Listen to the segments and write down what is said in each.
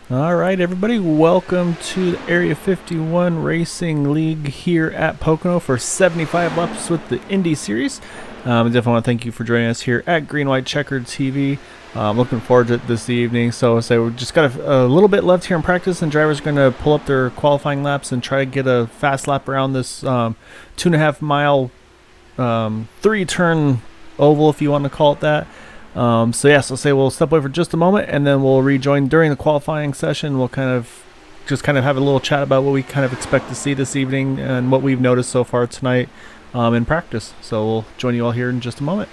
All right, everybody, welcome to the Area 51 Racing League here at Pocono for 75 laps with the Indy Series. I definitely want to thank you for joining us here at Green White Checkered TV. Looking forward to it this evening. So we just got a little bit left here in practice, and drivers are going to pull up their qualifying laps and try to get a fast lap around this 2.5 mile 3-turn oval, if you want to call it that. We'll step away for just a moment, and then we'll rejoin during the qualifying session. We'll kind of have a little chat about what we kind of expect to see this evening and what we've noticed so far tonight in practice. So we'll join you all here in just a moment.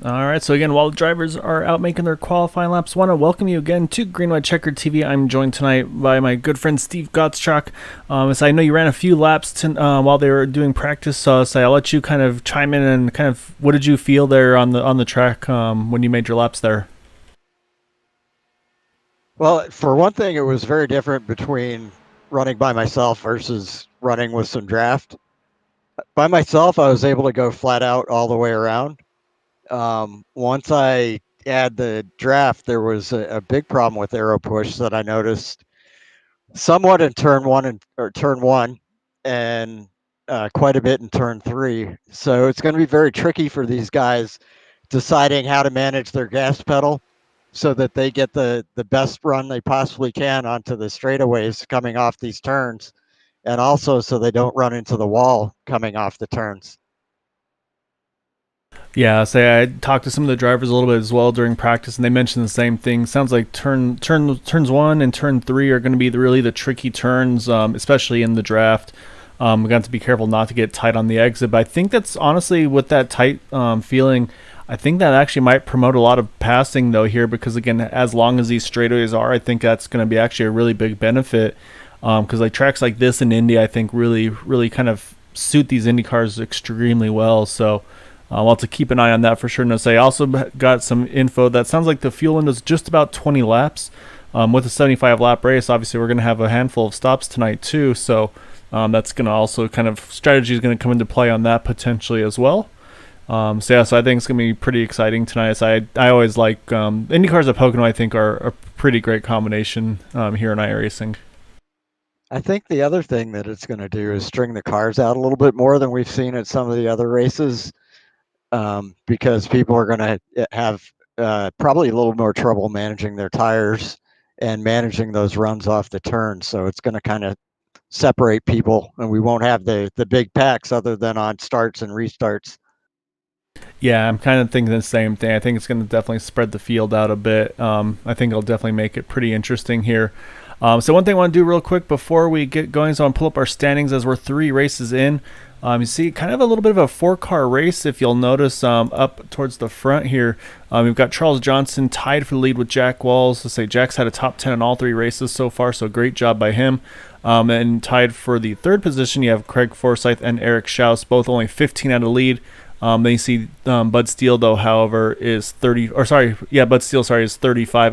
All right, so again, while the drivers are out making their qualifying laps, want to welcome you again to Green White Checkered TV. I'm joined tonight by my good friend Steve Gottschalk. So I know you ran a few laps while they were doing practice, so I'll let you kind of chime in and kind of what did you feel there on the track when you made your laps there? Well, for one thing, it was very different between running by myself versus running with some draft. By myself, I was able to go flat out all the way around. Once I add the draft, there was a big problem with aero push that I noticed somewhat in turn one, and quite a bit in turn three. So it's going to be very tricky for these guys deciding how to manage their gas pedal so that they get the best run they possibly can onto the straightaways coming off these turns, and also so they don't run into the wall coming off the turns. Yeah, I talked to some of the drivers a little bit as well during practice, and they mentioned the same thing. Sounds like turns 1 and turn 3 are going to be really the tricky turns, especially in the draft. We got to be careful not to get tight on the exit, but I think that's honestly with that tight feeling. I think that actually might promote a lot of passing though here, because again, as long as these straightaways are, I think that's going to be actually a really big benefit. Because like tracks like this in Indy, I think really kind of suit these Indy cars extremely well. So I'll have to keep an eye on that for sure. And I also got some info that sounds like the fuel window is just about 20 laps. With a 75 lap race, obviously we're going to have a handful of stops tonight too. So that's going to also kind of strategy is going to come into play on that potentially as well. So yeah, so I think it's gonna be pretty exciting tonight. So I always like Indy cars at Pocono. I think are a pretty great combination here in iRacing. I think the other thing that it's going to do is string the cars out a little bit more than we've seen at some of the other races, because people are going to have probably a little more trouble managing their tires and managing those runs off the turn. So it's going to kind of separate people, and we won't have the big packs other than on starts and restarts. Yeah, I'm kind of thinking the same thing. I think it's going to definitely spread the field out a bit. I think it'll definitely make it pretty interesting here. So one thing I want to do real quick before we get going is I want to pull up our standings as we're 3 races in. You see kind of a little bit of a 4-car race if you'll notice up towards the front here. We've got Charles Johnson tied for the lead with Jack Walls. Let's say Jack's had a top 10 in all 3 races so far, so great job by him. And tied for the 3rd position, you have Craig Forsyth and Eric Schaus, both only 15 out of the lead. Then you see Bud Steele, though, however, is 35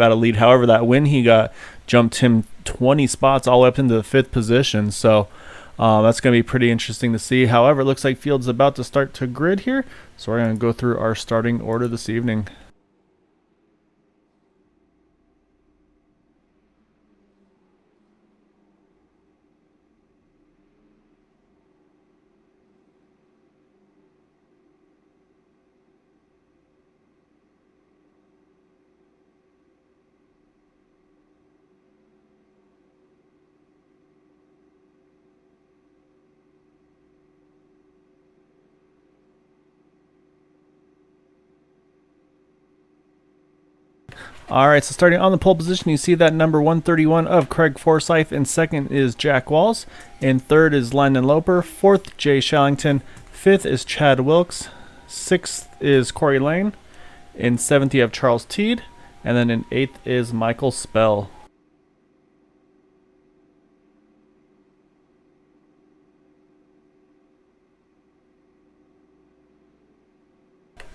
out of lead. However, that win he got jumped him 20 spots all up into the 5th position. So that's going to be pretty interesting to see. However, it looks like field's about to start to grid here. So we're going to go through our starting order this evening. All right, so starting on the pole position, you see that number 131 of Craig Forsyth. In second is Jack Walls. In third is Landon Loper. Fourth, Jay Shallington. Fifth is Chad Wilkes. Sixth is Corey Lane. In seventh, you have Charles Teed. And then in eighth is Michael Spell.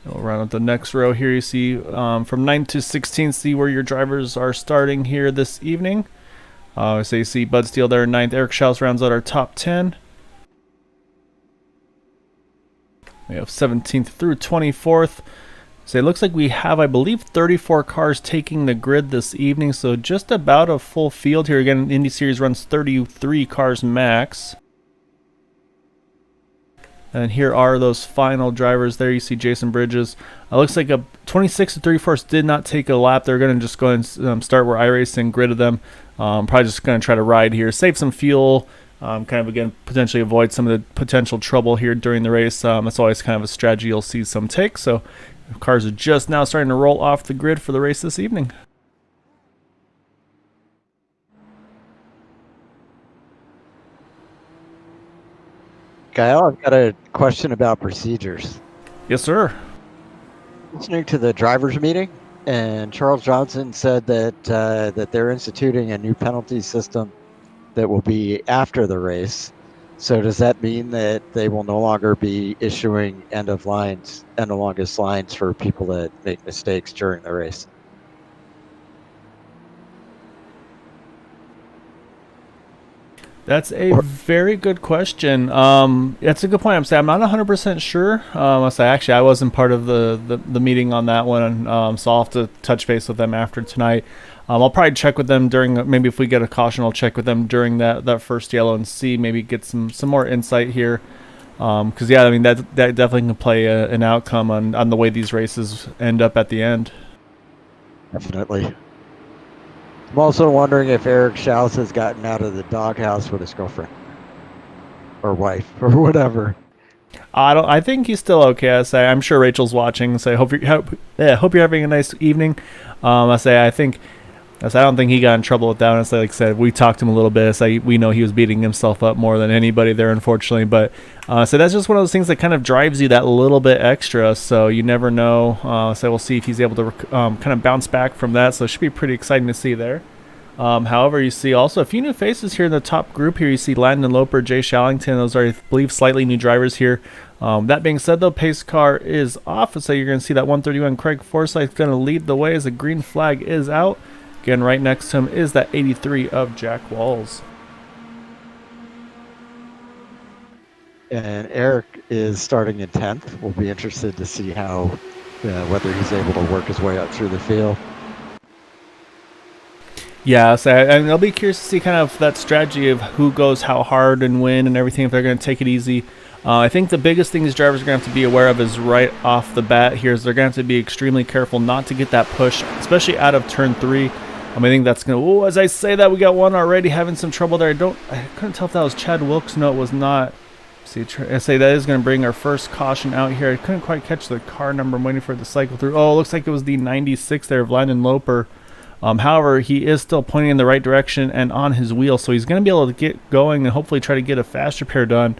We'll run up the next row here. You see from 9th to 16th, see where your drivers are starting here this evening. So you see Bud Steele there in 9th. Eric Schaus rounds out our top 10. We have 17th through 24th. So it looks like we have, I believe, 34 cars taking the grid this evening. So just about a full field here. Again, Indy Series runs 33 cars max. And here are those final drivers there. You see Jason Bridges. It looks like a 26 to 34th did not take a lap. They're going to just go and start where iRacing gridded them. Probably just going to try to ride here, save some fuel, kind of, again, potentially avoid some of the potential trouble here during the race. That's always kind of a strategy you'll see some take. So cars are just now starting to roll off the grid for the race this evening. Kyle, I've got a question about procedures. Yes, sir. Listening to the drivers' meeting, and Charles Johnson said that they're instituting a new penalty system that will be after the race. So does that mean that they will no longer be issuing end of longest lines for people that make mistakes during the race? That's a very good question. That's a good point. I'm not 100% sure. I wasn't part of the meeting on that one, so I'll have to touch base with them after tonight. I'll probably check with them during, maybe if we get a caution, I'll check with them during that first yellow and see, maybe get some more insight here. Because yeah, I mean that definitely can play an outcome on the way these races end up at the end. Definitely. I'm also wondering if Eric Schaus has gotten out of the doghouse with his girlfriend or wife or whatever. I think he's still okay. I'm sure Rachel's watching. So I hope you're having a nice evening. I don't think he got in trouble with that one. Like I said, we talked to him a little bit. We know he was beating himself up more than anybody there, unfortunately. But so that's just one of those things that kind of drives you that little bit extra. So you never know. So we'll see if he's able to kind of bounce back from that. So it should be pretty exciting to see there. However, you see also a few new faces here in the top group here. You see Landon Loper, Jay Shallington. Those are, I believe, slightly new drivers here. That being said, though, pace car is off. So you're going to see that 131 Craig Forsyth going to lead the way as the green flag is out. Again, right next to him is that 83 of Jack Walls. and Eric is starting in 10th. We'll be interested to see how whether he's able to work his way up through the field. Yeah, so and I'll be curious to see kind of that strategy of who goes how hard and when and everything. If they're going to take it easy, I think the biggest thing these drivers are going to have to be aware of is right off the bat here is they're going to have to be extremely careful not to get that push, especially out of turn 3. I think that's going to. Oh, as I say that, we got one already having some trouble there. I couldn't tell if that was Chad Wilkes. No, it was not. See, I say that is going to bring our first caution out here. I couldn't quite catch the car number. I'm waiting for it to cycle through. Oh, it looks like it was the 96 there of Landon Loper. However, he is still pointing in the right direction and on his wheel, so he's going to be able to get going and hopefully try to get a fast repair done.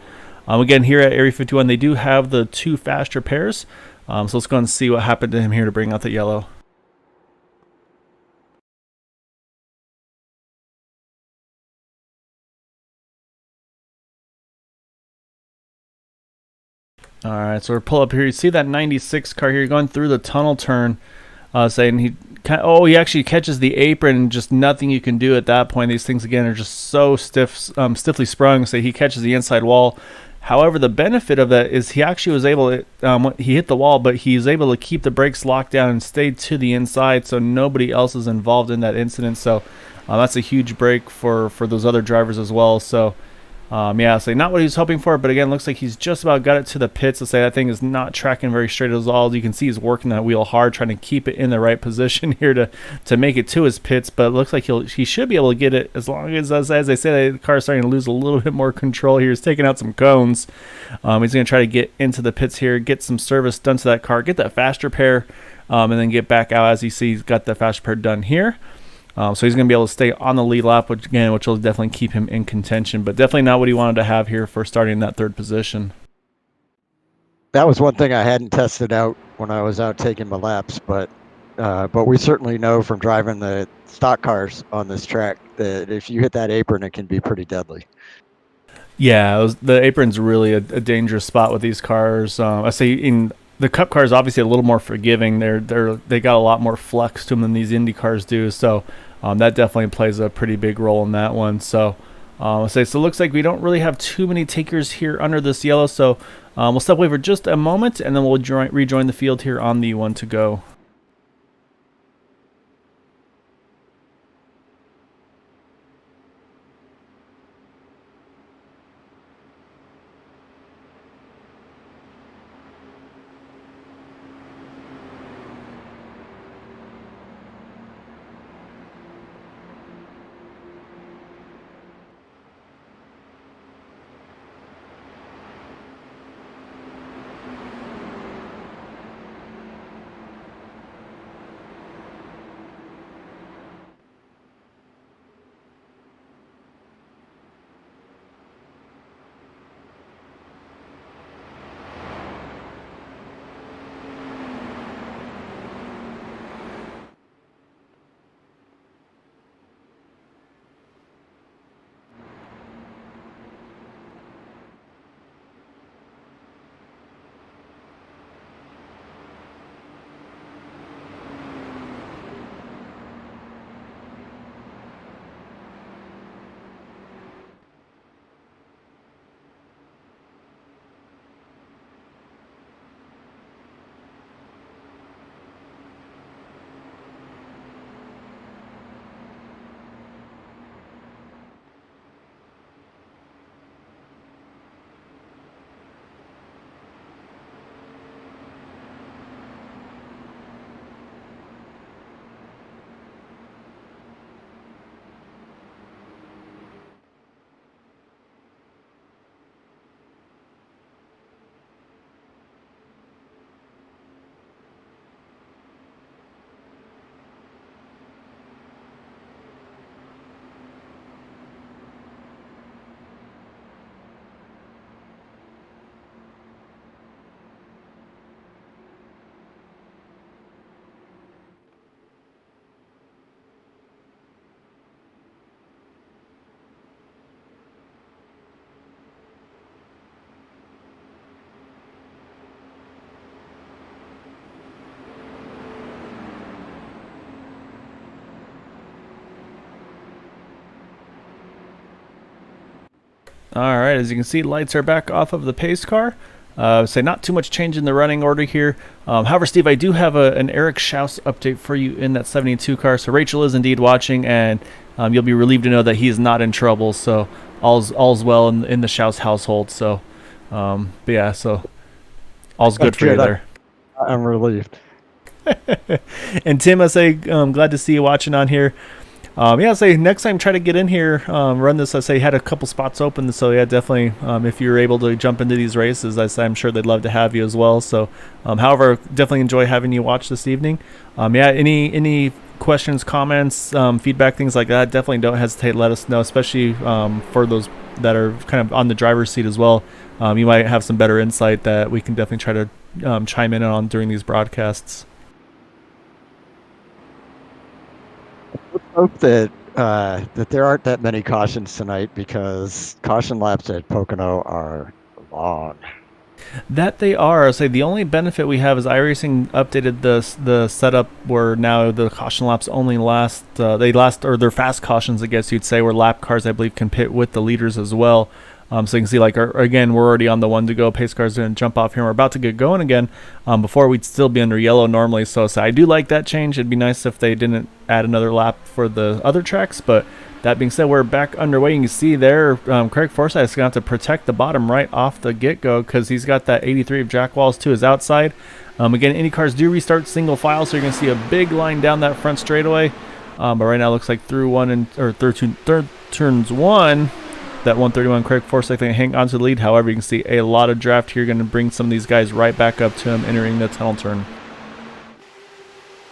Again, here at Area 51, they do have the 2 fast repairs, so let's go and see what happened to him here to bring out the yellow. All right, so we're pull up here. You see that 96 car here going through the tunnel turn, saying he actually catches the apron and just nothing you can do at that point. These things again are just so stiffly sprung. So he catches the inside wall. However, the benefit of that is he actually was able to, he hit the wall, but he's able to keep the brakes locked down and stay to the inside, so nobody else is involved in that incident. So that's a huge break for those other drivers as well. So. Yeah, so not what he was hoping for, but again, looks like he's just about got it to the pits. To say that thing is not tracking very straight at all. You can see he's working that wheel hard, trying to keep it in the right position here to make it to his pits. But it looks like he should be able to get it as long as they say, the car is starting to lose a little bit more control here. He's taking out some cones. He's going to try to get into the pits here, get some service done to that car, get that fast repair, and then get back out. As you see, he's got the fast repair done here. So he's going to be able to stay on the lead lap, which will definitely keep him in contention, but definitely not what he wanted to have here for starting that 3rd position. That was one thing I hadn't tested out when I was out taking my laps, but we certainly know from driving the stock cars on this track that if you hit that apron, it can be pretty deadly. Yeah, the apron's really a dangerous spot with these cars. I say in the Cup cars, obviously a little more forgiving. They got a lot more flex to them than these Indy cars do. So that definitely plays a pretty big role in that one. So so it looks like we don't really have too many takers here under this yellow. So we'll step away for just a moment, and then we'll rejoin the field here on the 1 to go. All right, as you can see, lights are back off of the pace car. Say not too much change in the running order here. However, Steve, I do have an Eric Schaus update for you in that 72 car. So Rachel is indeed watching, and you'll be relieved to know that he's not in trouble. So all's well in the Schaus household. So, but yeah, so all's good for you there. I'm relieved. And Tim, I say, glad to see you watching on here. Yeah, I say next time try to get in here, run this. I say had a couple spots open, so yeah, definitely. If you're able to jump into these races, I say I'm sure they'd love to have you as well. So, however, definitely enjoy having you watch this evening. Yeah, any questions, comments, feedback, things like that, definitely don't hesitate to let us know, especially for those that are kind of on the driver's seat as well. You might have some better insight that we can definitely try to chime in on during these broadcasts. Hope that that there aren't that many cautions tonight, because caution laps at Pocono are long. That they are. I say the only benefit we have is iRacing updated the setup where now the caution laps only last or they're fast cautions, I guess you'd say, where lap cars I believe can pit with the leaders as well. So you can see, like, again, we're already on the one to go. Pace car's going to jump off here. We're about to get going again. Before we'd still be under yellow normally. So I do like that change. It'd be nice if they didn't add another lap for the other tracks. But that being said, we're back underway. You can see there, Craig Forsyth is going to have to protect the bottom right off the get-go because he's got that 83 of Jack Walls to his outside. Again, Indy cars do restart single file, so you're going to see a big line down that front straightaway. But right now it looks like through third turns one, that 131 Craig Forsyth can hang on to the lead. However, you can see a lot of draft here, going to bring some of these guys right back up to him entering the tunnel turn.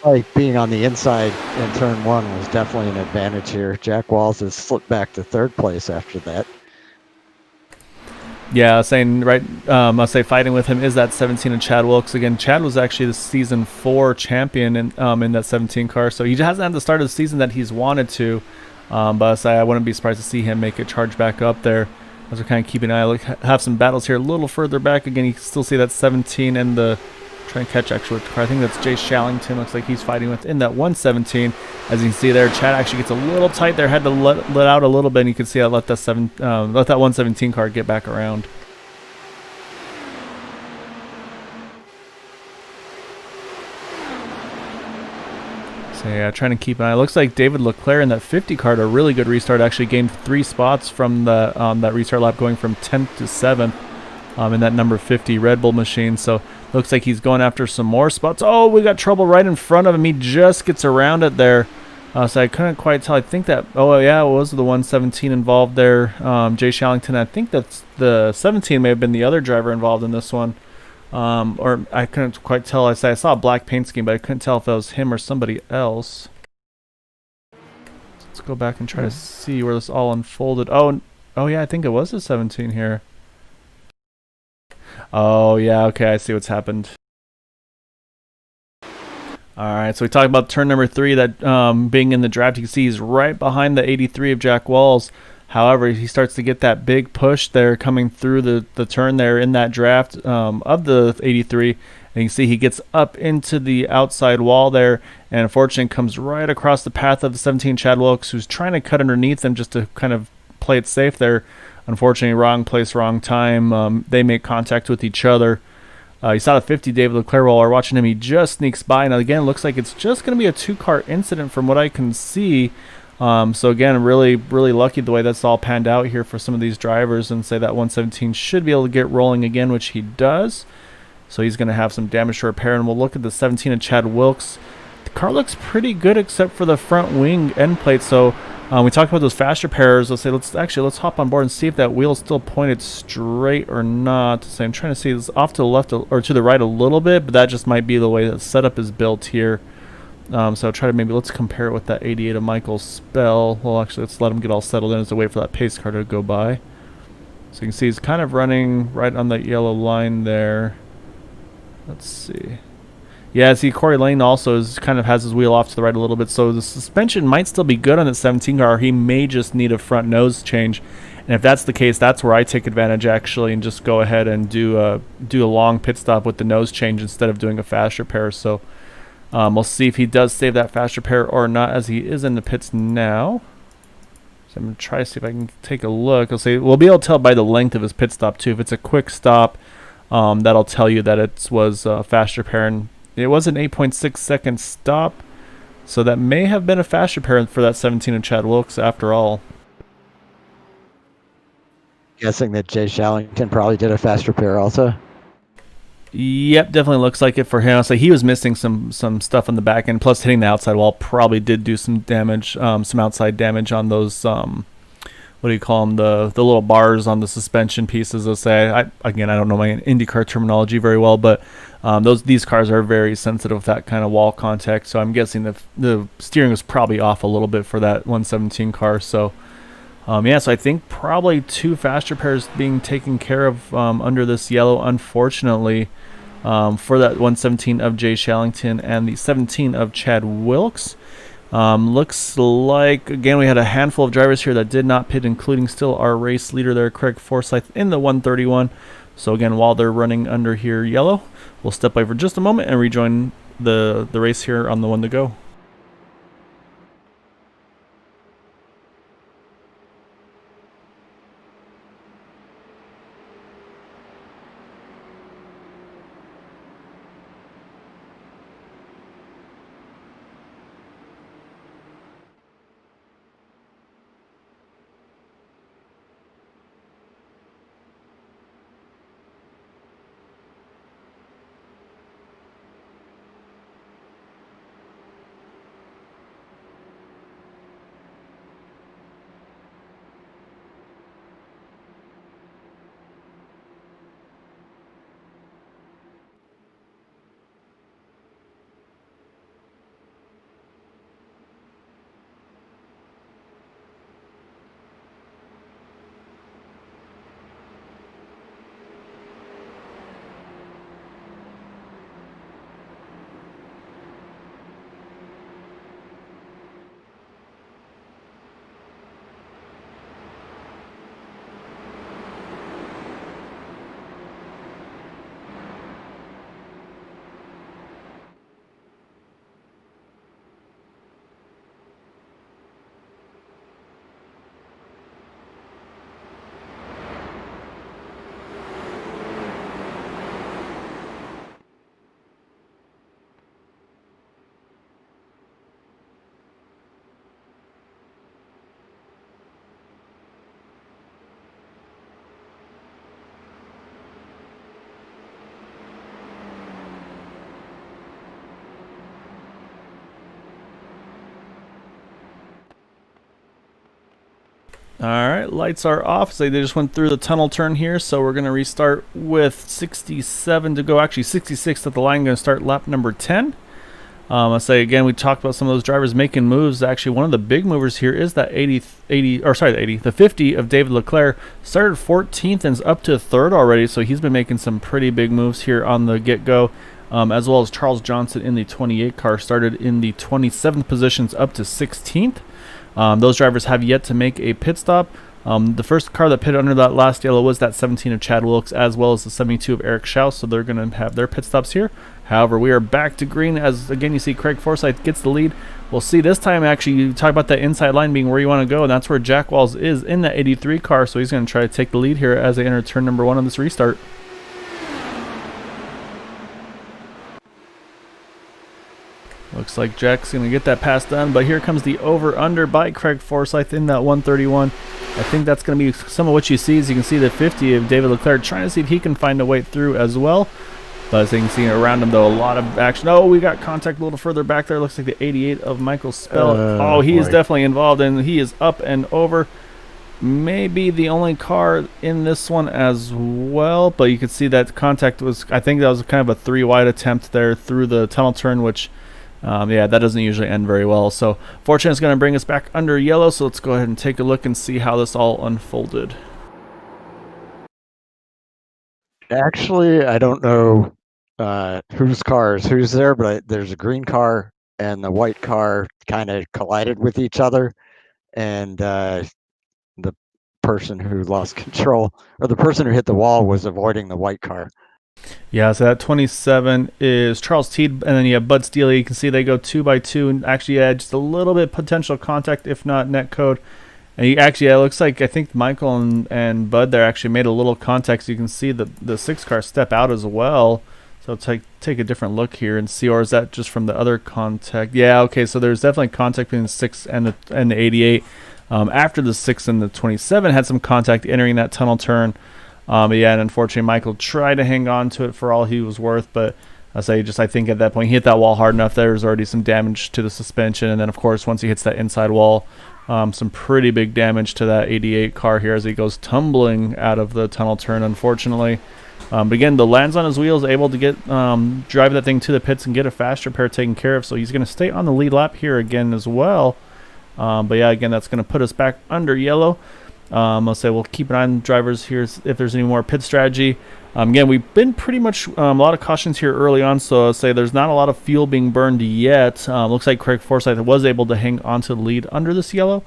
Like being on the inside in turn one was definitely an advantage here. Jack Walls has slipped back to third place after that. Yeah, saying right. I'll say fighting with him is that 17 of Chad Wilkes. Again, Chad was actually the season 4 champion in that 17 car, so he hasn't had the start of the season that he's wanted to. But I say I wouldn't be surprised to see him make it charge back up there. As we're kind of keeping an eye, have some battles here a little further back. Again, you can still see that 17 and the trying to catch actually. I think that's Jay Shallington. Looks like he's fighting within that 117. As you can see there, Chad actually gets a little tight there. Had to let out a little bit. And you can see I let that 117 car get back around. So yeah, trying to keep an eye. Looks like David Leclerc in that 50 car, a really good restart. Actually gained 3 spots from the that restart lap, going from 10th to 7th in that number 50 Red Bull machine. So looks like he's going after some more spots. Oh, we got trouble right in front of him. He just gets around it there. So I couldn't quite tell. I think that, oh yeah, it was the 117 involved there. Jay Shallington. I think that's the 17 may have been the other driver involved in this one. Or I couldn't quite tell. I saw a black paint scheme, but I couldn't tell if that was him or somebody else. Let's go back and try to see where this all unfolded. Oh yeah, I think it was the 17 here. Oh yeah, okay, I see what's happened. Alright, so we talked about turn number 3, that being in the draft. You can see he's right behind the 83 of Jack Walls. However, he starts to get that big push there coming through the turn there in that draft of the 83. And you can see he gets up into the outside wall there, and unfortunately comes right across the path of the 17 Chad Wilkes, who's trying to cut underneath him just to kind of play it safe there. Unfortunately, wrong place, wrong time. They make contact with each other. You saw the 50 David Leclerc while we're watching him. He just sneaks by. Now again, it looks like it's just going to be a 2-car incident from what I can see. So again, really lucky the way that's all panned out here for some of these drivers, and say that 117 should be able to get rolling again, which he does. So he's going to have some damage to repair, and we'll look at the 17 of Chad Wilkes. The car looks pretty good except for the front wing end plate. So we talked about those fast repairs. Let's let's hop on board and see if that wheel is still pointed straight or not. So I'm trying to see it's off to the left or to the right a little bit, but that just might be the way the setup is built here. So I'll try to let's compare it with that 88 of Michael Spell. Well, actually, let's let him get all settled in as we wait for that pace car to go by. So you can see he's kind of running right on that yellow line there. Let's see. Yeah, see, Corey Lane also has his wheel off to the right a little bit, so the suspension might still be good on that 17 car. He may just need a front nose change, and if that's the case, that's where I take advantage actually and just go ahead and do a long pit stop with the nose change instead of doing a fast repair. So we'll see if he does save that fast repair or not, as he is in the pits now. So I'm going to try to see if I can take a look. I'll say we'll be able to tell by the length of his pit stop too. If it's a quick stop, that'll tell you that it was a fast repair, and it was an 8.6-second stop. So that may have been a fast repair for that 17 of Chad Wilkes after all. Guessing that Jay Shallington probably did a fast repair also. Yep, definitely looks like it for him. So he was missing some stuff on the back end. Plus, hitting the outside wall probably did do some damage, some outside damage on those. What do you call them? The little bars on the suspension pieces. Let's say. I don't know my IndyCar terminology very well, but these cars are very sensitive with that kind of wall contact. So I'm guessing the steering was probably off a little bit for that 117 car. So. So I think probably 2 fast repairs being taken care of under this yellow, unfortunately, for that 117 of Jay Shallington and the 17 of Chad Wilkes. Looks like, again, we had a handful of drivers here that did not pit, including still our race leader there, Craig Forsyth, in the 131. So again, while they're running under here yellow, we'll step away for just a moment and rejoin the race here on the one to go. All right, lights are off. So they just went through the tunnel turn here, so we're going to restart with 67 to go. Actually, 66 at the line. Going to start lap number 10. I say again, we talked about some of those drivers making moves. Actually, one of the big movers here is that the 50 of David Leclerc. Started 14th and is up to 3rd already, so he's been making some pretty big moves here on the get-go. As well as Charles Johnson in the 28 car, started in the 27th positions up to 16th. Those drivers have yet to make a pit stop. The first car that pitted under that last yellow was that 17 of Chad Wilkes, as well as the 72 of Eric Schaus, so they're going to have their pit stops here. However, we are back to green as, again, you see Craig Forsyth gets the lead. We'll see this time, actually, you talk about that inside line being where you want to go, and that's where Jack Walls is in that 83 car, so he's going to try to take the lead here as they enter turn number 1 on this restart. Looks like Jack's going to get that pass done, but here comes the over-under by Craig Forsyth in that 131. I think that's going to be some of what you see. As you can see the 50 of David Leclerc trying to see if he can find a way through as well. But as you can see around him, though, a lot of action. Oh, we got contact a little further back there. Looks like the 88 of Michael Spell. He is definitely involved, and he is up and over. Maybe the only car in this one as well, but you can see that contact was, I think that was kind of a 3-wide attempt there through the tunnel turn, which... that doesn't usually end very well. So Fortune is going to bring us back under yellow. So let's go ahead and take a look and see how this all unfolded. Actually, I don't know whose there, but there's a green car and the white car kind of collided with each other, and the person who lost control, or the person who hit the wall, was avoiding the white car. Yeah, so that 27 is Charles Teed, and then you have Bud Steele. You can see they go 2 by 2, and actually just a little bit potential contact, if not net code. And he actually, yeah, it looks like I think Michael and Bud there actually made a little contact. So you can see the 6 car step out as well. So take a different look here and see, or is that just from the other contact? Yeah, okay. So there's definitely contact between the 6 and the 88. After the 6 and the 27 had some contact entering that tunnel turn. Yeah, and unfortunately Michael tried to hang on to it for all he was worth, but I think at that point he hit that wall hard enough. There was already some damage to the suspension, and then of course once he hits that inside wall, some pretty big damage to that 88 car here as he goes tumbling out of the tunnel turn, unfortunately. But again, the lands on his wheels, able to get drive that thing to the pits and get a fast repair taken care of. So he's going to stay on the lead lap here again as well. But yeah, again, that's going to put us back under yellow. I'll say we'll keep an eye on drivers here if there's any more pit strategy. Again, we've been pretty much a lot of cautions here early on, so I'll say there's not a lot of fuel being burned yet. Looks like Craig Forsyth was able to hang onto the lead under this yellow.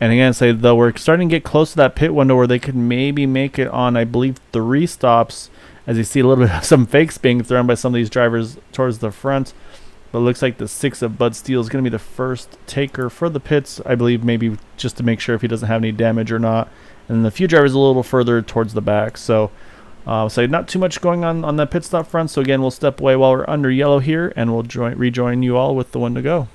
And again, say though we're starting to get close to that pit window where they could maybe make it on, I believe, 3 stops, as you see a little bit of some fakes being thrown by some of these drivers towards the front. But it looks like the 6 of Bud Steele is going to be the first taker for the pits, I believe, maybe just to make sure if he doesn't have any damage or not. And the few drivers a little further towards the back. So not too much going on that pit stop front. So again, we'll step away while we're under yellow here, and we'll rejoin you all with the one to go.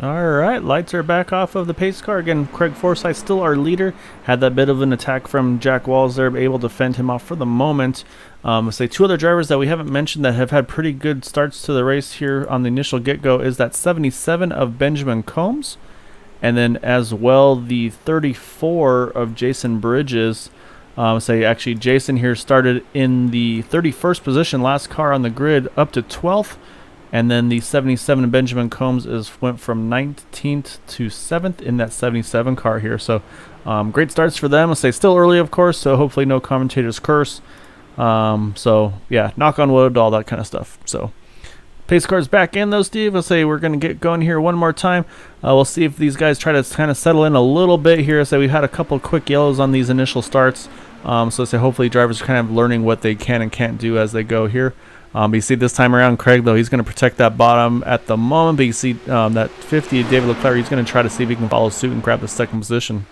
Alright, lights are back off of the pace car. Again, Craig Forsyth still our leader. Had that bit of an attack from Jack Walls there, able to fend him off for the moment. Say 2 other drivers that we haven't mentioned that have had pretty good starts to the race here on the initial get-go is that 77 of Benjamin Combs, and then as well the 34 of Jason Bridges. Actually Jason here started in the 31st position, last car on the grid, up to 12th. And then the 77 Benjamin Combs went from 19th to 7th in that 77 car here. So great starts for them. I'll say still early, of course, so hopefully no commentator's curse. So yeah, knock on wood, all that kind of stuff. So pace car's back in though, Steve. Let's say we're going to get going here one more time. We'll see if these guys try to kind of settle in a little bit here. So we've had a couple quick yellows on these initial starts. So let's say hopefully drivers are kind of learning what they can and can't do as they go here. But you see this time around, Craig, though, he's going to protect that bottom at the moment. But you see that 50, David Leclerc, he's going to try to see if he can follow suit and grab the second position.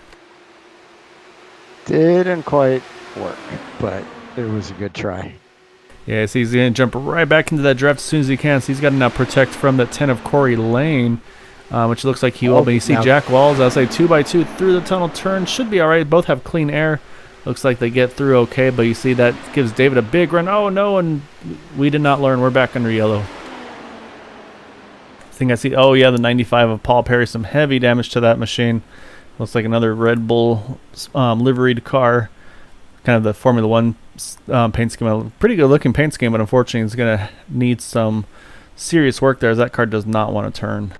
Didn't quite work, but it was a good try. Yeah, so he's going to jump right back into that draft as soon as he can. So he's got to now protect from that 10 of Corey Lane, which looks like he will. But you see Jack Walls, I'll say 2x2 through the tunnel turn. Should be all right. Both have clean air. Looks like they get through okay, but you see that gives David a big run. Oh, no, and we did not learn. We're back under yellow. I think I see, oh, yeah, the 95 of Paul Perry. Some heavy damage to that machine. Looks like another Red Bull liveried car. Kind of the Formula One paint scheme. A pretty good looking paint scheme, but unfortunately it's going to need some serious work there as that car does not want to turn.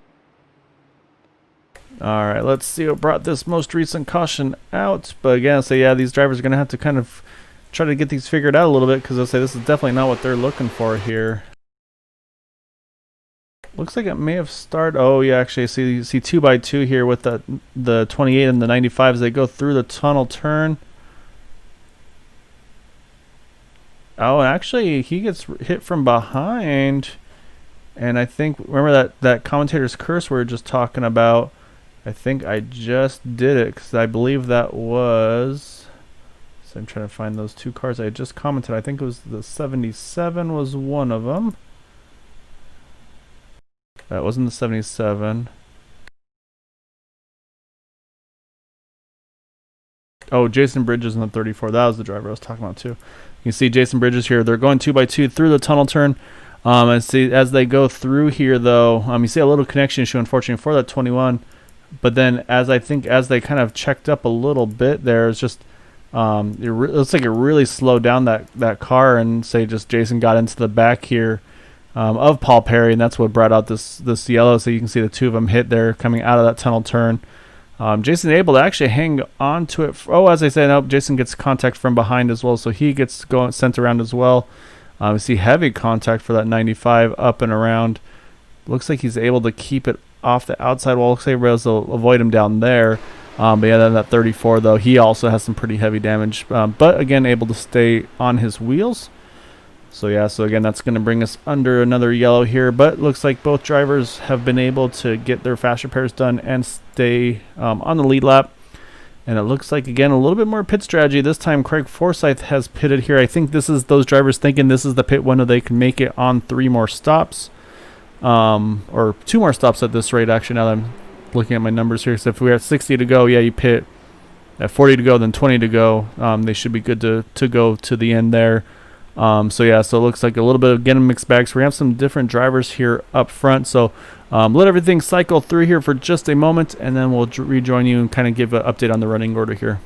All right, let's see what brought this most recent caution out. But again, so yeah, these drivers are going to have to kind of try to get these figured out a little bit because they'll say this is definitely not what they're looking for here. Looks like it may have started. Oh yeah, actually, you see 2x2 here with the 28 and the 95 as they go through the tunnel turn. Oh, actually, he gets hit from behind, and I think remember that commentator's curse we were just talking about. I think I just did it because I believe that was. So I'm trying to find those two cars I just commented. I think it was the 77 was one of them. That wasn't the 77. Oh, Jason Bridges in the 34. That was the driver I was talking about too. You can see Jason Bridges here. They're going 2x2 through the tunnel turn. And see as they go through here though, you see a little connection issue unfortunately for that 21. But then as they kind of checked up a little bit there, it's just it looks like it really slowed down that car, and say just Jason got into the back here of Paul Perry, and that's what brought out this yellow. So you can see the two of them hit there coming out of that tunnel turn. Jason able to actually hang on to it. As I said, nope, Jason gets contact from behind as well, so he gets sent around as well. We see heavy contact for that 95 up and around. Looks like he's able to keep it off the outside wall. Looks like everybody will avoid him down there. But yeah, then that 34 though, he also has some pretty heavy damage. But again, able to stay on his wheels. So yeah, so again, that's going to bring us under another yellow here. But looks like both drivers have been able to get their fast repairs done and stay on the lead lap. And it looks like, again, a little bit more pit strategy. This time, Craig Forsyth has pitted here. I think this is those drivers thinking this is the pit window. They can make it on 3 more stops. Or 2 more stops at this rate, actually, now that I'm looking at my numbers here. So if we're at 60 to go, yeah, you pit. At 40 to go, then 20 to go. They should be good to go to the end there. So yeah, so it looks like a little bit of again mixed bags. We have some different drivers here up front. So let everything cycle through here for just a moment, and then we'll rejoin you and kind of give an update on the running order here.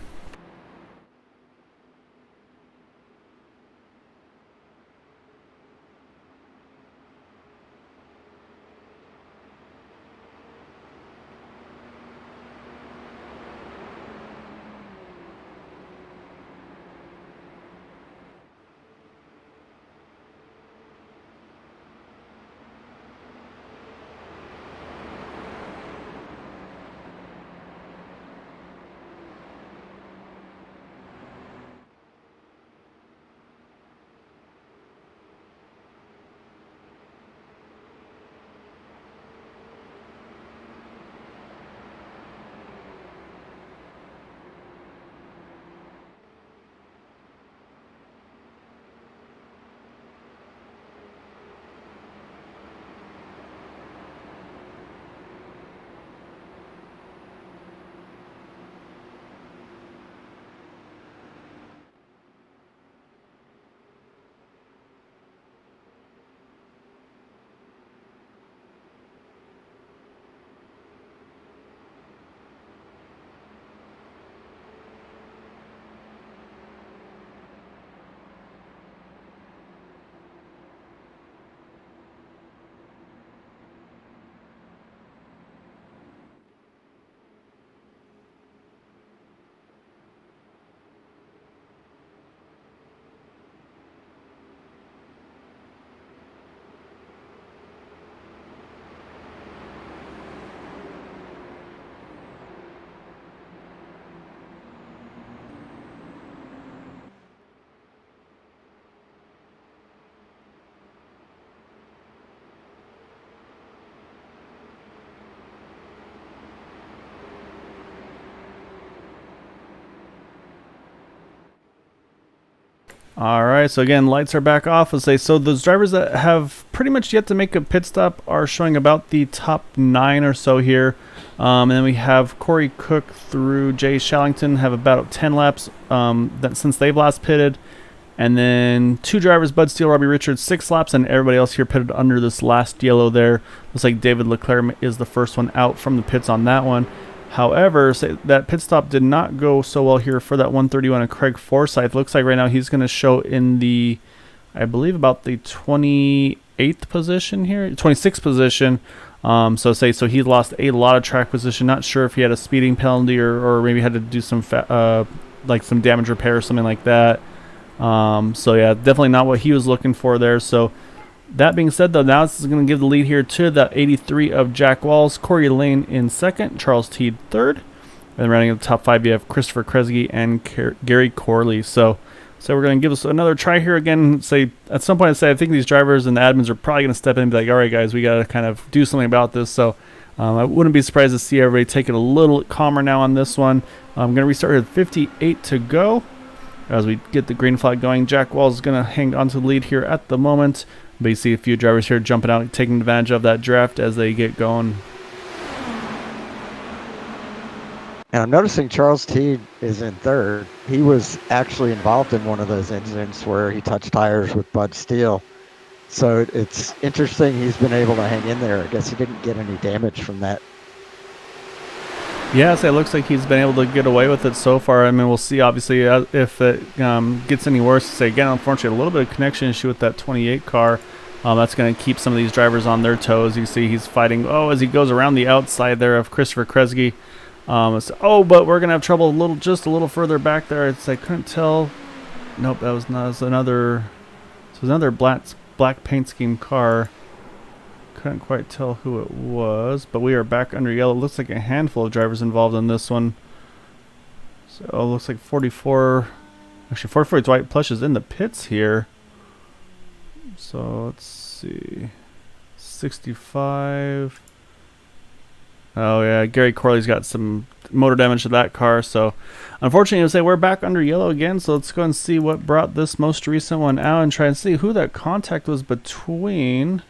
All right, so again, lights are back off. Let's say so. Those drivers that have pretty much yet to make a pit stop are showing about the top 9 or so here. And then we have Corey Cook through Jay Shallington have about 10 laps that since they've last pitted. And then 2 drivers, Bud Steele, Robbie Richards, 6 laps, and everybody else here pitted under this last yellow there. Looks like David Leclerc is the first one out from the pits on that one. However, that pit stop did not go so well here for that 131 of Craig Forsyth. Looks like right now he's going to show in the, I believe, about the 28th position here, 26th position. So he lost a lot of track position. Not sure if he had a speeding penalty or maybe had to do some like some damage repair or something like that. So yeah, definitely not what he was looking for there. So that being said, though, now this is going to give the lead here to the 83 of Jack Walls, Corey Lane in second, Charles Teed third, and running in the top 5 you have Christopher Kresge and Gary Corley. So we're going to give us another try here again. Say at some point, I think these drivers and the admins are probably going to step in and be like, all right, guys, we got to kind of do something about this. So I wouldn't be surprised to see everybody take it a little calmer now on this one. I'm going to restart with 58 to go. As we get the green flag going, Jack Walls is going to hang on to the lead here at the moment. But you see a few drivers here jumping out, taking advantage of that draft as they get going. And I'm noticing Charles Teed is in third. He was actually involved in one of those incidents where he touched tires with Bud Steele. So it's interesting he's been able to hang in there. I guess he didn't get any damage from that. Yeah, so it looks like he's been able to get away with it so far. I mean, we'll see, obviously, if it gets any worse. Say again, unfortunately, a little bit of connection issue with that 28 car. That's going to keep some of these drivers on their toes. You see he's fighting, as he goes around the outside there of Christopher Kresge. But we're going to have trouble just a little further back there. I couldn't tell. Nope, that was not. It was another black paint scheme car. Couldn't quite tell who it was, but we are back under yellow. Looks like a handful of drivers involved in this one. So it looks like 44. Actually, 44 Dwight Plush is in the pits here. So let's see. 65. Oh yeah, Gary Corley's got some motor damage to that car. So unfortunately, say we're back under yellow again. So let's go and see what brought this most recent one out and try and see who that contact was between.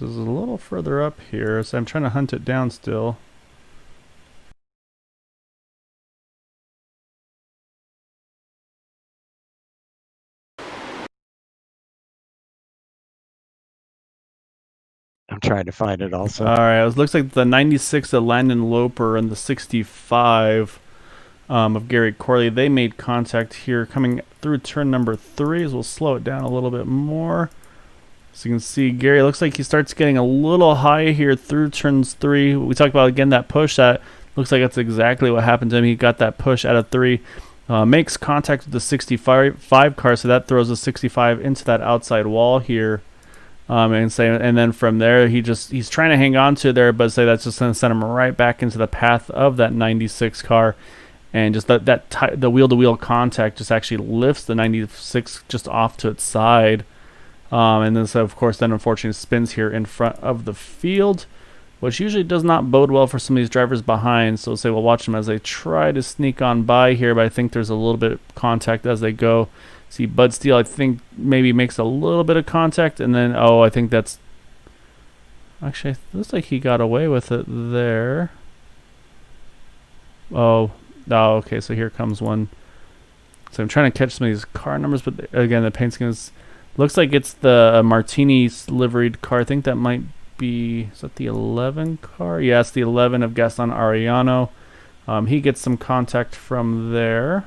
This is a little further up here, so I'm trying to hunt it down still. I'm trying to find it also. All right, it looks like the 96 of Landon Loper and the 65 of Gary Corley. They made contact here coming through turn number 3. So we'll slow it down a little bit more. So you can see Gary, looks like he starts getting a little high here through turns 3. We talked about, again, that push. That looks like that's exactly what happened to him. He got that push out of 3. Makes contact with the 65 car, so that throws the 65 into that outside wall here. And then from there, he's trying to hang on to there, but say that's just going to send him right back into the path of that 96 car. And just the wheel-to-wheel contact just actually lifts the 96 just off to its side. And then, so of course, then unfortunately spins here in front of the field, which usually does not bode well for some of these drivers behind. So we'll watch them as they try to sneak on by here, but I think there's a little bit of contact as they go. See Bud Steele, I think maybe makes a little bit of contact, and then I think that's actually, it looks like he got away with it there. Okay, so here comes one. So I'm trying to catch some of these car numbers, but again, the paint scheme looks like it's the Martini's liveried car. I think that might be, is that the 11 car? Yeah, it's the 11 of Gaston Arellano. He gets some contact from there.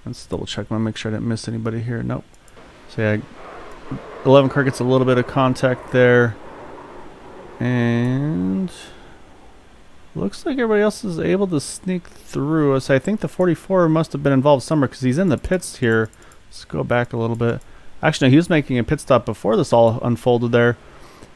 Let's double check. I want to make sure I didn't miss anybody here. Nope. So yeah, 11 car gets a little bit of contact there. And looks like everybody else is able to sneak through. So I think the 44 must have been involved somewhere because he's in the pits here. Let's go back a little bit. Actually, no, he was making a pit stop before this all unfolded there.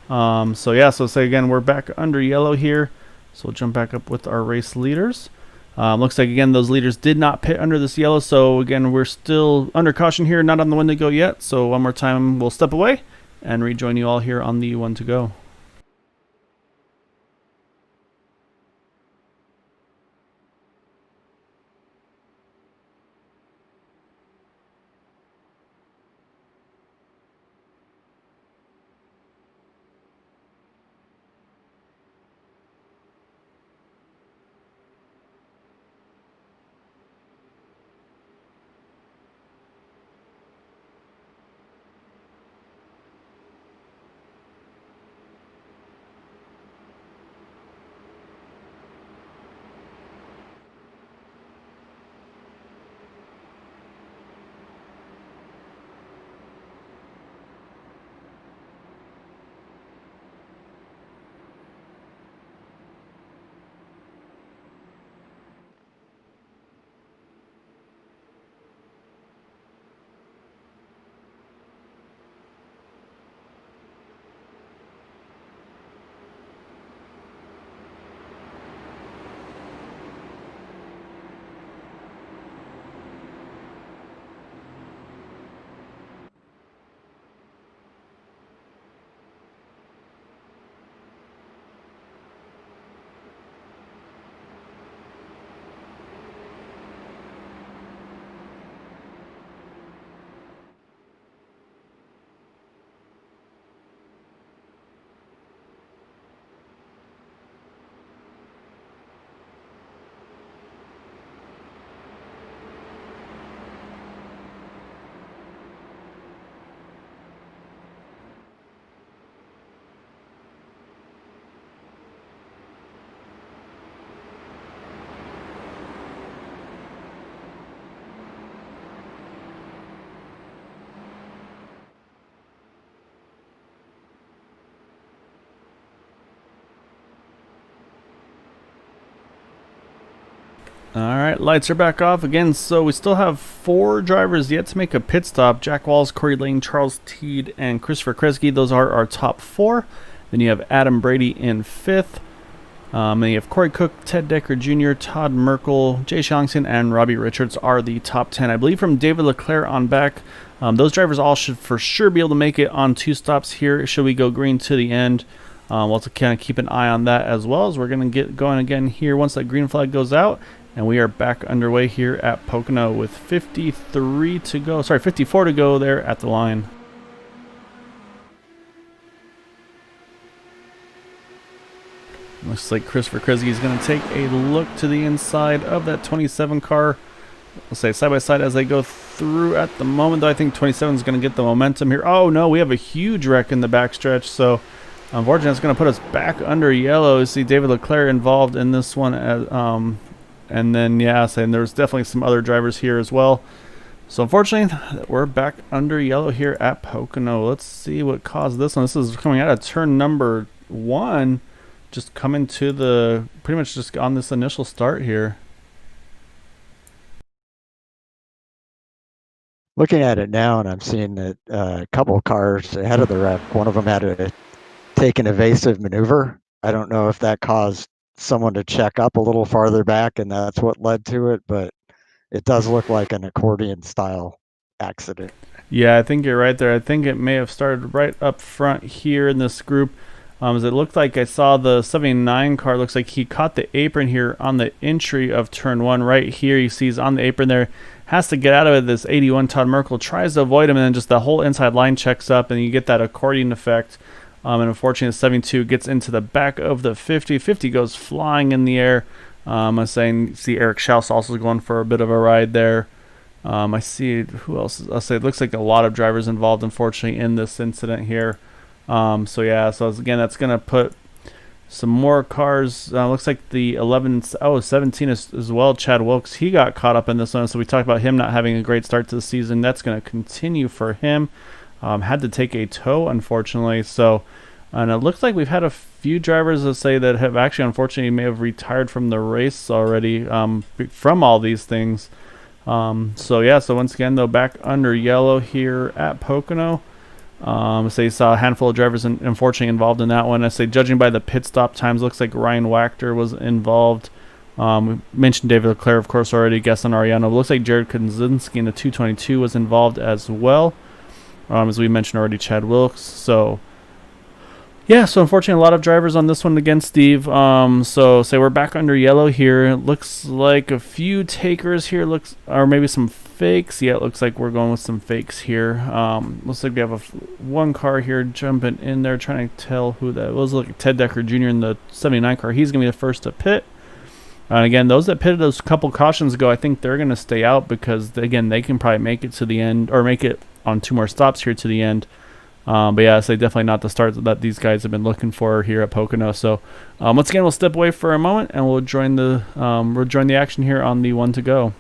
So say again, we're back under yellow here. So we'll jump back up with our race leaders. Looks like, again, those leaders did not pit under this yellow. So, again, we're still under caution here, not on the Wendigo yet. So, one more time, we'll step away and rejoin you all here on the one to go. Alright, lights are back off again, so we still have 4 drivers yet to make a pit stop. Jack Walls, Corey Lane, Charles Teed, and Christopher Kresge. Those are our top 4. Then you have Adam Brady in 5th. And you have Corey Cook, Ted Decker Jr., Todd Merkel, Jay Shillington, and Robbie Richards are the top 10. I believe from David Leclerc on back, those drivers all should for sure be able to make it on 2 stops here should we go green to the end. We'll have to kind of keep an eye on that as well, as we're going to get going again here once that green flag goes out. And we are back underway here at Pocono with 54 to go there at the line. Looks like Christopher Kresge is going to take a look to the inside of that 27 car. We'll say side by side as they go through at the moment, though. I think 27 is going to get the momentum here. Oh no, we have a huge wreck in the backstretch, so unfortunately it's going to put us back under yellow. You see David Leclerc involved in this one as and then, yeah, and there's definitely some other drivers here as well. So, unfortunately, we're back under yellow here at Pocono. Let's see what caused this one. This is coming out of turn number 1. Just coming to the, pretty much just on this initial start here. Looking at it now, and I'm seeing that a couple of cars ahead of the wreck, one of them had to take an evasive maneuver. I don't know if that caused someone to check up a little farther back and that's what led to it, but it does look like an accordion style accident. Yeah, I think you're right there. I think it may have started right up front here in this group. As it looked like I saw the 79 car, looks like he caught the apron here on the entry of turn 1 right here. You see he's on the apron there, has to get out of it. This 81 Todd Merkel tries to avoid him, and then just the whole inside line checks up and you get that accordion effect. And unfortunately, the 72 gets into the back of the 50. 50 goes flying in the air. I'm saying, see Eric Schaus also going for a bit of a ride there. I see, who else? I'll say it looks like a lot of drivers involved, unfortunately, in this incident here. So again, that's going to put some more cars. Looks like the 17 as well. Chad Wilkes, he got caught up in this one. So we talked about him not having a great start to the season. That's going to continue for him. Had to take a tow, unfortunately. So, and it looks like we've had a few drivers that have actually, unfortunately, may have retired from the race already from all these things. So once again, though, back under yellow here at Pocono. So you saw a handful of drivers unfortunately involved in that one. I say, judging by the pit stop times, looks like Ryan Wachter was involved. We mentioned David Leclerc, of course, already. Gaston Ariano. Looks like Jared Kaczynski in the 222 was involved as well. as we mentioned already, Chad Wilkes. So yeah, so unfortunately, a lot of drivers on this one against Steve. So say we're back under yellow here. It looks like a few takers here. Or maybe some fakes. Yeah, it looks like we're going with some fakes here. Looks like we have one car here jumping in there, trying to tell who that was. Look, Ted Decker Jr. in the 79 car. He's gonna be the first to pit. And again, those that pitted those couple cautions ago, I think they're gonna stay out because again, they can probably make it to the end or make it on 2 more stops here to the end. But yeah, so definitely not the start that these guys have been looking for here at Pocono. So once again, we'll step away for a moment and we'll join the action here on the 1 to go.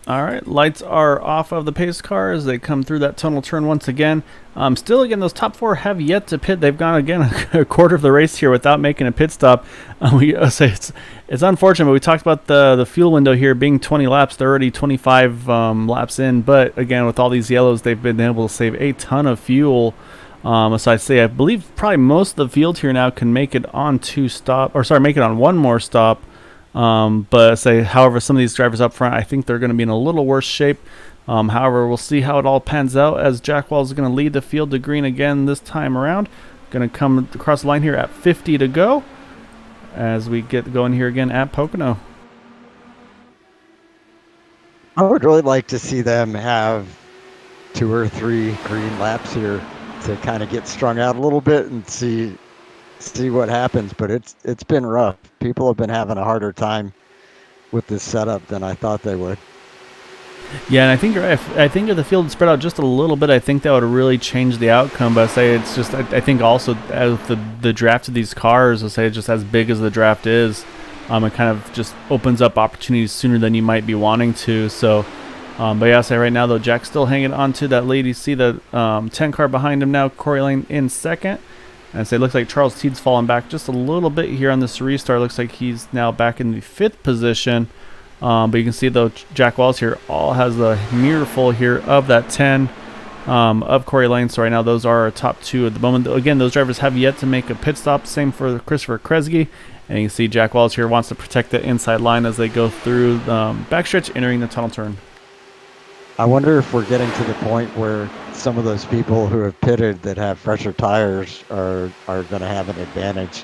All right, lights are off of the pace car as they come through that tunnel turn once again. Still, again, those top 4 have yet to pit. They've gone, again, a quarter of the race here without making a pit stop. We say it's unfortunate, but we talked about the fuel window here being 20 laps. They're already 25 laps in, but, again, with all these yellows, they've been able to save a ton of fuel. So I believe probably most of the field here now can make it on make it on 1 more stop. But however, some of these drivers up front, I think they're going to be in a little worse shape. However, we'll see how it all pans out as Jack Wells is going to lead the field to green again this time around. Going to come across the line here at 50 to go as we get going here again at Pocono. I would really like to see them have 2 or 3 green laps here to kind of get strung out a little bit and see what happens, but it's been rough. People have been having a harder time with this setup than I thought they would. Yeah, and I think you're right. I think if the field spread out just a little bit, I think that would really change the outcome. But it's just I think also as the draft of these cars, just as big as the draft is, it kind of just opens up opportunities sooner than you might be wanting to. So But yeah, say right now though, Jack's still hanging on to that lead. You see the 10 car behind him now. Corey Lane in second. And say it looks like Charles Teed's falling back just a little bit here on this restart. Looks like he's now back in the 5th position. But you can see though, Jack Walls here all has the mirror full here of that 10 of Corey Lane. So right now those are our top 2 at the moment. Again, those drivers have yet to make a pit stop. Same for Christopher Kresge. And you can see Jack Walls here wants to protect the inside line as they go through the backstretch, entering the tunnel turn. I wonder if we're getting to the point where some of those people who have pitted that have fresher tires are going to have an advantage.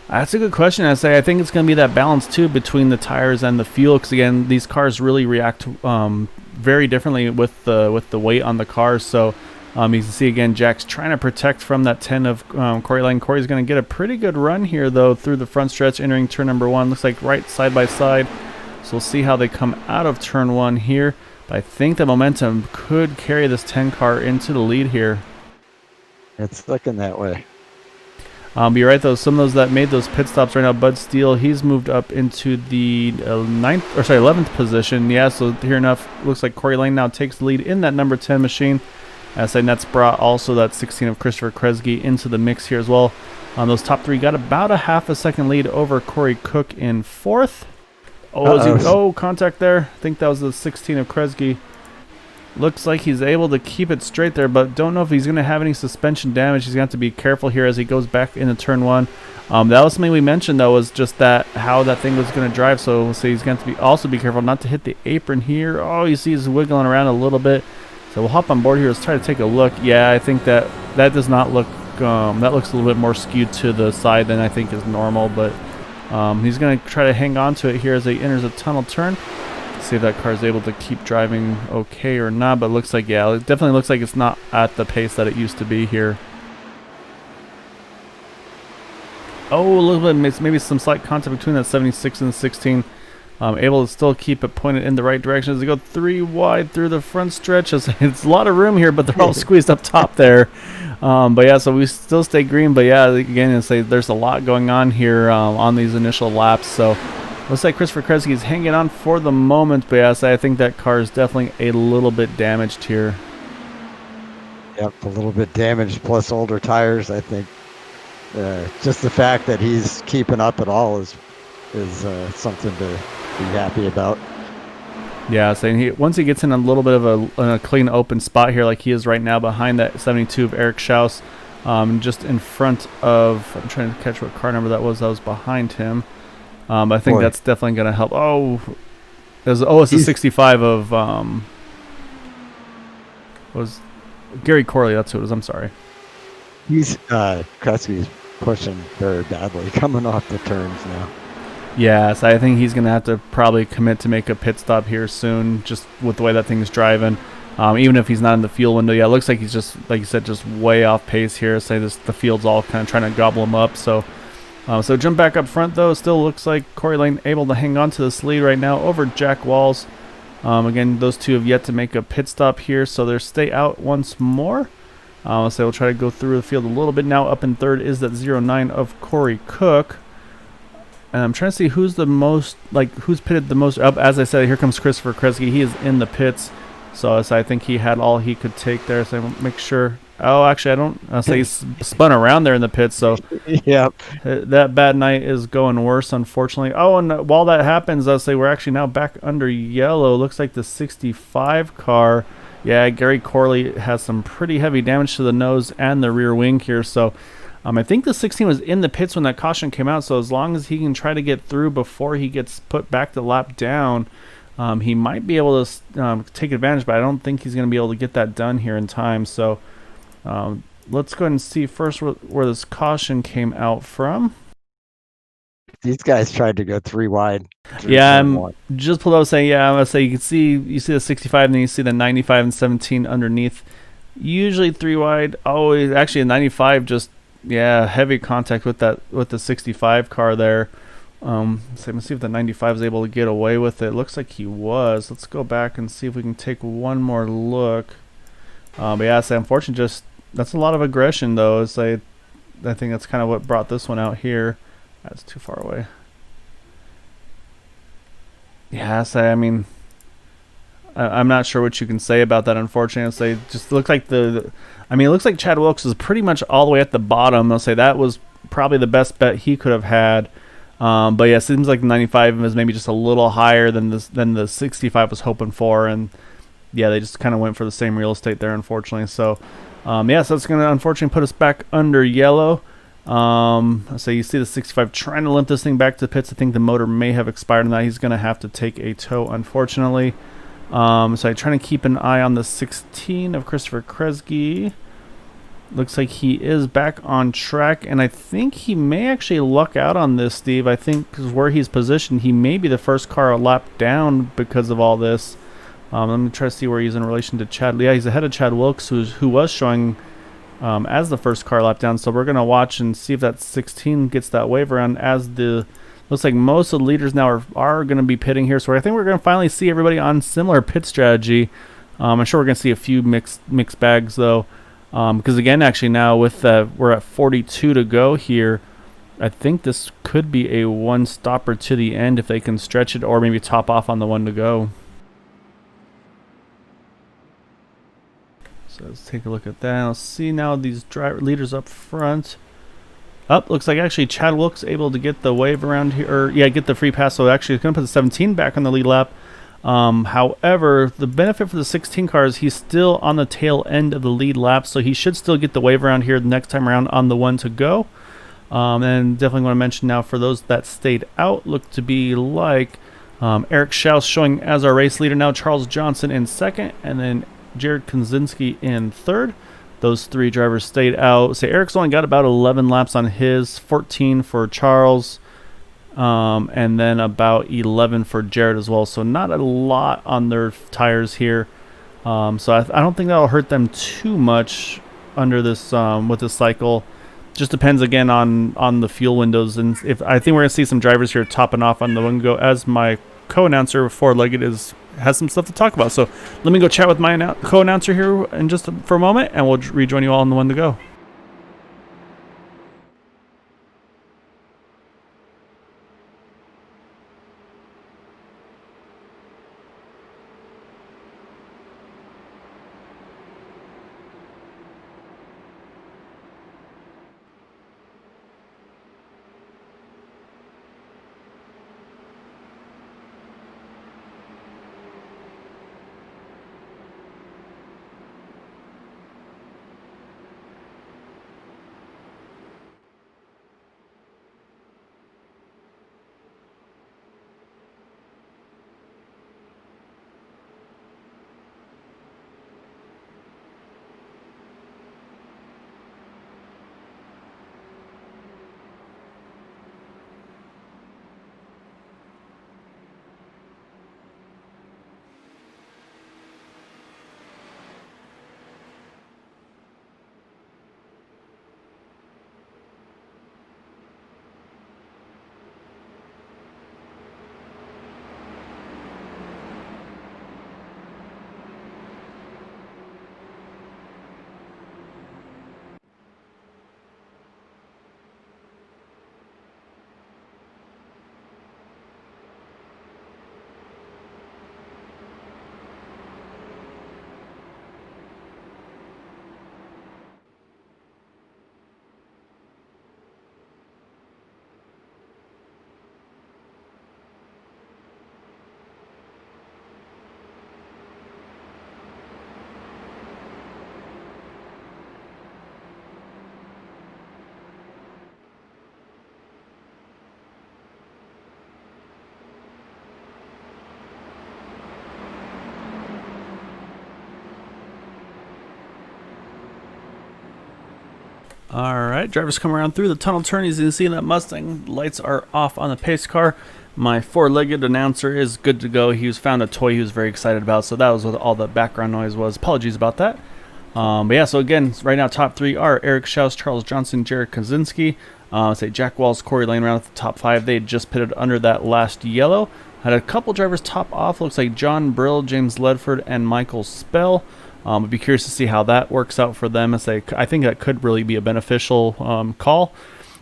That's a good question. I think it's going to be that balance too between the tires and the fuel, because again, these cars really react very differently with the weight on the cars. So you can see again, Jack's trying to protect from that 10 of Corey Lane. Corey's going to get a pretty good run here though through the front stretch, entering turn number 1. Looks like right side by side. So we'll see how they come out of turn 1 here. But I think the momentum could carry this 10 car into the lead here. It's looking that way. But you're right though. Some of those that made those pit stops right now, Bud Steele, he's moved up into the 11th position. Yeah, so here enough, looks like Corey Lane now takes the lead in that number 10 machine. As I say, that's brought also that 16 of Christopher Kresge into the mix here as well. Those top 3 got about a half a second lead over Corey Cook in 4th. Contact there. I think that was the 16 of Kresge. Looks like he's able to keep it straight there, but don't know if he's going to have any suspension damage. He's going to have to be careful here as he goes back into turn 1. That was something we mentioned, though, was just that how that thing was going to drive. So we'll see he's going to also be careful not to hit the apron here. Oh, you see he's wiggling around a little bit. So we'll hop on board here. Let's try to take a look. Yeah, I think that does not look, that looks a little bit more skewed to the side than I think is normal, but he's going to try to hang on to it here as he enters a tunnel turn. See if that car is able to keep driving okay or not, but it looks like, yeah, it definitely looks like it's not at the pace that it used to be here. Oh, a little bit, maybe some slight contact between that 76 and the 16. Able to still keep it pointed in the right direction as they go 3 wide through the front stretch. It's a lot of room here, but they're all squeezed up top there. But yeah, so we still stay green, but yeah, again, there's a lot going on here on these initial laps. So looks like Christopher Kresge is hanging on for the moment, but yeah, I think that car is definitely a little bit damaged here. Yep, a little bit damaged, plus older tires. I think just the fact that he's keeping up at all is something to be happy about. Yeah, saying once he gets in a little bit of a clean open spot here, like he is right now behind that 72 of Eric Schaus, just in front of, I'm trying to catch what car number that was behind him. I think that's definitely going to help. It's the 65 of was Gary Corley. That's who it was. I'm sorry. He's Kresge's pushing very badly coming off the turns now. Yeah, so I think he's going to have to probably commit to make a pit stop here soon, just with the way that thing's driving. Even if he's not in the fuel window. Yeah, it looks like he's just, like you said, just way off pace here. The field's all kind of trying to gobble him up. So jump back up front, though. Still looks like Corey Lane able to hang on to this lead right now over Jack Walls. Again, those two have yet to make a pit stop here, so they'll stay out once more. So we'll try to go through the field a little bit now. Up in third is that 09 of Corey Cook. And I'm trying to see who's who's pitted the most up. As I said, here comes Christopher Kresge. He is in the pits. So I think he had all he could take there. So I make sure. Oh, actually, I don't. I'll say he's spun around there in the pits. So yep, that bad night is going worse, unfortunately. Oh, and while that happens, I'll say we're actually now back under yellow. Looks like the 65 car. Yeah, Gary Corley has some pretty heavy damage to the nose and the rear wing here. So I think the 16 was in the pits when that caution came out. So as long as he can try to get through before he gets put back the lap down, he might be able to take advantage. But I don't think he's going to be able to get that done here in time. So let's go ahead and see first where this caution came out from. These guys tried to go 3 wide. Yeah, I'm just pulled up saying, yeah, I'm going to say you see the 65 and then you see the 95 and 17 underneath. Usually 3 wide. Always, actually a 95 just, yeah, heavy contact with the 65 car there. So let's see if the 95 is able to get away with it. Looks like he was. Let's go back and see if we can take one more look. But yeah, so unfortunately, that's a lot of aggression though. I think that's kind of what brought this one out here. That's too far away. Yeah, I mean, I'm not sure what you can say about that. Unfortunately, I'll say just look like I mean, it looks like Chad Wilkes is pretty much all the way at the bottom. I'll say that was probably the best bet he could have had. But yeah, it seems like 95 is maybe just a little higher than the 65 was hoping for, and yeah, they just kind of went for the same real estate there, unfortunately. So yeah, so it's going to unfortunately put us back under yellow. So you see the 65 trying to limp this thing back to the pits. I think the motor may have expired on that. He's going to have to take a tow, unfortunately. So I'm trying to keep an eye on the 16 of Christopher Kresge. Looks like he is back on track, and I think he may actually luck out on this, Steve. I think because where he's positioned, he may be the first car a lap down because of all this. Let me try to see where he's in relation to Chad. Yeah, he's ahead of Chad Wilkes, who was showing as the first car lap down. So we're going to watch and see if that 16 gets that wave around as looks like most of the leaders now are going to be pitting here. So I think we're going to finally see everybody on similar pit strategy. I'm sure we're going to see a few mixed bags, though. Because again, actually now with we're at 42 to go here, I think this could be a one stopper to the end if they can stretch it or maybe top off on the one to go. So let's take a look at that. Let's see now these leaders up front. Looks like actually Chad Wilkes able to get the wave around here, or yeah, get the free pass. So actually it's going to put the 17 back on the lead lap. However, the benefit for the 16 car is he's still on the tail end of the lead lap, so he should still get the wave around here the next time around on the one to go. And definitely want to mention now for those that stayed out, look to be like Eric Schaus showing as our race leader now, Charles Johnson in second, and then Jared Kaczynski in third. Those three drivers stayed out. So Eric's only got about 11 laps on his, 14 for Charles, and then about 11 for Jared as well. So not a lot on their tires here. So I don't think that'll hurt them too much under this with this cycle. Just depends again on the fuel windows, and if I think we're gonna see some drivers here topping off on the one go. As my co-announcer four-legged has some stuff to talk about. So let me go chat with my co-announcer here in just for a moment, and we'll rejoin you all on the one to go. Alright, drivers come around through the tunnel turn. As you can see in that Mustang, lights are off on the pace car. My four-legged announcer is good to go. He was found a toy he was very excited about, so that was what all the background noise was. Apologies about that. But yeah, so again, right now top three are Eric Schaus, Charles Johnson, Jared Kaczynski. Say Jack Walls, Corey Lane around at the top five. They had just pitted under that last yellow. Had a couple drivers top off. Looks like John Brill, James Ledford, and Michael Spell. I'd be curious to see how that works out for them. I think that could really be a beneficial call.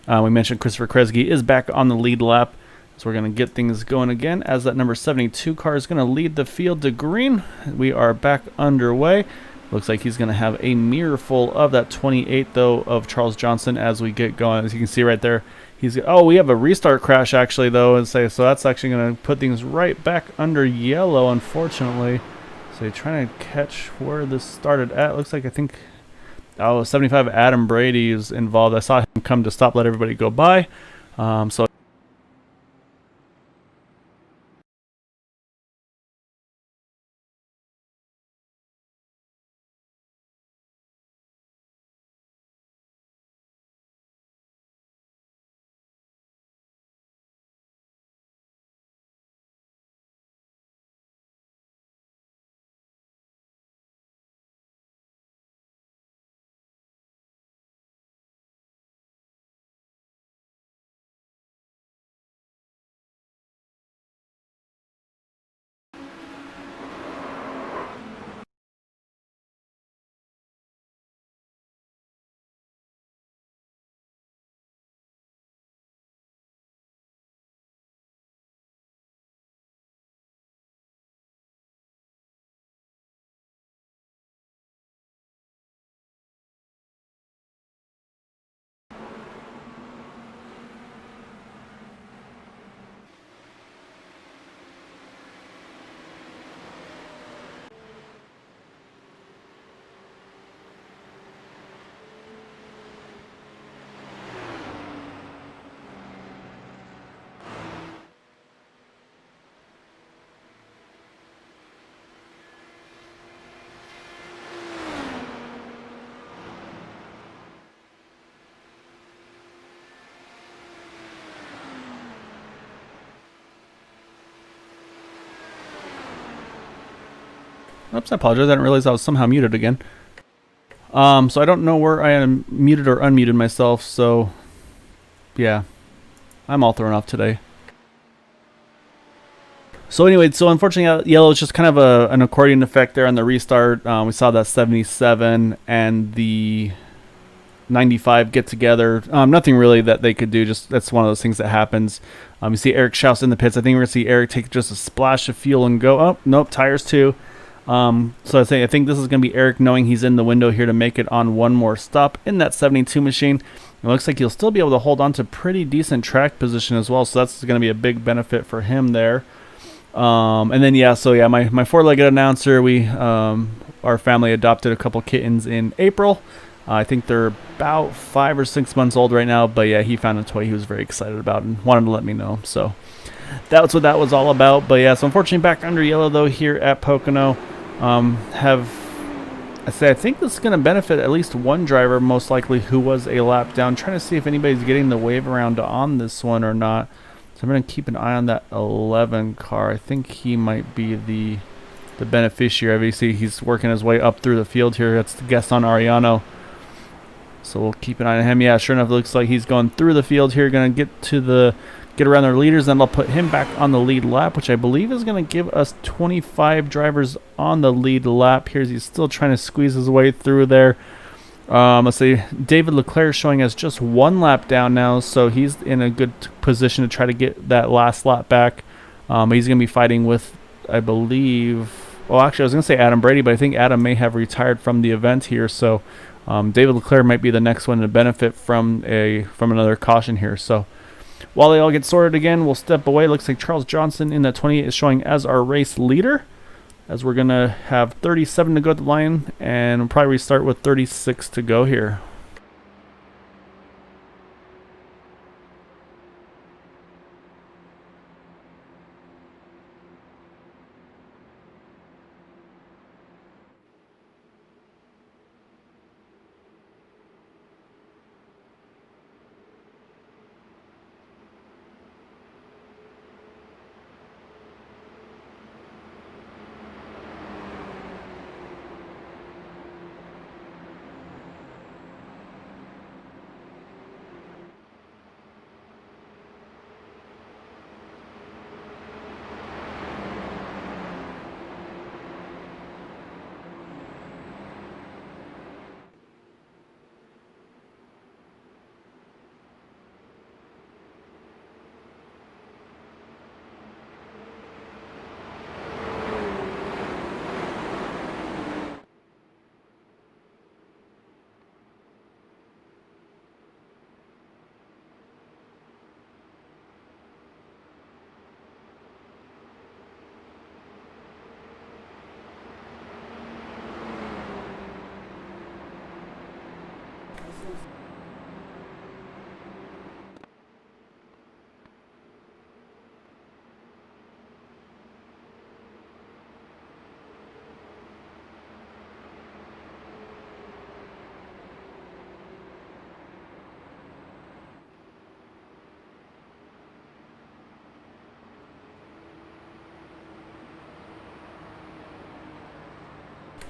We mentioned Christopher Kresge is back on the lead lap. So we're going to get things going again as that number 72 car is going to lead the field to green. We are back underway. Looks like he's going to have a mirror full of that 28, though, of Charles Johnson as we get going. As you can see right there, we have a restart crash, actually, though, and so that's actually going to put things right back under yellow, unfortunately. So you're trying to catch where this started at. Looks like, I think, 75 Adam Brady is involved. I saw him come to stop, let everybody go by. So oops, I apologize. I didn't realize I was somehow muted again. So I don't know where I am muted or unmuted myself, so yeah, I'm all thrown off today. So anyway, so unfortunately, yellow is just kind of an accordion effect there on the restart. We saw that 77 and the 95 get together. Nothing really that they could do. Just that's one of those things that happens. You see Eric Schaus in the pits. I think we're gonna see Eric take just a splash of fuel and go. Oh, nope, tires too. So I think this is going to be Eric knowing he's in the window here to make it on one more stop in that 72 machine. It looks like he'll still be able to hold on to pretty decent track position as well, so that's going to be a big benefit for him there. And then, my four-legged announcer, our family adopted a couple kittens in April. I think they're about 5 or 6 months old right now, but yeah, he found a toy he was very excited about and wanted to let me know, so that's what that was all about. But yeah, so unfortunately back under yellow though here at Pocono. I think this is going to benefit at least one driver, most likely, who was a lap down. Trying to see if anybody's getting the wave around on this one or not. So I'm going to keep an eye on that 11 car. I think he might be the beneficiary. Obviously, he's working his way up through the field here. That's the guest on Ariano. So we'll keep an eye on him. Yeah, sure enough, it looks like he's going through the field here. Going to get around their leaders, then I'll put him back on the lead lap, which I believe is going to give us 25 drivers on the lead lap. He's still trying to squeeze his way through there. Let's see, David Leclerc showing us just one lap down now, so he's in a good position to try to get that last lap back. He's going to be fighting with, I believe, well, actually, I was going to say Adam Brady, but I think Adam may have retired from the event here, so David Leclerc might be the next one to benefit from another caution here. So while they all get sorted again, we'll step away. Looks like Charles Johnson in that 28 is showing as our race leader, as we're going to have 37 to go at the line, and we'll probably restart with 36 to go here.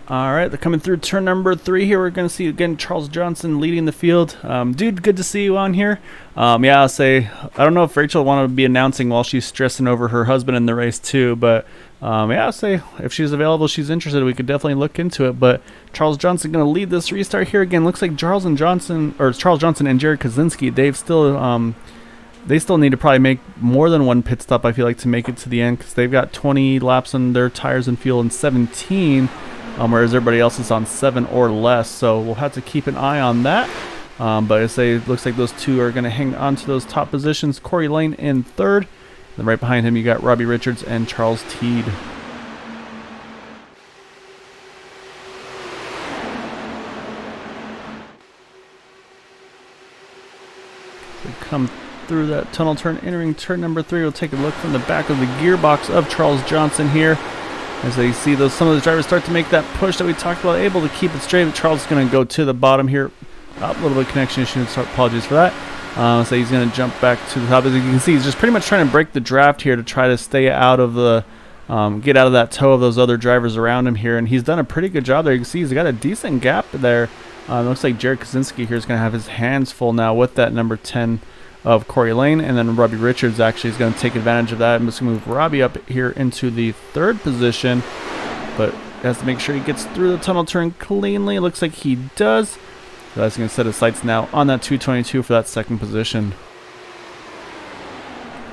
All right, they're coming through turn number 3 here. We're going to see again Charles Johnson leading the field. Dude, good to see you on here. Yeah, I'll say I don't know if Rachel wanted to be announcing while she's stressing over her husband in the race too, but yeah, I'll say if she's available, she's interested, we could definitely look into it. But Charles Johnson going to lead this restart here again. Looks like Charles Johnson and Jared Kaczynski, they still need to probably make more than one pit stop, I feel like, to make it to the end, because they've got 20 laps on their tires and fuel and 17. Whereas everybody else is on 7 or less, so we'll have to keep an eye on that. But I say it looks like those two are going to hang on to those top positions. Corey Lane in 3rd, and right behind him you got Robbie Richards and Charles Teed. We come through that tunnel turn, entering turn number 3. We'll take a look from the back of the gearbox of Charles Johnson here. As they see some of the drivers start to make that push that we talked about, able to keep it straight. Charles is going to go to the bottom here. A little bit of connection issue, so apologies for that. So he's going to jump back to the top. As you can see, he's just pretty much trying to break the draft here to try to stay out of the, get out of that tow of those other drivers around him here. And he's done a pretty good job there. You can see he's got a decent gap there. Looks like Jared Kaczynski here is going to have his hands full now with that number 10 of Corey Lane, and then Robbie Richards actually is going to take advantage of that. I'm just going to move Robbie up here into the 3rd position, but has to make sure he gets through the tunnel turn cleanly. Looks like he does. So that's going to set his sights now on that 222 for that 2nd position.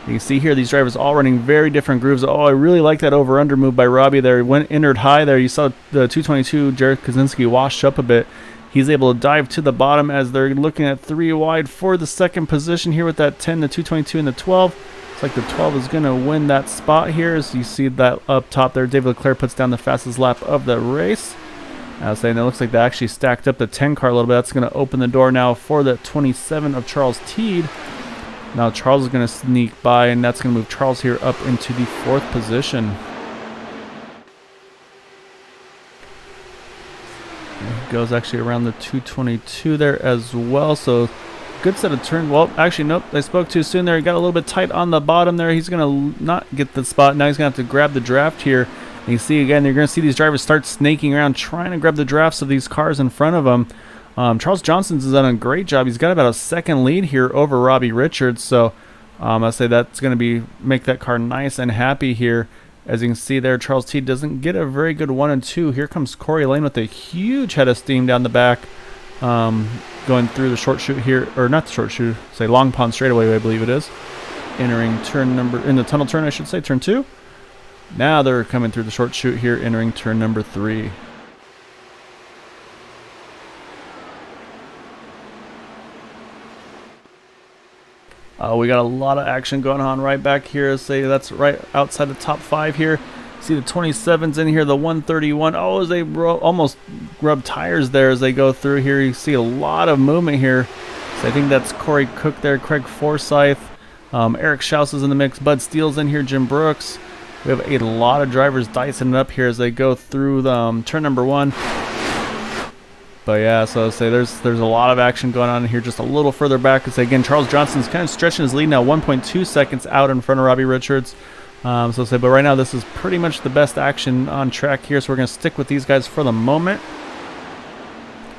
You can see here these drivers all running very different grooves. Oh, I really like that over-under move by Robbie there. He entered high there. You saw the 222, Jared Kaczynski washed up a bit. He's able to dive to the bottom as they're looking at 3 wide for the 2nd position here with that 10, the 222, and the 12. It's like the 12 is going to win that spot here. As you see that up top there, David Leclerc puts down the fastest lap of the race. I was saying it looks like they actually stacked up the 10 car a little bit. That's going to open the door now for the 27 of Charles Teed. Now Charles is going to sneak by, and that's going to move Charles here up into the 4th position. Goes actually around the 222 there as well, so good set of turns. Well, actually nope, I spoke too soon there. He got a little bit tight on the bottom there. He's gonna not get the spot. Now he's gonna have to grab the draft here. And you see again, you're gonna see these drivers start snaking around trying to grab the drafts of these cars in front of them. Charles Johnson's done a great job. He's got about a 2nd lead here over Robbie Richards, so I'll say that's gonna make that car nice and happy here. As you can see there, Charles Teed doesn't get a very good 1 and 2. Here comes Corey Lane with a huge head of steam down the back, going through the short chute here, or not the short chute, say Long Pond straightaway, I believe it is. Entering in the tunnel turn, I should say, turn 2. Now they're coming through the short chute here, entering turn number 3. We got a lot of action going on right back here. Say that's right outside the top 5 here. See the 27s in here, the 131. Oh, as they almost rub tires there as they go through here. You see a lot of movement here. So I think that's Corey Cook there, Craig Forsyth, Eric Schaus is in the mix, Bud Steele's in here, Jim Brooks. We have a lot of drivers dicing it up here as they go through the, turn number 1. But yeah, so say there's a lot of action going on here just a little further back. Because again, Charles Johnson's kind of stretching his lead now, 1.2 seconds out in front of Robbie Richards. But right now this is pretty much the best action on track here. So we're going to stick with these guys for the moment.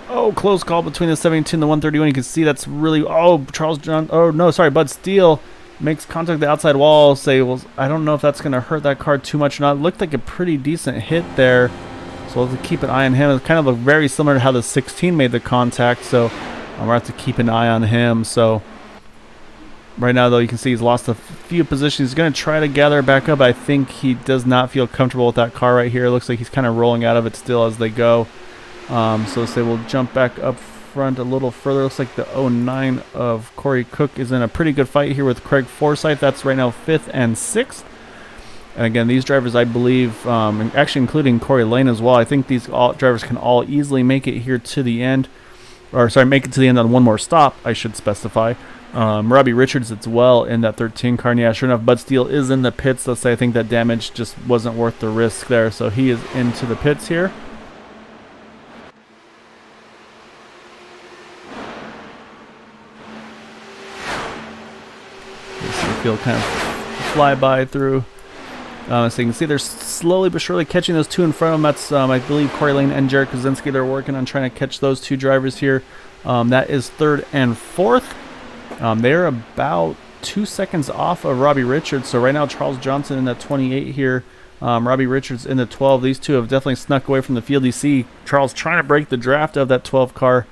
Oh, close call between the 72 and the 131. You can see that's really, Bud Steele makes contact with the outside wall. I don't know if that's going to hurt that car too much or not. It looked like a pretty decent hit there. So we'll have to keep an eye on him. It's kind of very similar to how the 16 made the contact, so we'll have to keep an eye on him. So right now, though, you can see he's lost a few positions. He's going to try to gather it back up. I think he does not feel comfortable with that car right here. It looks like he's kind of rolling out of it still as they go. We'll jump back up front a little further. Looks like the 09 of Corey Cook is in a pretty good fight here with Craig Forsyth. That's right now 5th and 6th. And again, these drivers, I believe, actually including Corey Lane as well, I think these drivers can all easily make it here to the end. Make it to the end on one more stop, I should specify. Robbie Richards as well in that 13 car. And yeah, sure enough, Bud Steele is in the pits. Let's say I think that damage just wasn't worth the risk there. So he is into the pits here. You see the field kind of fly by through So you can see they're slowly but surely catching those two in front of them. That's, I believe, Corey Lane and Jared Kaczynski. They're working on trying to catch those two drivers here. That is third and fourth. They're about 2 seconds off of Robbie Richards. So right now, Charles Johnson in that 28 here. Robbie Richards in the 12. These two have definitely snuck away from the field. You see Charles trying to break the draft of that 12 car.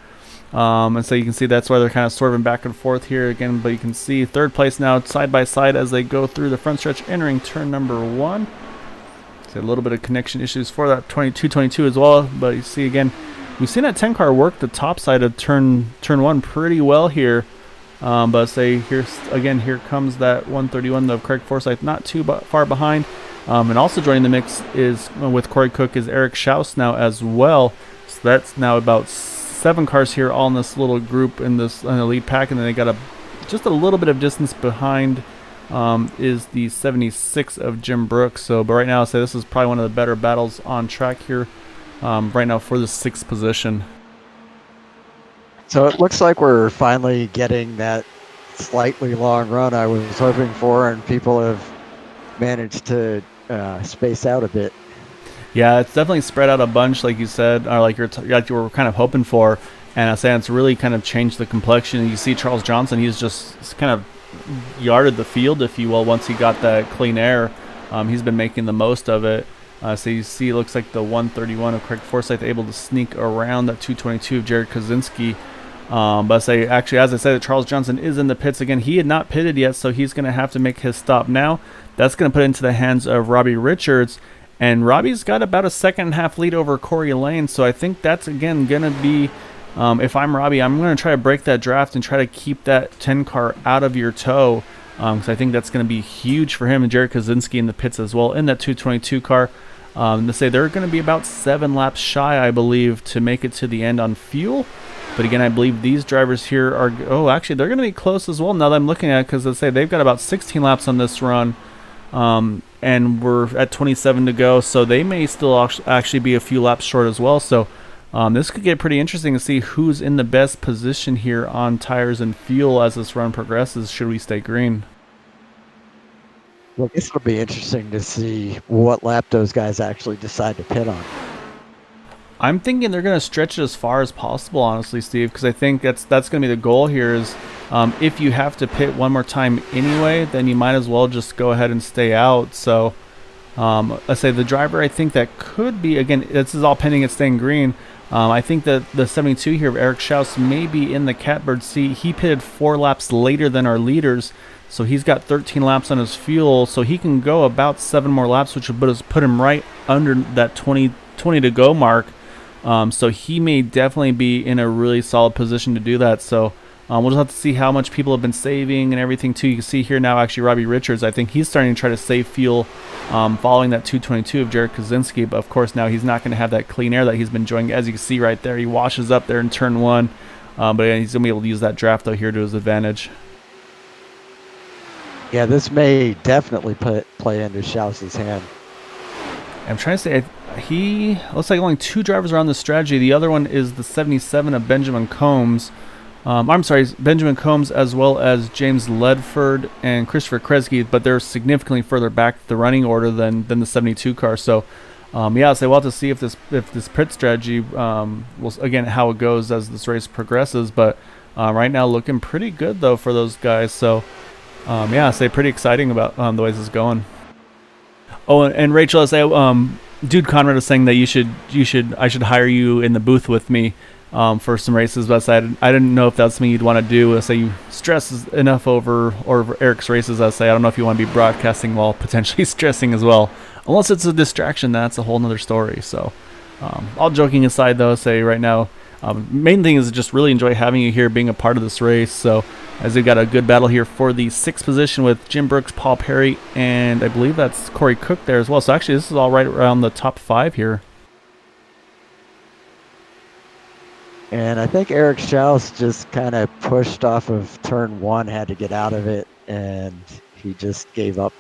And so you can see that's why they're kind of swerving back and forth here again. But you can see third place now side by side as they go through the front stretch entering turn number 1. So a little bit of connection issues for that 22 as well. But you see again, we've seen that 10 car work the top side of turn 1 pretty well here. But say here comes that 131 of Craig Forsyth, not too far behind. And also joining the mix is with Corey Cook is Eric Schaus now as well. So that's now about 7 cars here, all in this little group in the lead pack, and then they got just a little bit of distance behind is the 76 of Jim Brooks. So, but right now, I'll say this is probably one of the better battles on track here right now for the 6th position. So it looks like we're finally getting that slightly long run I was hoping for, and people have managed to space out a bit. Yeah, it's definitely spread out a bunch, like you said, or like you were kind of hoping for. And I say it's really kind of changed the complexion. You see Charles Johnson, he's just kind of yarded the field, if you will, once he got that clean air. He's been making the most of it. So you see, it looks like the 131 of Craig Forsyth able to sneak around that 222 of Jared Kaczynski. But I say, actually, as I said, Charles Johnson is in the pits again. He had not pitted yet, so he's going to have to make his stop now. That's going to put it into the hands of Robbie Richards. And Robbie's got about a 2.5 lead over Corey Lane, so I think that's, again, going to be, if I'm Robbie, I'm going to try to break that draft and try to keep that 10 car out of your toe, because I think that's going to be huge for him and Jared Kaczynski in the pits as well in that 222 car. To say they're going to be about 7 laps shy, I believe, to make it to the end on fuel. But again, I believe these drivers here are, actually, they're going to be close as well now that I'm looking at it, because they say they've got about 16 laps on this run. And we're at 27 to go, so they may still actually be a few laps short as well. So this could get pretty interesting to see who's in the best position here on tires and fuel as this run progresses, should we stay green. Well, I guess it'll be interesting to see what lap those guys actually decide to pit on. I'm thinking they're going to stretch it as far as possible, honestly, Steve, because I think that's going to be the goal here is if you have to pit one more time anyway, then you might as well just go ahead and stay out. So I say the driver, I think that could be, again, this is all pending it staying green. I think that the 72 here of Eric Schaus may be in the catbird seat. He pitted 4 laps later than our leaders, so he's got 13 laps on his fuel, so he can go about 7 more laps, which would put him right under that 20 to go mark. So he may definitely be in a really solid position to do that. So we'll just have to see how much people have been saving and everything too. You can see here now, actually, Robbie Richards, I think he's starting to try to save fuel following that 222 of Jared Kaczynski. But of course, now he's not going to have that clean air that he's been enjoying. As you can see right there, he washes up there in turn 1. But yeah, he's going to be able to use that draft though here to his advantage. Yeah, this may definitely play into Schaus's hand. I'm trying to say, he looks like only 2 drivers are on this strategy. The other one is the 77 of Benjamin Combs. I'm sorry, Benjamin Combs as well as James Ledford and Christopher Kresge, but they're significantly further back the running order than the 72 car. So, yeah, so we'll have to see if this pit strategy will, again, how it goes as this race progresses. But right now, looking pretty good though for those guys. So, yeah, I say pretty exciting about the way this is going. Oh, and Rachel, I say, Dude Conrad is saying that I should hire you in the booth with me for some races. But I didn't know if that's something you'd want to do. I say you stress enough over Eric's races. I say I don't know if you want to be broadcasting while potentially stressing as well. Unless it's a distraction, that's a whole nother story. So, all joking aside, though, I say right now, main thing is just really enjoy having you here, being a part of this race. So, as we've got a good battle here for the 6th position with Jim Brooks, Paul Perry, and I believe that's Corey Cook there as well. So actually, this is all right around the top 5 here. And I think Eric Schaus just kind of pushed off of turn 1, had to get out of it, and he just gave up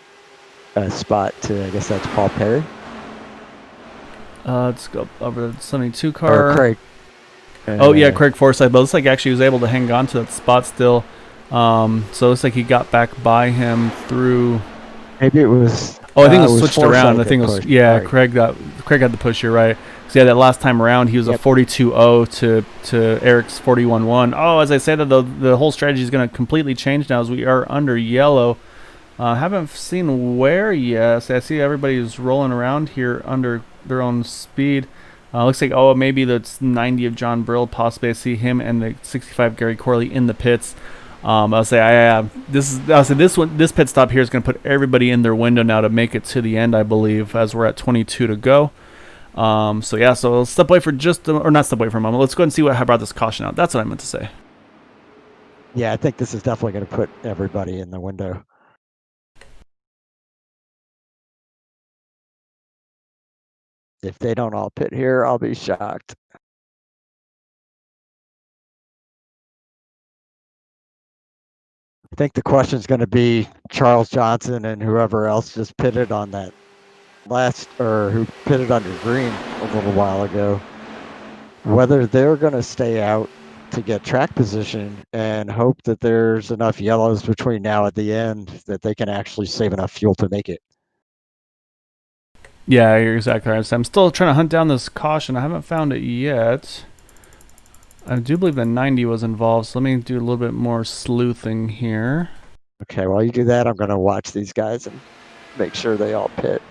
a spot to, I guess that's Paul Perry. Let's go over the 72 car. Or Craig. Oh yeah, Craig Forsyth. But it looks like actually he was able to hang on to that spot still. So it looks like he got back by him through. Maybe it was. Oh, I think it It was was switched around. I Forsyth that think it was pushed. yeah. Sorry. Craig had the push. You're right. So yeah, that last time around he was a Yep. 42-0 to Eric's 41-1. Oh, as I said, the whole strategy is going to completely change now as we are under yellow. Haven't seen where yet. So I see everybody's rolling around here under their own speed. Looks like maybe that's 90 of John Brill. Possibly I see him and the 65 Gary Corley in the pits. I'll say this pit stop here is going to put everybody in their window now to make it to the end, I believe, as we're at 22 to go. So let's step away for or not step away for a moment. Let's go ahead and see what brought this caution out. That's what I meant to say. Yeah, I think this is definitely going to put everybody in the window. If they don't all pit here, I'll be shocked. I think the question is going to be Charles Johnson and whoever else just pitted on that who pitted under green a little while ago, whether they're going to stay out to get track position and hope that there's enough yellows between now and the end that they can actually save enough fuel to make it. Yeah, you're exactly right. So I'm still trying to hunt down this caution. I haven't found it yet. I do believe the 90 was involved, so let me do a little bit more sleuthing here. Okay, while you do that, I'm going to watch these guys and make sure they all pit.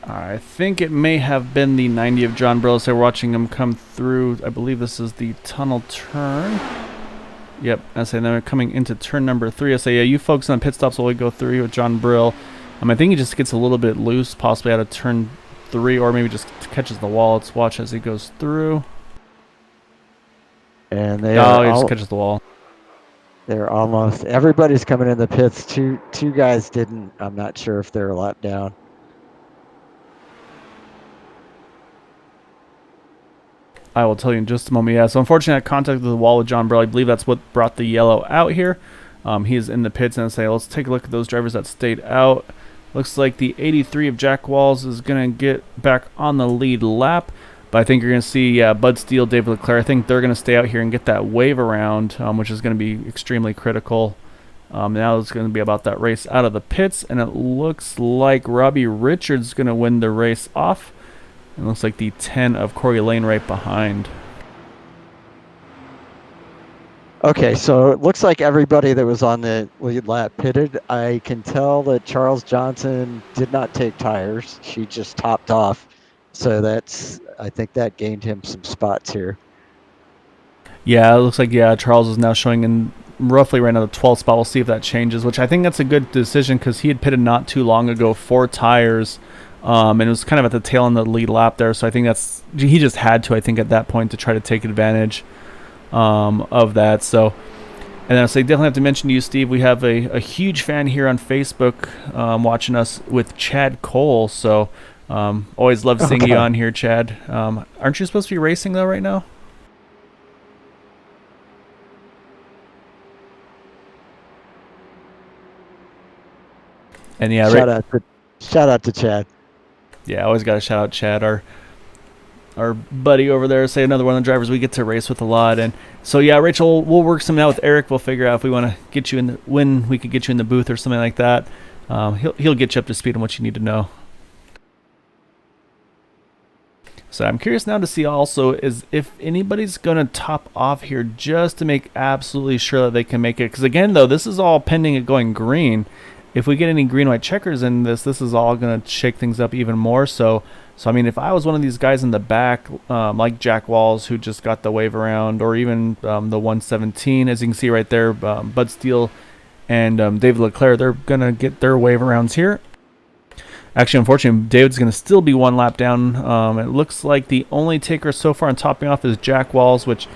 I think it may have been the 90 of John Brill. So we're watching him come through. I believe this is the tunnel turn. Yep, I say they're coming into turn number 3. I say, yeah, you focus on pit stops while we go through with John Brill. I think he just gets a little bit loose, possibly out of turn 3, or maybe just catches the wall. Let's watch as he goes through. And he just catches the wall. They're almost everybody's coming in the pits. Two guys didn't. I'm not sure if they're a lap down. I will tell you in just a moment. Yeah, so unfortunately I contacted the wall with John Brill. I believe that's what brought the yellow out here. He is in the pits, and I say, let's take a look at those drivers that stayed out. Looks like the 83 of Jack Walls is going to get back on the lead lap. But I think you're going to see Bud Steele, David Leclerc. I think they're going to stay out here and get that wave around, which is going to be extremely critical. Now it's going to be about that race out of the pits, and it looks like Robbie Richards is going to win the race off. It looks like the 10 of Corey Lane right behind. Okay, so it looks like everybody that was on the lead lap pitted. I can tell that Charles Johnson did not take tires. She just topped off. So I think that gained him some spots here. Yeah, it looks like, Charles is now showing in roughly right now the 12th spot. We'll see if that changes, which I think that's a good decision because he had pitted not too long ago, 4 tires, and it was kind of at the tail end of the lead lap there. So I think he just had to, I think, at that point to try to take advantage of that. So, and then I say definitely have to mention to you, Steve, we have a huge fan here on Facebook watching us with Chad Cole. So always love seeing you on here, Chad. Aren't you supposed to be racing though right now? And yeah, shout out to Chad. Yeah, always got to shout out Chad, our buddy over there. Say another one of the drivers we get to race with a lot. And so yeah, Rachel, we'll work something out with Eric. We'll figure out if we want to get you when we could get you in the booth or something like that. He'll get you up to speed on what you need to know. So I'm curious now to see also is if anybody's going to top off here just to make absolutely sure that they can make it. Because again, though, this is all pending it going green. If we get any green-white checkers in this is all going to shake things up even more. So I mean, if I was one of these guys in the back, like Jack Walls, who just got the wave around, or even the 117, as you can see right there, Bud Steele and David Leclerc, they're going to get their wave arounds here. Actually, unfortunately, David's going to still be 1 lap down. It looks like the only taker so far on topping off is Jack Walls, which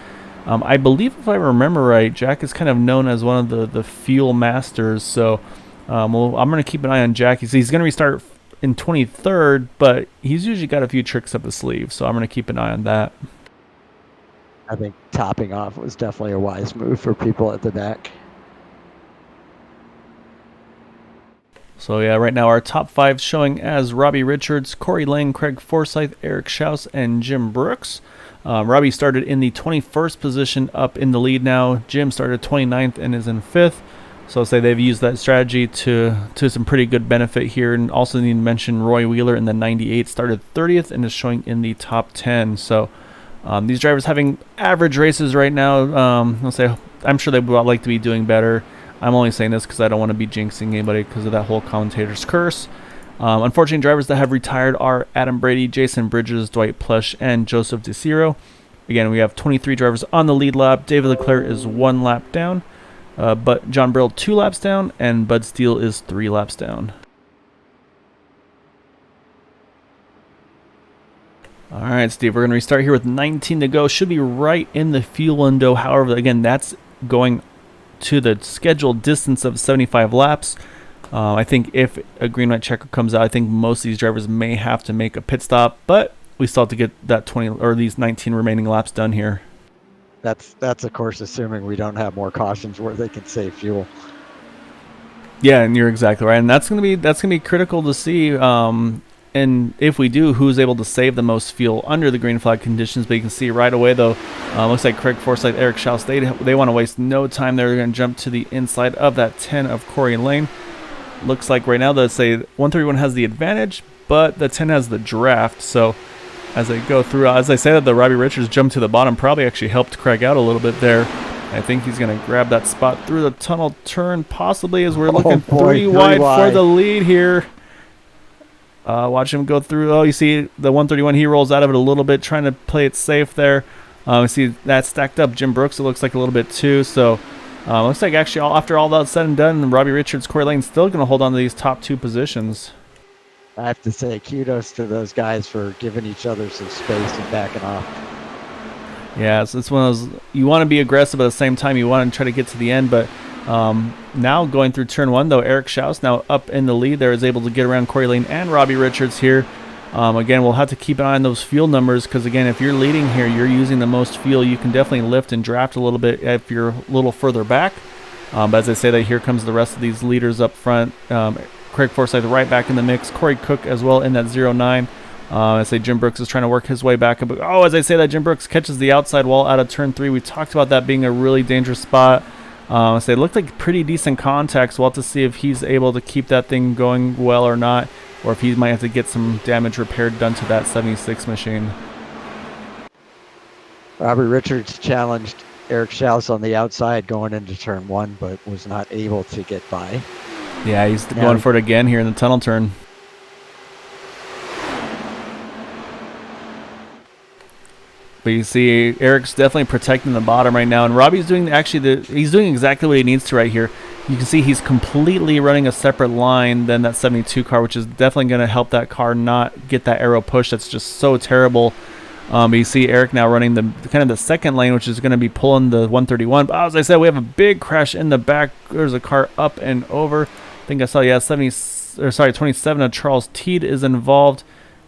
I believe, if I remember right, Jack is kind of known as one of the fuel masters. So I'm going to keep an eye on Jack. He's going to restart in 23rd, but he's usually got a few tricks up his sleeve, so I'm going to keep an eye on that. I think topping off was definitely a wise move for people at the back. So yeah, right now our top 5 showing as Robbie Richards, Corey Lane, Craig Forsyth, Eric Schaus, and Jim Brooks. Robbie started in the 21st position up in the lead now. Jim started 29th and is in 5th. So I'll say they've used that strategy to some pretty good benefit here. And also need to mention Roy Wheeler in the 98 started 30th and is showing in the top 10. So these drivers having average races right now. I'll say I'm sure they would like to be doing better. I'm only saying this because I don't want to be jinxing anybody because of that whole commentator's curse. Unfortunately, drivers that have retired are Adam Brady, Jason Bridges, Dwight Plush, and Joseph DeCiro. Again, we have 23 drivers on the lead lap. David Leclerc is 1 lap down, but John Brill 2 laps down, and Bud Steele is 3 laps down. All right, Steve, we're going to restart here with 19 to go. Should be right in the fuel window. However, again, that's going to the scheduled distance of 75 laps. I think if a green light checker comes out, I think most of these drivers may have to make a pit stop, but we still have to get that 20 or these 19 remaining laps done here. That's of course assuming we don't have more cautions where they can save fuel. Yeah, and you're exactly right, and that's gonna be critical to see. And if we do, who's able to save the most fuel under the green flag conditions? But you can see right away, though, looks like Craig Forsyth, Eric Schaus, they want to waste no time. They're going to jump to the inside of that 10 of Corey Lane. Looks like right now, let's say 131 has the advantage, but the 10 has the draft. So as they go through, as I say that the Robbie Richards jump to the bottom probably actually helped Craig out a little bit there. I think he's going to grab that spot through the tunnel turn, possibly, as we're looking three wide for the lead here. Watch him go through. Oh, you see the 131. He rolls out of it a little bit, trying to play it safe there. We see that stacked up. Jim Brooks, it looks like a little bit too. So looks like actually after all that's said and done, Robbie Richards, Corey Lane still going to hold on to these top 2 positions. I have to say kudos to those guys for giving each other some space and backing off. Yeah, so it's one of those, you want to be aggressive at the same time. You want to try to get to the end, but now going through turn 1, though, Eric Schaus now up in the lead there is able to get around Corey Lane and Robbie Richards here. Again, we'll have to keep an eye on those fuel numbers because, again, if you're leading here, you're using the most fuel. You can definitely lift and draft a little bit if you're a little further back. But as I say that, here comes the rest of these leaders up front. Craig Forsyth right back in the mix. Corey Cook as well in that 09. I say Jim Brooks is trying to work his way back. But, as I say that, Jim Brooks catches the outside wall out of turn 3. We talked about that being a really dangerous spot. So it looked like pretty decent contacts. We'll have to see if he's able to keep that thing going well or not, or if he might have to get some damage repaired done to that 76 machine. Robbie Richards challenged Eric Schaus on the outside going into turn 1, but was not able to get by. Yeah, he's going for it again here in the tunnel turn. But you see, Eric's definitely protecting the bottom right now, and Robbie's doing he's doing exactly what he needs to right here. You can see he's completely running a separate line than that 72 car, which is definitely going to help that car not get that aero push. That's just so terrible. But you see Eric now running the kind of the second lane, which is going to be pulling the 131. But as I said, we have a big crash in the back. There's a car up and over. I think I saw 27 of Charles Teed is involved.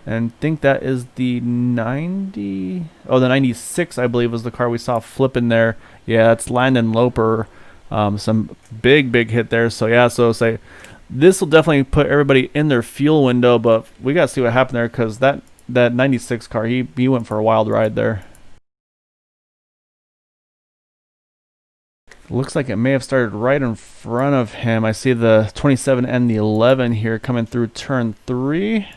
And I think that is the 90. Oh, the 96, I believe, was the car we saw flipping there. Yeah, that's Landon Loper. Some big hit there. So, yeah, so say this will definitely put everybody in their fuel window. But we got to see what happened there because that 96 car, he went for a wild ride there. Looks like it may have started right in front of him. I see the 27 and the 11 here coming through turn 3.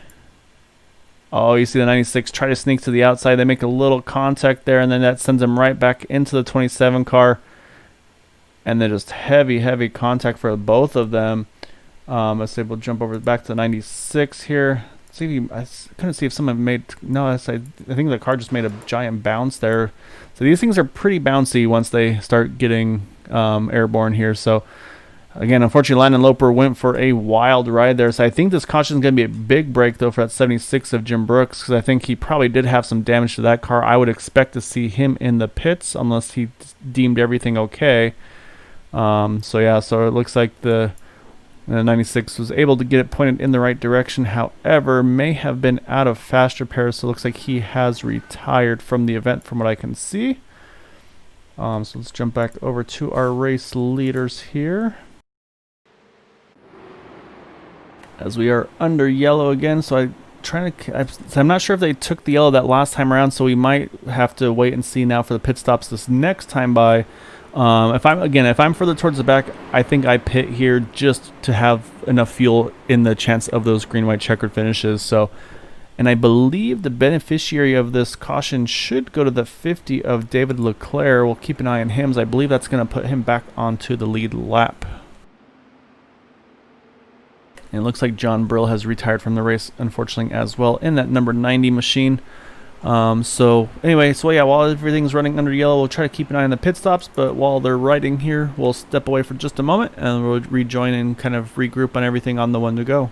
Oh, you see the 96 try to sneak to the outside. They make a little contact there, and then that sends them right back into the 27 car. And then just heavy contact for both of them. Let's say we'll jump over back to the 96 here. I couldn't see if someone made... No, I think the car just made a giant bounce there. So these things are pretty bouncy once they start getting airborne here. So... Again, unfortunately, Landon Loper went for a wild ride there. So I think this caution is going to be a big break, though, for that 76 of Jim Brooks, because I think he probably did have some damage to that car. I would expect to see him in the pits unless he deemed everything okay. So it looks like the 96 was able to get it pointed in the right direction. However, may have been out of fast repair, so it looks like he has retired from the event from what I can see. So let's jump back over to our race leaders here. As we are under yellow again, so I'm not sure if they took the yellow that last time around, so we might have to wait and see now for the pit stops this next time by. If I'm further towards the back, I think I pit here just to have enough fuel in the chance of those green white checkered finishes. So, and I believe the beneficiary of this caution should go to the 50 of David Leclerc. We'll keep an eye on him, as I believe that's going to put him back onto the lead lap. And it looks like John Brill has retired from the race, unfortunately, as well, in that number 90 machine. So yeah, while everything's running under yellow, we'll try to keep an eye on the pit stops, but while they're riding here, we'll step away for just a moment and we'll rejoin and kind of regroup on everything on the one to go.